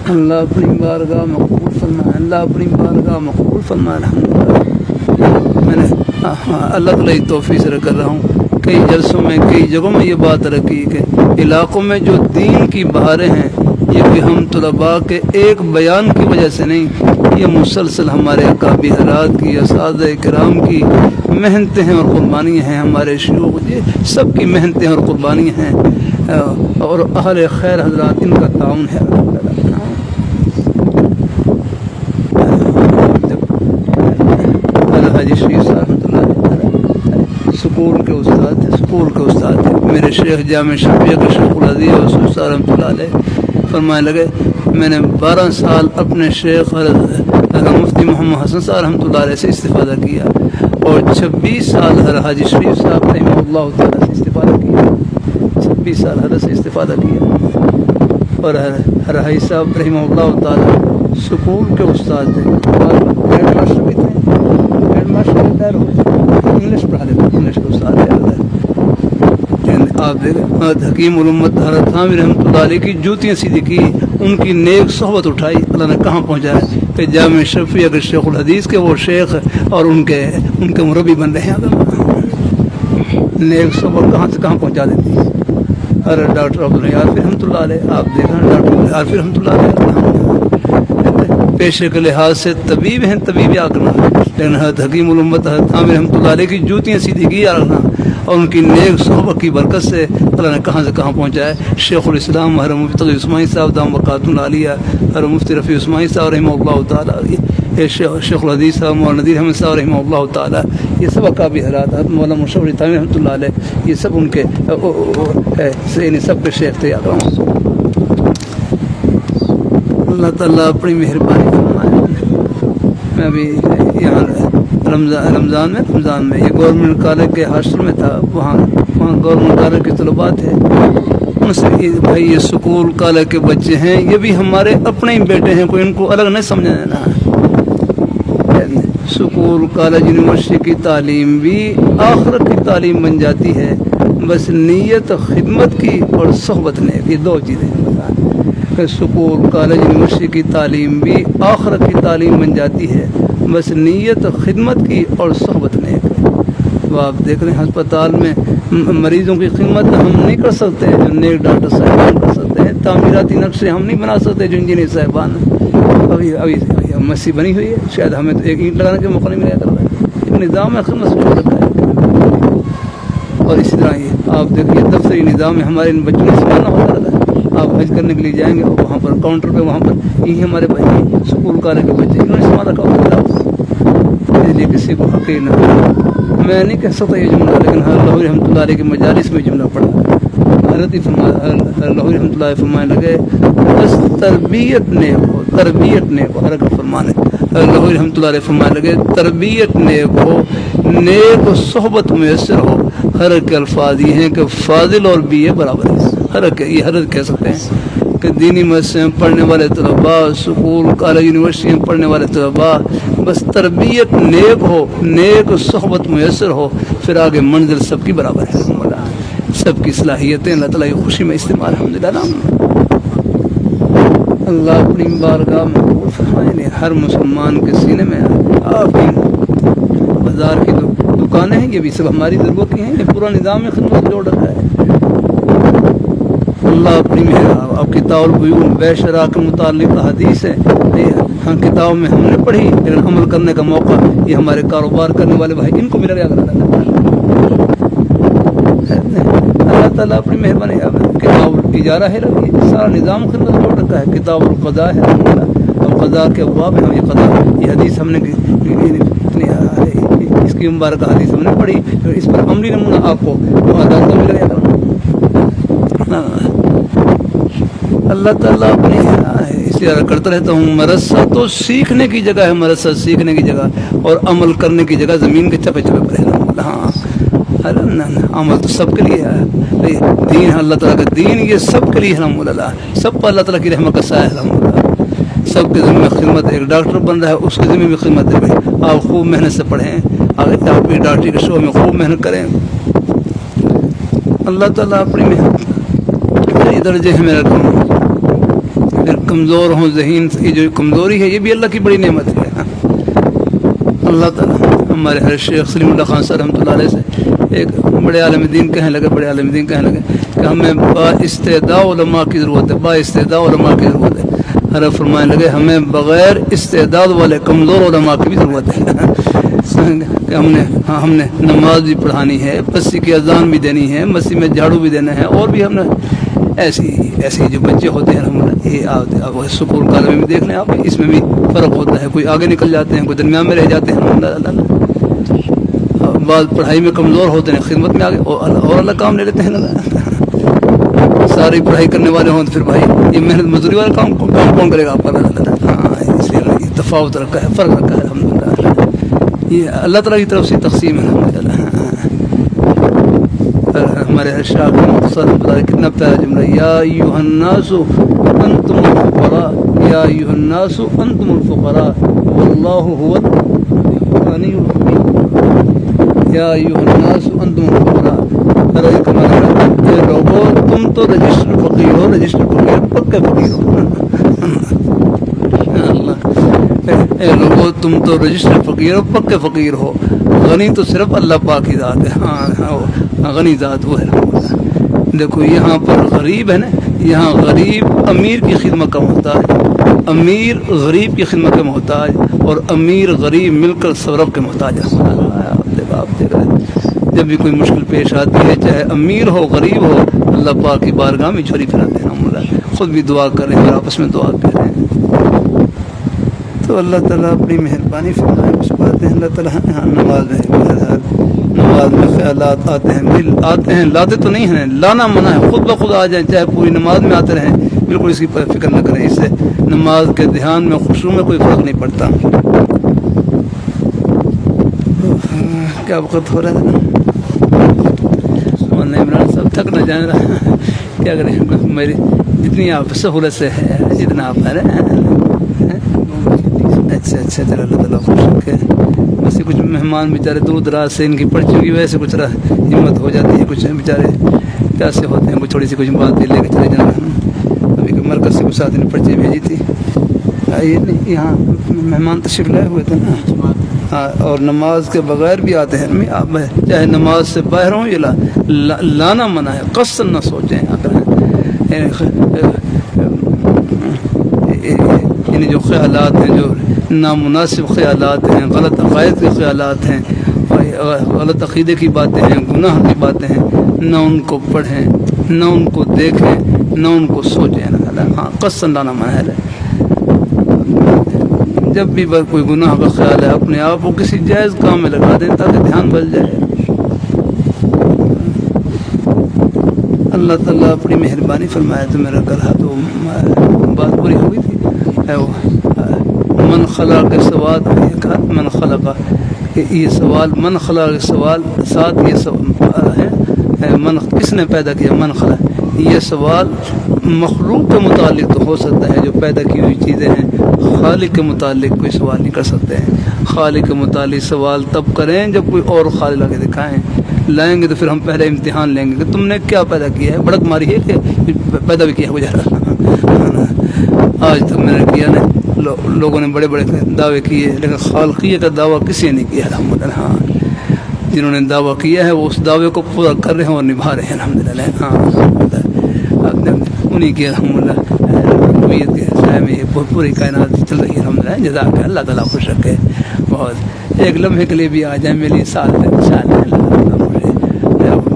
اللہ اپنی بارگاہ میں قبول فرمائے. اللہ اپنی بارگاہ میں قبول فرمائے. الحمدللہ میں نے اللہ تعالیٰ کی توفیق سے کر رہا ہوں. کئی جلسوں میں کئی جگہوں میں یہ بات رکھی کہ علاقوں میں جو دین کی بہاریں ہیں یہ بھی ہم طلباء کے ایک بیان کی وجہ سے نہیں یہ مسلسل ہمارے اکابر حضرات کی اساتذہ کرام کی محنتیں ہیں اور قربانیاں ہیں. ہمارے شیوخ یہ سب کی محنتیں اور قربانیاں ہیں اور اہل خیر حضرات ان کا تعاون ہے. حاجی شریف صاحب رحمۃ اللہ سکول کے استاد تھے. میرے شیخ جامع شفیع کے شیخ العزیز اور صاحب رحمۃ اللہ علیہ فرمانے لگے میں نے 12 سال اپنے شیخ مفتی محمد حسن صاحب رحمۃ اللہ علیہ سے استفادہ کیا اور 26 سال حاجی شریف صاحب رحمہ اللہ تعالیٰ سے استفادہ کیا. 26 سال حضرت سے استفادہ کیا. اور حاجی صاحب رحمہ اللہ تعالیٰ سکول کے استاد تھے. ہیڈ ماسٹر بھی تھے. انگلش پڑھا لیتے انگلش کے استاد ہے. آپ دیکھیں حکیم الامت حضرت عامر رحمۃ اللہ علیہ کی جوتیاں سیدھی کی ان کی نیک صحبت اٹھائی اللہ نے کہاں پہنچایا کہ جامع شفیع کے شیخ الحدیث کے وہ شیخ اور ان کے مربی بن رہے ہیں. نیک صحبت کہاں سے کہاں پہنچا دیتی ہے. حضرت ڈاکٹر عبدالعافی رحمۃ اللہ علیہ آپ دیکھیں ڈاکٹر عارفی رحمۃ اللہ علیہ پیشے کے لحاظ سے طبیب ہیں طبیب یا کرنا لیکن حضرت حکیم الامت حضرت عامر رحمۃ اللہ علیہ کی جوتیاں سیدھی کی یا رکھنا اور ان کی نیک صحبت کی برکت سے اللہ نے کہاں سے کہاں پہنچایا. شیخ الاسلام حضرت مفتی تقی عثمانی صاحب دام برکاتہ العالیہ حضرت مفتی رفیع عثمانی صاحب رحمہ اللہ تعالیٰ شیخ الحدیث صاحب مولانا ندیر احمد صاحب رحمہ اللہ تعالیٰ یہ سب اکابر حضرات حضرت مولانا مشرف علی تھانوی رحمۃ اللہ علیہ یہ سب ان کے سب کے شیخ تھے. اللہ تعالیٰ اپنی مہربانی فرمائے. میں ابھی یہاں رمضان میں یہ گورنمنٹ کالج کے ہاسٹل میں تھا. وہاں گورنمنٹ کالج کے طلباء تھے. ان سے بھائی یہ سکول کالج کے بچے ہیں یہ بھی ہمارے اپنے ہی بیٹے ہیں کوئی ان کو الگ نہیں سمجھا دینا. سکول کالج یونیورسٹی کی تعلیم بھی آخرت کی تعلیم بن جاتی ہے بس نیت خدمت کی اور صحبت نے یہ 2 چیزیں. کہ سکول کالج یونیورسٹی کی تعلیم بھی آخرت کی تعلیم بن جاتی ہے، بس نیت خدمت کی اور صحبت نیک ہے۔ وہ آپ دیکھ رہے ہیں ہسپتال میں مریضوں کی خدمت ہم نہیں کر سکتے جو نیک ڈاکٹر صاحبان کر سکتے ہیں، تعمیراتی نقشے ہم نہیں بنا سکتے جو انجینئر صاحبان ابھی مسیح بنی ہوئی ہے، شاید ہمیں تو ایک اینٹ لگانے کے موقع نہیں ملا کر رہا ہے، نظام میں خدمت سے چھوڑ رکھا ہے۔ اور اسی طرح یہ آپ دیکھیے دفتری نظام میں ہمارے ان بچوں نے سنبھالنا ہوتا رہتا ہے۔ آپ حج کرنے کے لیے جائیں گے وہاں پر کاؤنٹر پہ وہاں پر یہی ہمارے بچے سکول کالج کے بچے انہوں نے سنبھال رکھا ہوتا ہے، اس لیے کسی کو حقیر نہ ہو۔ میں نہیں کہہ سکتا یہ جملہ، لیکن اللہ رحمۃ اللہ علیہ کے مجالس میں جملہ پڑھا، حضرت اللہ رحمۃ اللہ فرمانے لگے بس تربیت نیک ہو، تربیت نیک ہو، حرکت فرمانے اللہ رحمۃ اللہ علیہ فرمانے لگے تربیت نیک ہو، نیک و صحبت میسر ہو۔ حرکت کے الفاظ یہ ہیں کہ فاضل اور بی اے برابر ہے، حرکت یہ حرکت کہہ سکتے ہیں کہ دینی مدرسے میں پڑھنے والے طلباء، سکول کالج یونیورسٹی میں پڑھنے والے طلباء بس تربیت نیک ہو، نیک صحبت میسر ہو، پھر آگے منزل سب کی برابر ہے، سب کی صلاحیتیں اللہ تعالیٰ کی خوشی میں استعمال الحمدللہ۔ اللہ اپنی بارگاہ میں قبول فرمائے، ہر مسلمان کے سینے میں آپ کی بازار کی دکانیں ہیں، یہ بھی سب ہماری ضرورت کی ہیں، یہ پورا نظام میں خدمت جوڑ رکھا ہے۔ اللہ اپنی آپ کتاب البیوع بے شرح کے متعلق حدیث ہے، ہاں کتاب میں ہم نے پڑھی لیکن عمل کرنے کا موقع یہ ہمارے کاروبار کرنے والے بھائی ان کو مل گیا۔ اللہ تعالیٰ اپنی مہربانی کتاب اجارہ ہے، سارا نظام خدمت جوڑ رکھا ہے، کتاب القضاء ہے، اور قضاء کے ابواب ہیں، یہ قضاء یہ حدیث ہم نے اس کی مبارکہ حدیث ہم نے پڑھی، اس پر عملی نمونہ آپ کو عدالتوں میں لگا کرنا۔ اللہ تعالیٰ اپنی اس لیے کرتا رہتا ہوں، مدرسہ تو سیکھنے کی جگہ ہے، مدرسہ سیکھنے کی جگہ اور عمل کرنے کی جگہ زمین کے چپے چپے پر ہے۔ ہاں عمل تو سب کے لیے ہے، دین ہے اللہ تعالیٰ کا دین، یہ سب کے لیے الحمد للہ، سب پر اللہ تعالیٰ کی رحمت کا سایہ ہے الحمد للہ۔ سب کے ذمہ میں خدمت ہے، ایک ڈاکٹر بن رہا ہے اس کے ذمہ میں خدمت ہے، بھائی آپ خوب محنت سے پڑھیں، آگے آپ بھی ڈاکٹری کے شعبے میں خوب محنت کریں۔ اللہ تعالیٰ اپنی محنت درجے ہیں میرا کام، اگر کمزور ہوں ذہین، یہ جو کمزوری ہے یہ بھی اللہ کی بڑی نعمت ہے۔ اللہ تعالیٰ ہمارے ہر شیخ سلیم اللہ خان صاحب رحمۃ اللہ علیہ سے ایک بڑے عالم دین کہنے لگے کہ ہمیں با استعداء علماء کی ضرورت ہے، با استعداء علماء کی ضرورت ہے۔ حضرت فرمانے لگے ہمیں بغیر استعداد والے کمزور علماء کی بھی ضرورت ہے کہ ہم نے نماز بھی پڑھانی ہے، مسجد کی اذان بھی دینی ہے، مسجد میں جھاڑو بھی دینا ہے، اور بھی ہم نے ایسی جو بچے ہوتے ہیں یہ سکول کالج میں بھی دیکھ لیں آپ، اس میں بھی فرق ہوتا ہے، کوئی آگے نکل جاتے ہیں، کوئی درمیان میں رہ جاتے ہیں، بعض پڑھائی میں کمزور ہوتے ہیں، خدمت میں آگے اور اللہ کام لے لیتے ہیں۔ ساری پڑھائی کرنے والے ہوں تو پھر بھائی یہ محنت مزدوری والا کام کون کرے گا آپ کا؟ ہاں اس لیے تفاوت رکھا ہے، فرق رکھا ہے الحمدللہ، یہ اللہ تعالیٰ کی طرف سے تقسیم ہے الحمدللہ۔ ہمارے ارشاد مختصر کتنا پیارا جملہ، یا ایھا الناس انتم الفقراء، یا ایھا الناس انتم الفقراء واللہ هو الغنی الحمید، یا ایھا الناس انتم الفقراء، اے لوگو تم تو رجسٹر فقیر ہو، رجسٹر فقیر پکے فقیر ہو، اے لوگو تم تو رجسٹر فقیر ہو، پکے فقیر ہو، غنی تو صرف اللہ پاک کی ذات ہے، ہاں غنی ذات وہ ہے۔ دیکھو یہاں پر غریب ہے نا، یہاں غریب امیر کی خدمت کا محتاج، امیر غریب کی خدمت کا محتاج، اور امیر غریب مل کر سورب کے محتاج ہے۔ آپ دیکھ رہے جب بھی کوئی مشکل پیش آتی ہے، چاہے امیر ہو غریب ہو، اللہ پاک کی بارگاہ میں جھولی پھیلاتے ہیں، خود بھی دعا کر رہے ہیں اور آپس میں دعا کر رہے ہیں۔ تو اللہ تعالیٰ اپنی مہربانی فرمائے، اس بات ہے اللہ تعالیٰ نماز میں خیالات آتے ہیں، لاتے تو نہیں ہیں، لانا منع ہے، خود بخود آ جائیں، چاہے پوری نماز میں آتے رہیں، بالکل اس کی فکر نہ کریں، اس سے نماز کے دھیان میں خشوع میں کوئی فرق نہیں پڑتا۔ کیا وقت ہو رہا ہے نا، عمران صاحب تھک نہ جان رہا، کیا کریں، میری جتنی آپ سہولت سے ہے جتنا آپ ہے۔ اچھا چلو اللہ تعالیٰ خوش رکھے۔ بس یہ کچھ مہمان بیچارے دور دراز سے ان کی پرچیوں کی وجہ سے کچھ ہمت ہو جاتی ہے، کچھ بیچارے پیاسے ہوتے ہیں، کچھ تھوڑی سی کچھ بات لے کے چلے جانا، ابھی کہ مرکز سے کچھ آدمی نے پرچی بھیجی تھی یہ نہیں یہاں مہمان تشریف لائے ہوئے تھے نا ہاں اور نماز کے بغیر بھی آتے ہیں چاہے نماز سے باہر ہوں یہ لانا منع ہے قصداً نہ سوچیں اگر یعنی جو خیالات ہیں جو نامناسب خیالات ہیں غلط عقائد کے خیالات ہیں غلط عقیدے کی باتیں ہیں گناہ کی باتیں ہیں نہ ان کو پڑھیں نہ ان کو دیکھیں نہ ان کو سوچیں ہاں قصداً لانا منع ہے جب بھی کوئی گناہ کا خیال ہے اپنے آپ کو کسی جائز کام میں لگا دیں تاکہ دھیان بچ جائے اللہ تعالیٰ اپنی مہربانی فرمائے تو میرا کہا تو بات پوری ہوئی تھی من خلا کے سوال من خلا کا یہ سوال من خلا کے سوال ساتھ یہ سوال ہے من کس نے پیدا کیا من خلا یہ سوال مخلوق کے متعلق تو ہو سکتا ہے جو پیدا کی ہوئی چیزیں ہیں خالق کے متعلق کوئی سوال نہیں کر سکتے ہیں خالق کے متعلق سوال تب کریں جب کوئی اور خالق لا کے دکھائیں لائیں گے تو پھر ہم پہلے امتحان لیں گے کہ تم نے کیا پیدا کیا ہے بڑک ماری ہے کہ پیدا بھی کیا ہے گزارا آج تک میں نے کیا نہیں لوگوں نے بڑے بڑے دعوے کیے لیکن خالقیت کا دعویٰ کسی نے نہیں کیا الحمدللہ ہاں جنہوں نے دعویٰ کیا ہے وہ اس دعوے کو پورا کر رہے ہیں اور نبھا رہے ہیں الحمدللہ ہاں انہیں کی الحمدللہ یہ پوری کائنات چل رہی ہے الحمدللہ جزاک اللہ تعالیٰ خوش رکھے بہت ایک لمحے کے لیے بھی آ جائیں میری ساتھ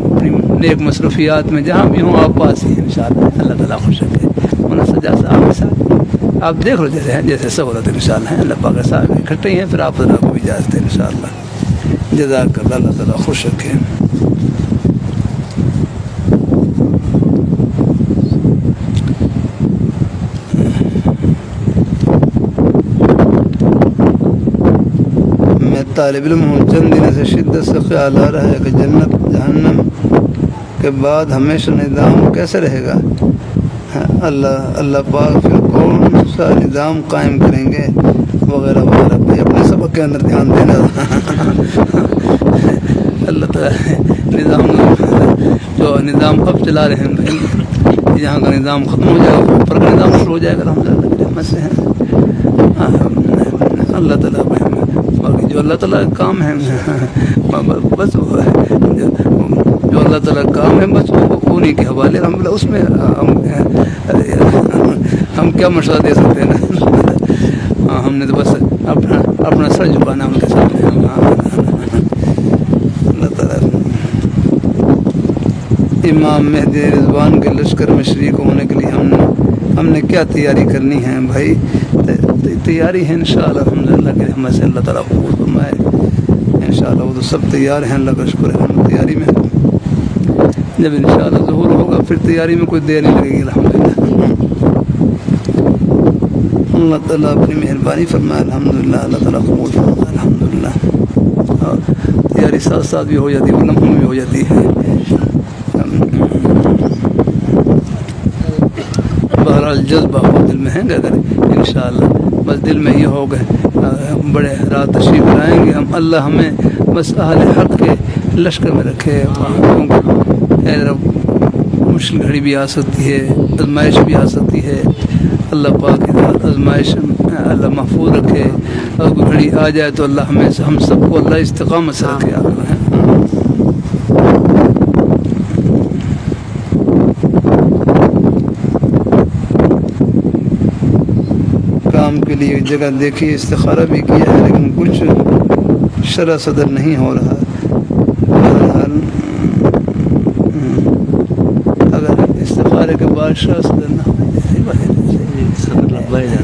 اپنی نیک مصروفیات میں جہاں بھی ہوں آپ پاس ہی ہیں انشاءاللہ اللہ تعالیٰ خوش رکھے انہیں سجا صاحب کے ساتھ آپ دیکھ لو جیسے سہولت انشاءاللہ ہیں اللہ پاک صاحب اکٹھے ہی ہیں پھر آپ اللہ کو بھی اجازت ہے انشاءاللہ جزاک اللہ تعالیٰ خوش رکھے طالب علم ہوں چند دنوں سے شدت سے خیال آ رہا ہے کہ جنت جہنم کے بعد ہمیشہ نظام کیسے رہے گا اللہ پاک پھر کون سا نظام قائم کریں گے وغیرہ وغیرہ بھائی اپنے سبق کے اندر دھیان دینا اللہ تعالیٰ جو نظام اب چلا رہے ہیں بھائی یہاں کا نظام ختم ہو جائے گا اوپر کا نظام شروع ہو جائے گا الحمدللہ رحمت سے ہیں اللہ تعالیٰ باقی جو اللہ تعالیٰ کا کام ہے بس وہ ہے جو اللہ تعالیٰ کا کام ہے بس انہیں کے حوالے الحمدللہ اس میں ہم کیا مشورہ دے سکتے ہیں نا ہم نے تو بس اپنا سر جھکانا ان کے سامنے اللہ تعالیٰ امام مہدی رضوان کے لشکر میں شریک ہونے کے لیے ہم نے کیا تیاری کرنی ہے بھائی تیاری ہے انشاءاللہ الحمدللہ کہ رحمت سے اللہ تعالیٰ قبول فرمائے انشاءاللہ وہ تو سب تیار ہیں اللہ کا شکر ہے ہم تیاری میں جب انشاءاللہ ظہور ہوگا پھر تیاری میں کوئی دیر نہیں لگے گی الحمدللہ اللہ تعالیٰ اپنی مہربانی فرمائے الحمدللہ اللہ تعالیٰ قبول فرمائے الحمدللہ تیاری ساتھ ساتھ بھی ہو جاتی ہے لمحوں میں بھی ہو جاتی ہے بہرحال جذبہ ہو دل میں ہے گا اگر انشاءاللہ بس دل میں یہ ہوگا بڑے رات تشریف لائیں گے ہم اللہ ہمیں بس اہل حق کے لشکر میں رکھے اے رب مشکل گھڑی بھی آ سکتی ہے آزمائش بھی آ سکتی ہے اللہ پاک کی آزمائش اللہ محفوظ رکھے اور کوئی گھڑی آ جائے تو اللہ ہم سب کو اللہ استقامت سے رکھے کام کے لیے جگہ دیکھی استخارہ بھی کیا ہے لیکن کچھ شرح صدر نہیں ہو رہا اگر استخارے کے بعد شرح صدر نہ ہو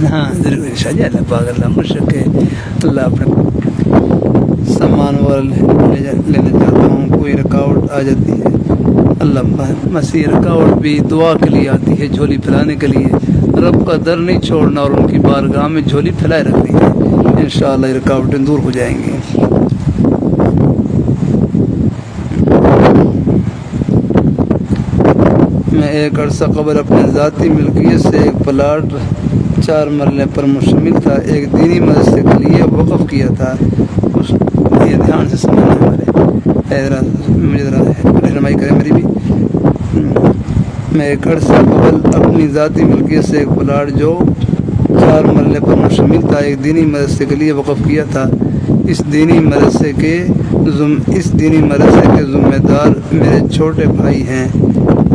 ہاں ضرور انشاءاللہ اللہ پاک اللہ خوش رکھے اللہ اپنے سامان لینا چاہتا ہوں کوئی رکاوٹ آ جاتی ہے اللہ مسیح رکاوٹ بھی دعا کے لیے آتی ہے جھولی پھیلانے کے لیے رب کا در نہیں چھوڑنا اور ان کی بارگاہ میں جھولی پھیلائے رکھنی ہے انشاءاللہ یہ رکاوٹیں دور ہو جائیں گی میں ایک عرصہ قبل اپنے ذاتی ملکیت سے ایک پلاٹ 4 مرلے پر مشتمل تھا ایک دینی مدرسے کے لیے وقف کیا تھا یہ دھیان سے سمجھنا ہمارے مجھے ذرا رہنمائی کریں میری بھی میں ایک عرصہ قبل اپنی ذاتی ملکیت سے ایک پلاٹ جو 4 مرلے پر مشتمل تھا ایک دینی مدرسے کے لیے وقف کیا تھا۔ اس دینی مدرسے کے ذمہ دار میرے چھوٹے بھائی ہیں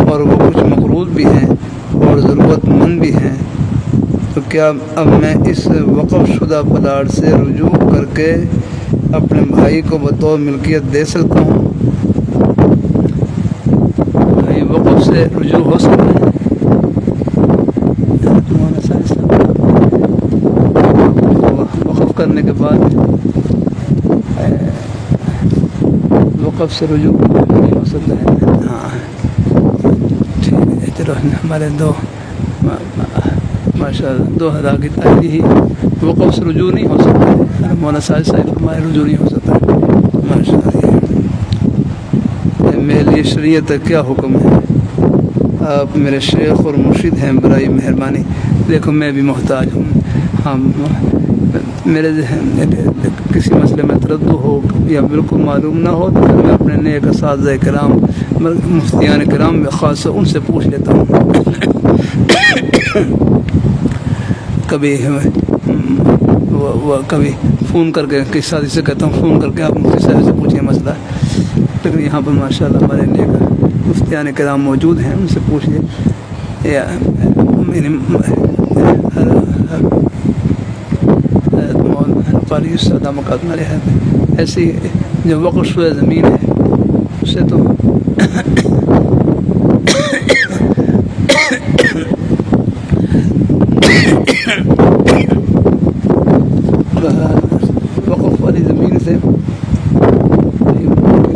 اور وہ کچھ مقروض بھی ہیں اور ضرورت مند بھی ہیں، تو کیا اب میں اس وقف شدہ پلاٹ سے رجوع کر کے اپنے بھائی کو بطور ملکیت دے سکتا ہوں؟ وقف سے رجوع ہو سکتا ہے؟ وقف کرنے کے بعد وقف سے رجوع نہیں ہو سکتا ہے؟ ہاں ٹھیک ہے، چلو ہمارے ماشاء اللہ 2000 کی تاریخی وقف سے رجوع نہیں ہو سکتا ہے۔ مولانا صاحب ہمارے رجوع نہیں ہو سکتا ہے ماشاء اللہ۔ میرے لیے شریعت کا کیا حکم ہے؟ آپ میرے شیخ اور مرشد ہیں، برائے مہربانی دیکھو میں بھی محتاج ہوں، ہاں میرے کسی مسئلے میں تردد ہو یا بالکل معلوم نہ ہو تو میں اپنے نیک اساتذہ کرام مفتیان کرام میں خاص ان سے پوچھ لیتا ہوں۔ کبھی فون کر کے کسی ساتھی سے کہتا ہوں فون کر کے آپ مفتی صاحب سے پوچھیں مسئلہ، لیکن یہاں پر ماشاء اللہ ہمارے نیک مفتیان کرام موجود ہیں، ان سے پوچھیے۔ یا قاری السادہ مقدمہ ہے ایسی جو وقف شدہ زمین ہے اسے تو وقف والی زمین سے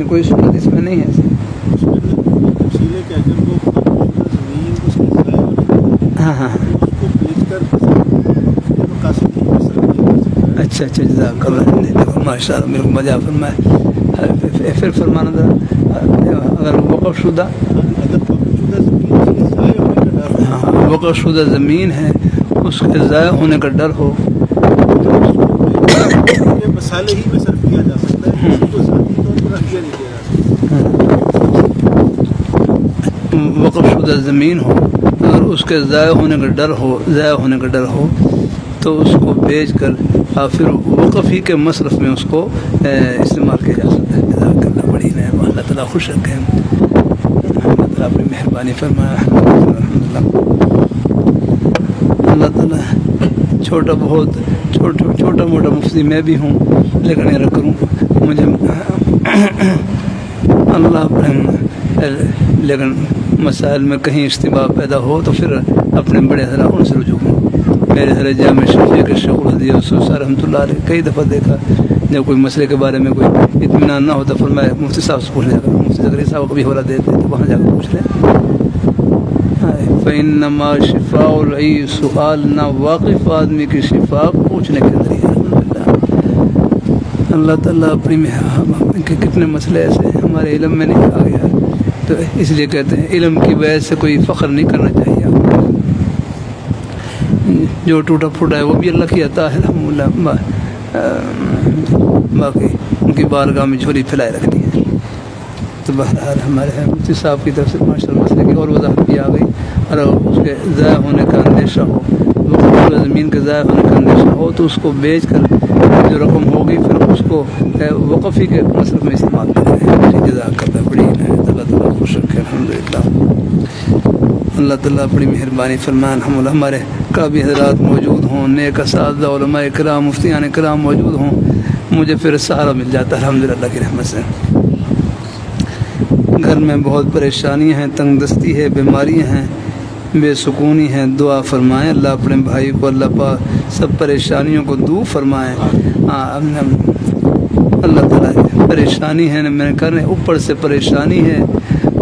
کوئی صورت اس میں نہیں ہے۔ ہاں ہاں اچھا جزاک اللہ، ماشاء اللہ میرے کو مزہ فرمایا۔ پھر فرمانا ذرا، اگر وقف شدہ وقف شدہ زمین ہے اس کے ضائع ہونے کا ڈر ہو مسالے ہی میں صرف کیا جا سکتا ہے، کسی کو ذاتی طور پر عطیہ نہیں دیا جا سکتا۔ وقف شدہ زمین ہو اگر اس کے ضائع ہونے کا ڈر ہو تو اس کو بیچ کر اور پھر وقف ہی کے مصرف میں اس کو استعمال کیا جا سکتا ہے۔ جزاک اللہ، بڑی نعمت، اللہ تعالیٰ خوش رکھیں، اللہ تعالیٰ اپنی مہربانی فرمائے۔ اللہ تعالیٰ چھوٹا موٹا مفتی میں بھی ہوں، لیکن یہ کروں مجھے اللہ لیکن مسائل میں کہیں اشتباہ پیدا ہو تو پھر اپنے بڑے حضرات ان سے رجوع ہوں۔ میرے حضرت جامع شفیع کے شیخ الحدیث رسول صاحب رحمۃ اللہ علیہ کئی دفعہ دیکھا جب کوئی مسئلے کے بارے میں کوئی اطمینان نہ ہوتا پھر میں مفتی صاحب سے پوچھ لیا کروں، مفتی زکریا صاحب کو بھی حوالہ دیتے تو وہاں جا کر پوچھ لیں۔ فإنما شفاء العی سؤال، نہ واقف آدمی کی شفا پوچھنے کے ذریعے۔ اللہ تعالیٰ اپنی کتنے مسئلے ایسے ہمارے علم میں نہیں آ گیا، تو اس لیے کہتے ہیں علم کی وجہ سے کوئی فخر نہیں کرنا چاہیے۔ جو ٹوٹا پھوٹا ہے وہ بھی اللہ کی عطا ہے الحمدللہ، باقی ان کی بارگاہ میں جھولی پھیلائے رکھنی ہے۔ تو بہرحال ہمارے مفتی صاحب کی طرف سے ماشاء اللہ مسئلے کی اور وضاحت بھی آ گئی، اور اس کے ضائع ہونے کا اندیشہ ہو، زمین کے ضائع ہونے کا اندیشہ ہو تو اس کو بیچ کر جو رقم ہوگی پھر اس کو وقف ہی کے مصرف میں استعمال کریں۔ جزاک اللہ، بڑی اللہ تعالیٰ خوش رکھے الحمدللہ۔ اللہ تعالیٰ اپنی مہربانی فرمان، ہمارے قابل حضرات موجود ہوں، نیک اساتذہ علماء کرام مفتیان کرام موجود ہوں، مجھے پھر سہارا مل جاتا ہے الحمدللہ اللہ کی رحمت سے۔ گھر میں بہت پریشانیاں ہیں، تنگ دستی ہے، بیماریاں ہیں، بے سکونی ہیں، دعا فرمائیں اللہ اپنے بھائی کو اللہ پاک سب پریشانیوں کو دور فرمائیں۔ اللہ تعالیٰ پریشانی ہے میں نے کہا اوپر سے پریشانی ہے،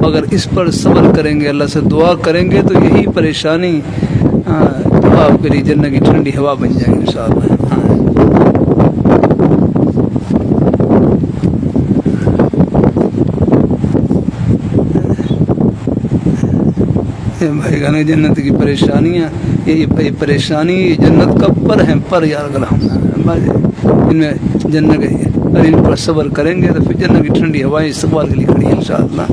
اگر اس پر صبر کریں گے اللہ سے دعا کریں گے تو یہی پریشانی تو آپ کے لیے جنت کی ٹھنڈی ہوا بن جائے گی انشاءاللہ۔ بھائی گانے جنت کی پریشانیاں، یہ پریشانی جنت کب پر ہیں پر یار اگر ہم ان میں جنت اگر ان پر صبر کریں گے تو پھر جنت کی ٹھنڈی ہوائیں استقبال کے لیے کھڑی ہیں انشاءاللہ۔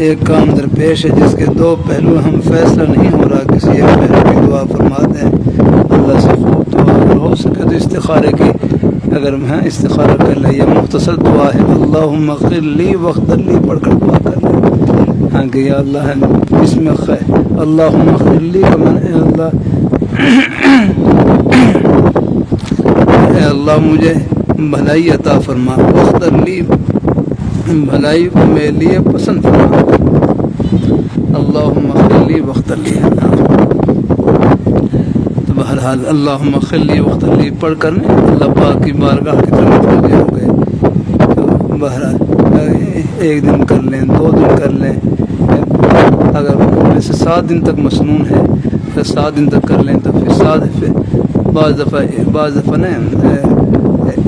ایک کام درپیش ہے جس کے دو پہلو ہم فیصلہ نہیں ہو رہا، کسی ایک پہلو کی دعا فرما دیں اللہ سے خوب دعا، اگر ہو سکے تو استخارے کی، اگر میں استخارہ کر لیں، یہ مختصر دعا ہے، اللہم اغفر لی واغفر لی پڑھ کر دعا کر لیں، ہاں کہ یا اللہ اس میں خیر، اللہم اغفر لی کا من اے اللہ، اے اللہ مجھے بھلائی عطا فرما، واغفر لی بھلائی کو میرے لیے پسند فرما، اللہم اغفر لی واغفر لی، تو بہرحال اللہم اغفر لی واغفر لی پڑھ کر اللہ پاک کی بارگاہ کی طرف متوجہ ہو گئے، تو بہرحال ایک دن کر لیں، 2 دن کر لیں، اگر جیسے 7 دن تک مسنون ہے تو 7 دن تک کر لیں، تو پھر 7 بعض دفعہ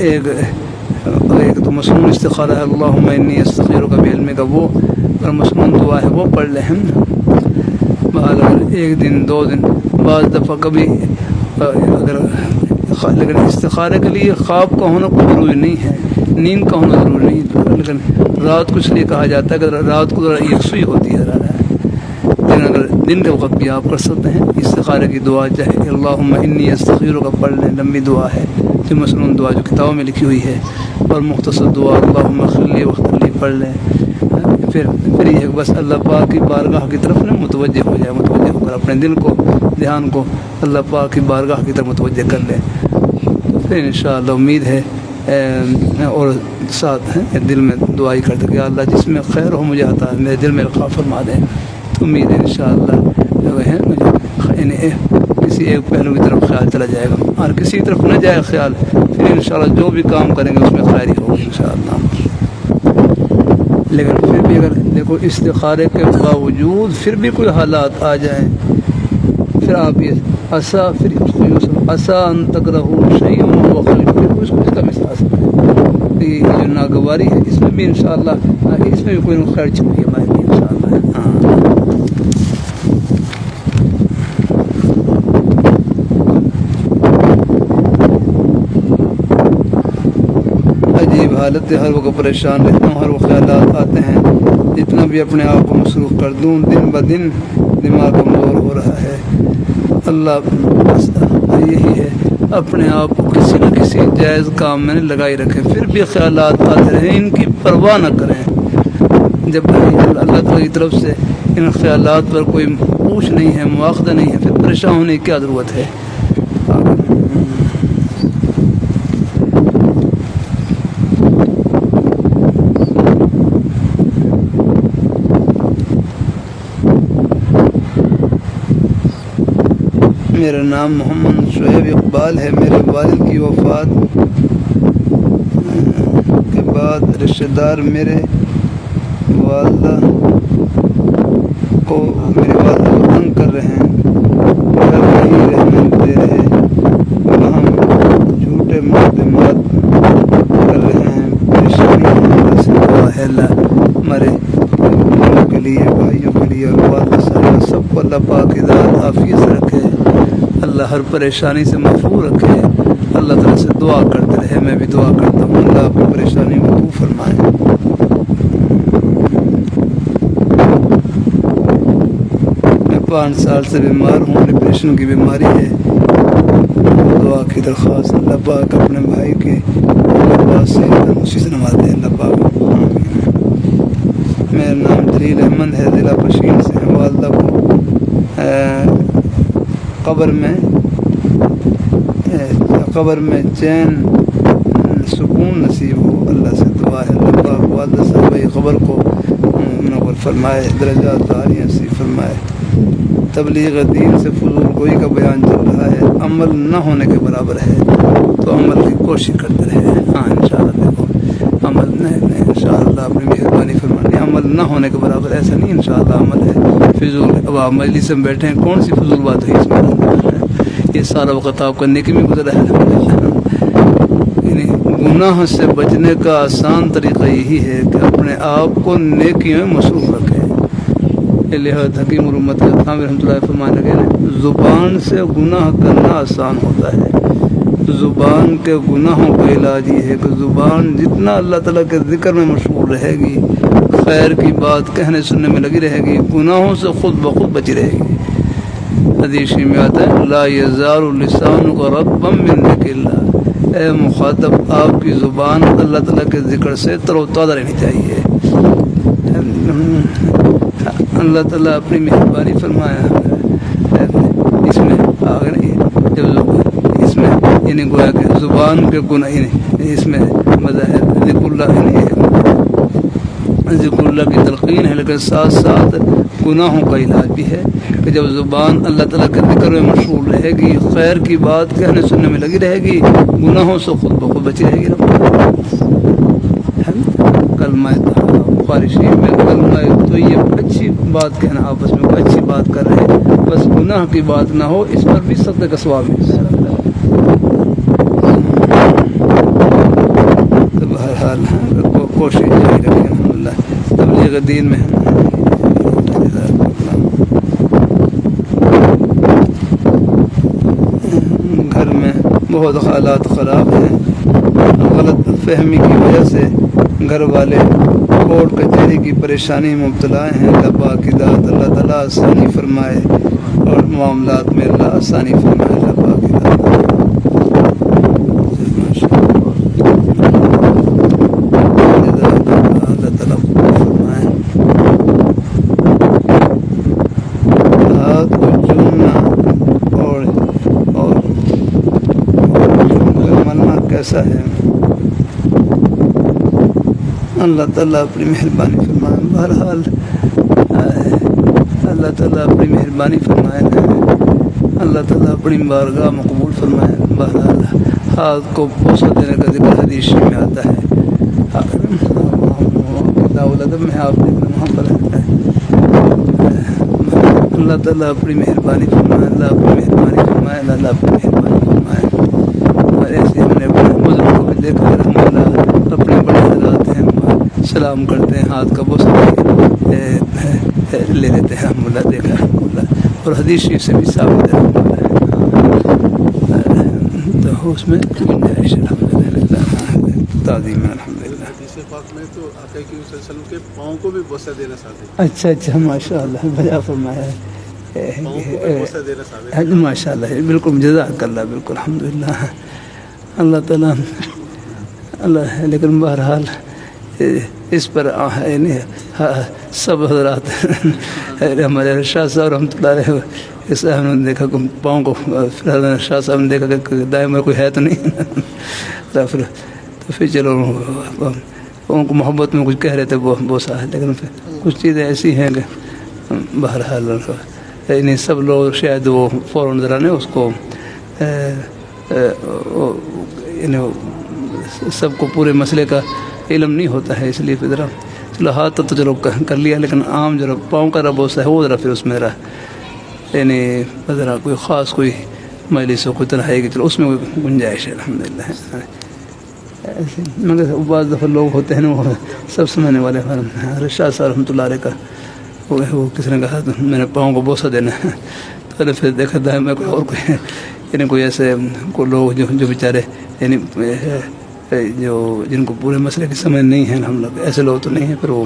ایک تو مسنون استخارہ ہے اللہم انی استخیرک بعلمک کا وہ، اور مسنون دعا ہے وہ پڑھ لیں، بہرحال اگر 1 دن 2 دن، بعض دفعہ کبھی اگر، لیکن استخارے کے لیے خواب کا ہونا کوئی ضروری نہیں ہے، نیند کا ہونا ضروری نہیں، لیکن رات کو اس لیے کہا جاتا ہے کہ رات کو ذرا یکسوئی ہوتی ہے، لیکن اگر دن کے وقت بھی آپ کر سکتے ہیں استخارے کی دعا، چاہے اللہم انی استخیرک پڑھ لیں، لمبی دعا ہے جو مسنون دعا جو کتابوں میں لکھی ہوئی ہے، اور مختصر دعا اللہم اغفر لی واغفر لی پڑھ لیں، پھر یہ ہے بس اللہ پاک کی بارگاہ کی طرف متوجہ ہو جائے، متوجہ ہو کر اپنے دل کو، دھیان کو اللہ پاک کی بارگاہ کی طرف متوجہ کر لیں، تو پھر انشاءاللہ امید ہے اور ساتھ دل میں دعائی کرتے کہ اللہ جس میں خیر ہو مجھے عطا، میرے دل میں القاء فرما دیں، تو امید ہے انشاءاللہ مجھے کسی ایک پہلو کی طرف خیال چلا جائے گا، اور کسی طرف نہ جائے خیال، پھر انشاءاللہ جو بھی کام کریں گے اس میں خیر ہی ہوگی انشاءاللہ، لیکن پھر بھی اگر دیکھو استخارے کے باوجود پھر بھی کوئی حالات آ جائیں، پھر آپ یہ عسا، پھر عسا ان تکرہوا شیئا وہو خیر، پھر اس کا مثال ہے یہ جو ناگواری ہے، اس میں بھی انشاءاللہ اس میں بھی کوئی خیر چھپی ہے ہمارے لیے انشاءاللہ، عجیب حالت ہے، ہر وقت پریشان رہتا ہوں، ہر وقت خیالات آتے ہیں، جتنا بھی اپنے آپ کو مصروف کر دوں دن بدن دماغ کمزور ہو رہا ہے، اللہ یہی ہے اپنے آپ کو کسی نہ کسی جائز کام میں لگائی رکھیں، پھر بھی خیالات آتے رہیں، ان کی پرواہ نہ کریں، جب اللہ تعالیٰ کی طرف سے ان خیالات پر کوئی پوچھ نہیں ہے، مواخذہ نہیں ہے، پھر پریشان ہونے کی کیا ضرورت ہے، میرا نام محمد شعیب اقبال ہے، میرے والد کی وفات کے بعد رشتہ دار میرے والدہ کو تنگ کر رہے ہیں، گھر نہیں رہنے دے رہے، ہم جھوٹے مقدمات کر رہے ہیں، پریشانی ہے ہمارے بھائیوں کے لیے، اور والدہ صاحبہ سب کو اللہ پاک ہدایت عافیت سے رکھے، اللہ ہر پریشانی سے محفوظ رکھے، اللہ تعالیٰ سے دعا کرتے رہے، میں بھی دعا کرتا ہوں اللہ آپ کی پریشانی کو دور فرمائے، میں 5 سال سے بیمار ہوں، ڈپریشن کی بیماری ہے، دعا کی درخواست اللہ پاک اپنے بھائی کے اللہ سے اسی سے نواز دے اللہ پاک، میرا نام جلیل احمد ہے، ضلع پشین سے ہے، والدہ کو قبر میں چین سکون نصیب ہو، اللہ سے دعا ہے اللہ پاک والدہ صاحب قبر کو منور فرمائے، درجات عالیہ نصیب فرمائے، تبلیغ دین سے فضول گوئی کا بیان چل رہا ہے، عمل نہ ہونے کے برابر ہے، تو عمل کی کوشش کرتے رہے، ہاں انشاءاللہ دیکھو عمل نہیں انشاءاللہ اپنی مہربانی فرمانی، عمل نہ ہونے کے برابر ایسا نہیں انشاءاللہ عمل ہے، فضول اب آپ مجلس میں بیٹھے ہیں، کون سی فضول بات ہے اس میں، یہ سارا وقت آپ کا نیکی میں گزرا ہے، یعنی گناہ سے بچنے کا آسان طریقہ یہی ہے کہ اپنے آپ کو نیکی میں مصروف رکھیں، لہذا حکیم الامت خان رحمۃ اللہ فرمانے لگے زبان سے گناہ کرنا آسان ہوتا ہے، زبان کے گناہوں کا علاج یہ ہے کہ زبان جتنا اللہ تعالیٰ کے ذکر میں مشغول رہے گی، خیر کی بات کہنے سننے میں لگی رہے گی، گناہوں سے خود بخود بچی رہے گی۔ حدیث میں آتا ہے لا یزال لسانک رطبا من ذکر اللہ، اے مخاطب آپ کی زبان اللہ تعالیٰ کے ذکر سے تر و تازہ رہنی چاہیے۔ اللہ تعالیٰ اپنی مہربانی فرمایا اس میں جب اس میں یعنی گویا کہ زبان کے گناہ اس میں مظاہر ذکر اللہ کی تلقین ہے، لیکن ساتھ ساتھ گناہوں کا علاج بھی ہے کہ جب زبان اللہ تعالیٰ کے ذکر میں مشغول رہے گی، خیر کی بات کہنے سننے میں لگی رہے گی، گناہوں سے خود بخود بچی رہے گی۔ کلمہ بخاری شریف میں کلمہ تو یہ اچھی بات کہنا، آپس میں کوئی اچھی بات کر رہے ہیں، بس گناہ کی بات نہ ہو، اس پر بھی صدقہ کا ثواب ہے۔ تو بہرحال کوشش جاری رکھیں الحمدللہ تبلیغ دین میں۔ گھر میں بہت حالات خراب ہیں، غلط فہمی کی وجہ سے گھر والے کورٹ کچہری کی پریشانی مبتلا ہیں۔ اللہ کی ذات اللہ تعالیٰ آسانی فرمائے اور معاملات میں اللہ آسانی فرمائے۔ اللہ کی ذات اللہ تعالیٰ فرمائے۔ ہاتھ کو چومنا اور مرنا کیسا ہے؟ اللہ تعالیٰ اپنی مہربانی فرمائے۔ بہرحال اللہ تعالیٰ اپنی مہربانی فرمائے، اللہ تعالیٰ اپنی بارگاہ مقبول فرمائے۔ بہرحال ہاتھ کو بوسہ دینے کا ذکر حدیث میں آتا ہے، داولدم میں آپ نے وہاں پر ہے۔ اللہ تعالیٰ اپنی مہربانی فرمائے، اللہ اپنی مہربانی فرمائے، اللہ اپنی مہربانی فرمائے۔ اور ایسے ہم نے بڑے بزرگ کو بھی دیکھا ہے، رحمۃ اللہ اپنے بڑے حضرات ہیں، سلام کرتے ہیں، ہاتھ کا بوسہ لے لیتے ہیں، رحمۃ اللہ دیکھا ہے رحمۃ اللہ، اور حدیث شریف سے بھی ثابت ہے رحمۃ اللہ۔ تو اس میں گنجائش الحمد للہ تعظیم الحمد للہ۔ حدیث پاک میں تو آقا کریم صلی اللہ علیہ وسلم کے پاؤں کو بھی بوسہ دینا ثابت ہے۔ اچھا اچھا، ماشاء اللہ بجا فرمایا پاؤں کو بھی بوسہ دینا ثابت ہے، ماشاء اللہ، بالکل جزاک اللہ، بالکل الحمد للہ۔ اللہ تعالیٰ اللہ ہے، لیکن بہرحال اس پر سب حضرات ہمارے شاہ صاحب رحمۃ اللہ علیہ اس ہم نے دیکھا کہ پاؤں کو شاہ صاحب نے دیکھا کہ دائیں میں کوئی ہے تو نہیں، تو پھر چلو ان کو محبت میں کچھ کہہ رہے تھے وہ بوسا ہے، لیکن پھر کچھ چیزیں ایسی ہیں کہ بہرحال یعنی سب لوگ شاید وہ فوراً ذرا نے اس کو یعنی سب کو پورے مسئلے کا علم نہیں ہوتا ہے، اس لیے پھر ذرا چلو ہاتھ تو چلو کر لیا، لیکن عام ذرا پاؤں کا بوسہ ہے وہ ذرا پھر اس میں ذرا یعنی ذرا کوئی خاص کوئی مجلس ہو، کوئی تنہائی کی، چلو اس میں کوئی گنجائش ہے الحمد للہ۔ ایسے مگر بعض دفعہ لوگ ہوتے ہیں نا وہ سب سمجھنے والے، شاہ صاحب رحمۃ اللہ علیہ کا وہ کسی نے کہا میں نے پاؤں کو بوسہ دینا ہے، تو نے پھر دیکھا تھا میں کوئی اور کوئی یعنی کوئی ایسے کوئی لوگ جو بیچارے یعنی جو جن کو پورے مسئلے کی سمجھ نہیں ہے، ہم لوگ ایسے لوگ تو نہیں ہیں، پھر وہ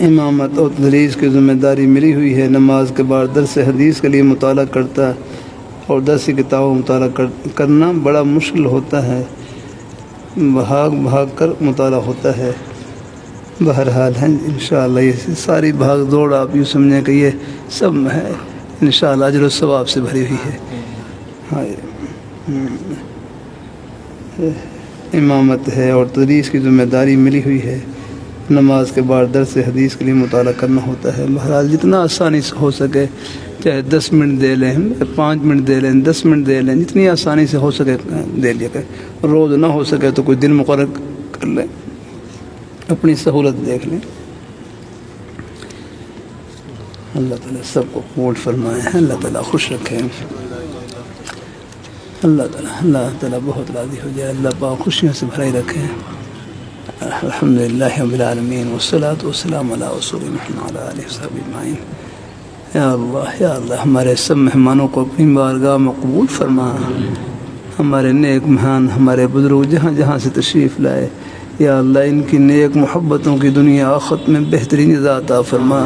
امامت اور تدریس کی ذمہ داری ملی ہوئی ہے۔ نماز کے بعد درس حدیث کے لیے مطالعہ کرتا اور درس کی کتابوں مطالعہ کرنا بڑا مشکل ہوتا ہے، بھاگ بھاگ کر مطالعہ ہوتا ہے۔ بہرحال ہیں انشاءاللہ یہ ساری بھاگ دوڑ آپ یوں سمجھیں کہ یہ سب ہے انشاءاللہ اجر و ثواب سے بھری ہوئی ہے۔ امامت ہے اور تدریس کی ذمہ داری ملی ہوئی ہے، نماز کے بعد درس حدیث کے لیے مطالعہ کرنا ہوتا ہے۔ بہرحال جتنا آسانی سے ہو سکے، چاہے 10 منٹ دے لیں، 5 منٹ دے لیں، 10 منٹ دے لیں، جتنی آسانی سے ہو سکے دے لیا کریں۔ روز نہ ہو سکے تو کوئی دن مقرر کر لیں، اپنی سہولت دیکھ لیں۔ اللہ تعالیٰ سب کو قبول فرمائے، اللہ تعالیٰ خوش رکھے، اللہ تعالیٰ بہت راضی ہو جائے، اللہ پاک خوشیوں سے بھرائی رکھے۔ الحمدللہ رب العالمین والصلاة والسلام علی رسول محمد وعلی آلہ وصحبہ اجمعین۔ یا اللہ ہمارے سب مہمانوں کو اپنی بارگاہ میں قبول فرما، ہمارے نیک مہان ہمارے بزرگ جہاں جہاں سے تشریف لائے یا اللہ ان کی نیک محبتوں کی دنیا آخرت میں بہترین جزا عطا فرما،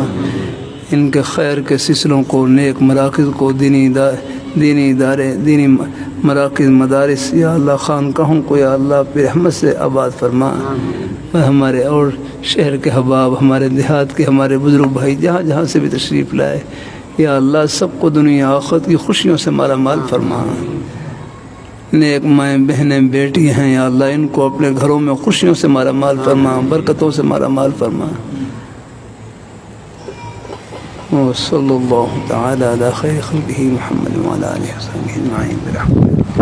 ان کے خیر کے سلسلوں کو، نیک مراکز کو، دینی ادارے، دینی مراکز، مدارس یا اللہ خانقاہوں کو یا اللہ اپنی رحمت سے آباد فرما، اور ہمارے اور شہر کے حباب، ہمارے دیہات کے ہمارے بزرگ بھائی جہاں جہاں سے بھی تشریف لائے یا اللہ سب کو دنیا آخرت کی خوشیوں سے مالا مال فرما۔ نیک مائیں بہنیں بیٹی ہیں یا اللہ ان کو اپنے گھروں میں خوشیوں سے مالا مال فرما، برکتوں سے مالا مال فرما۔ وصلی اللہ تعالی علی خیر خلقہ محمد وعلی آلہ وصحبہ اجمعین برحمتہ۔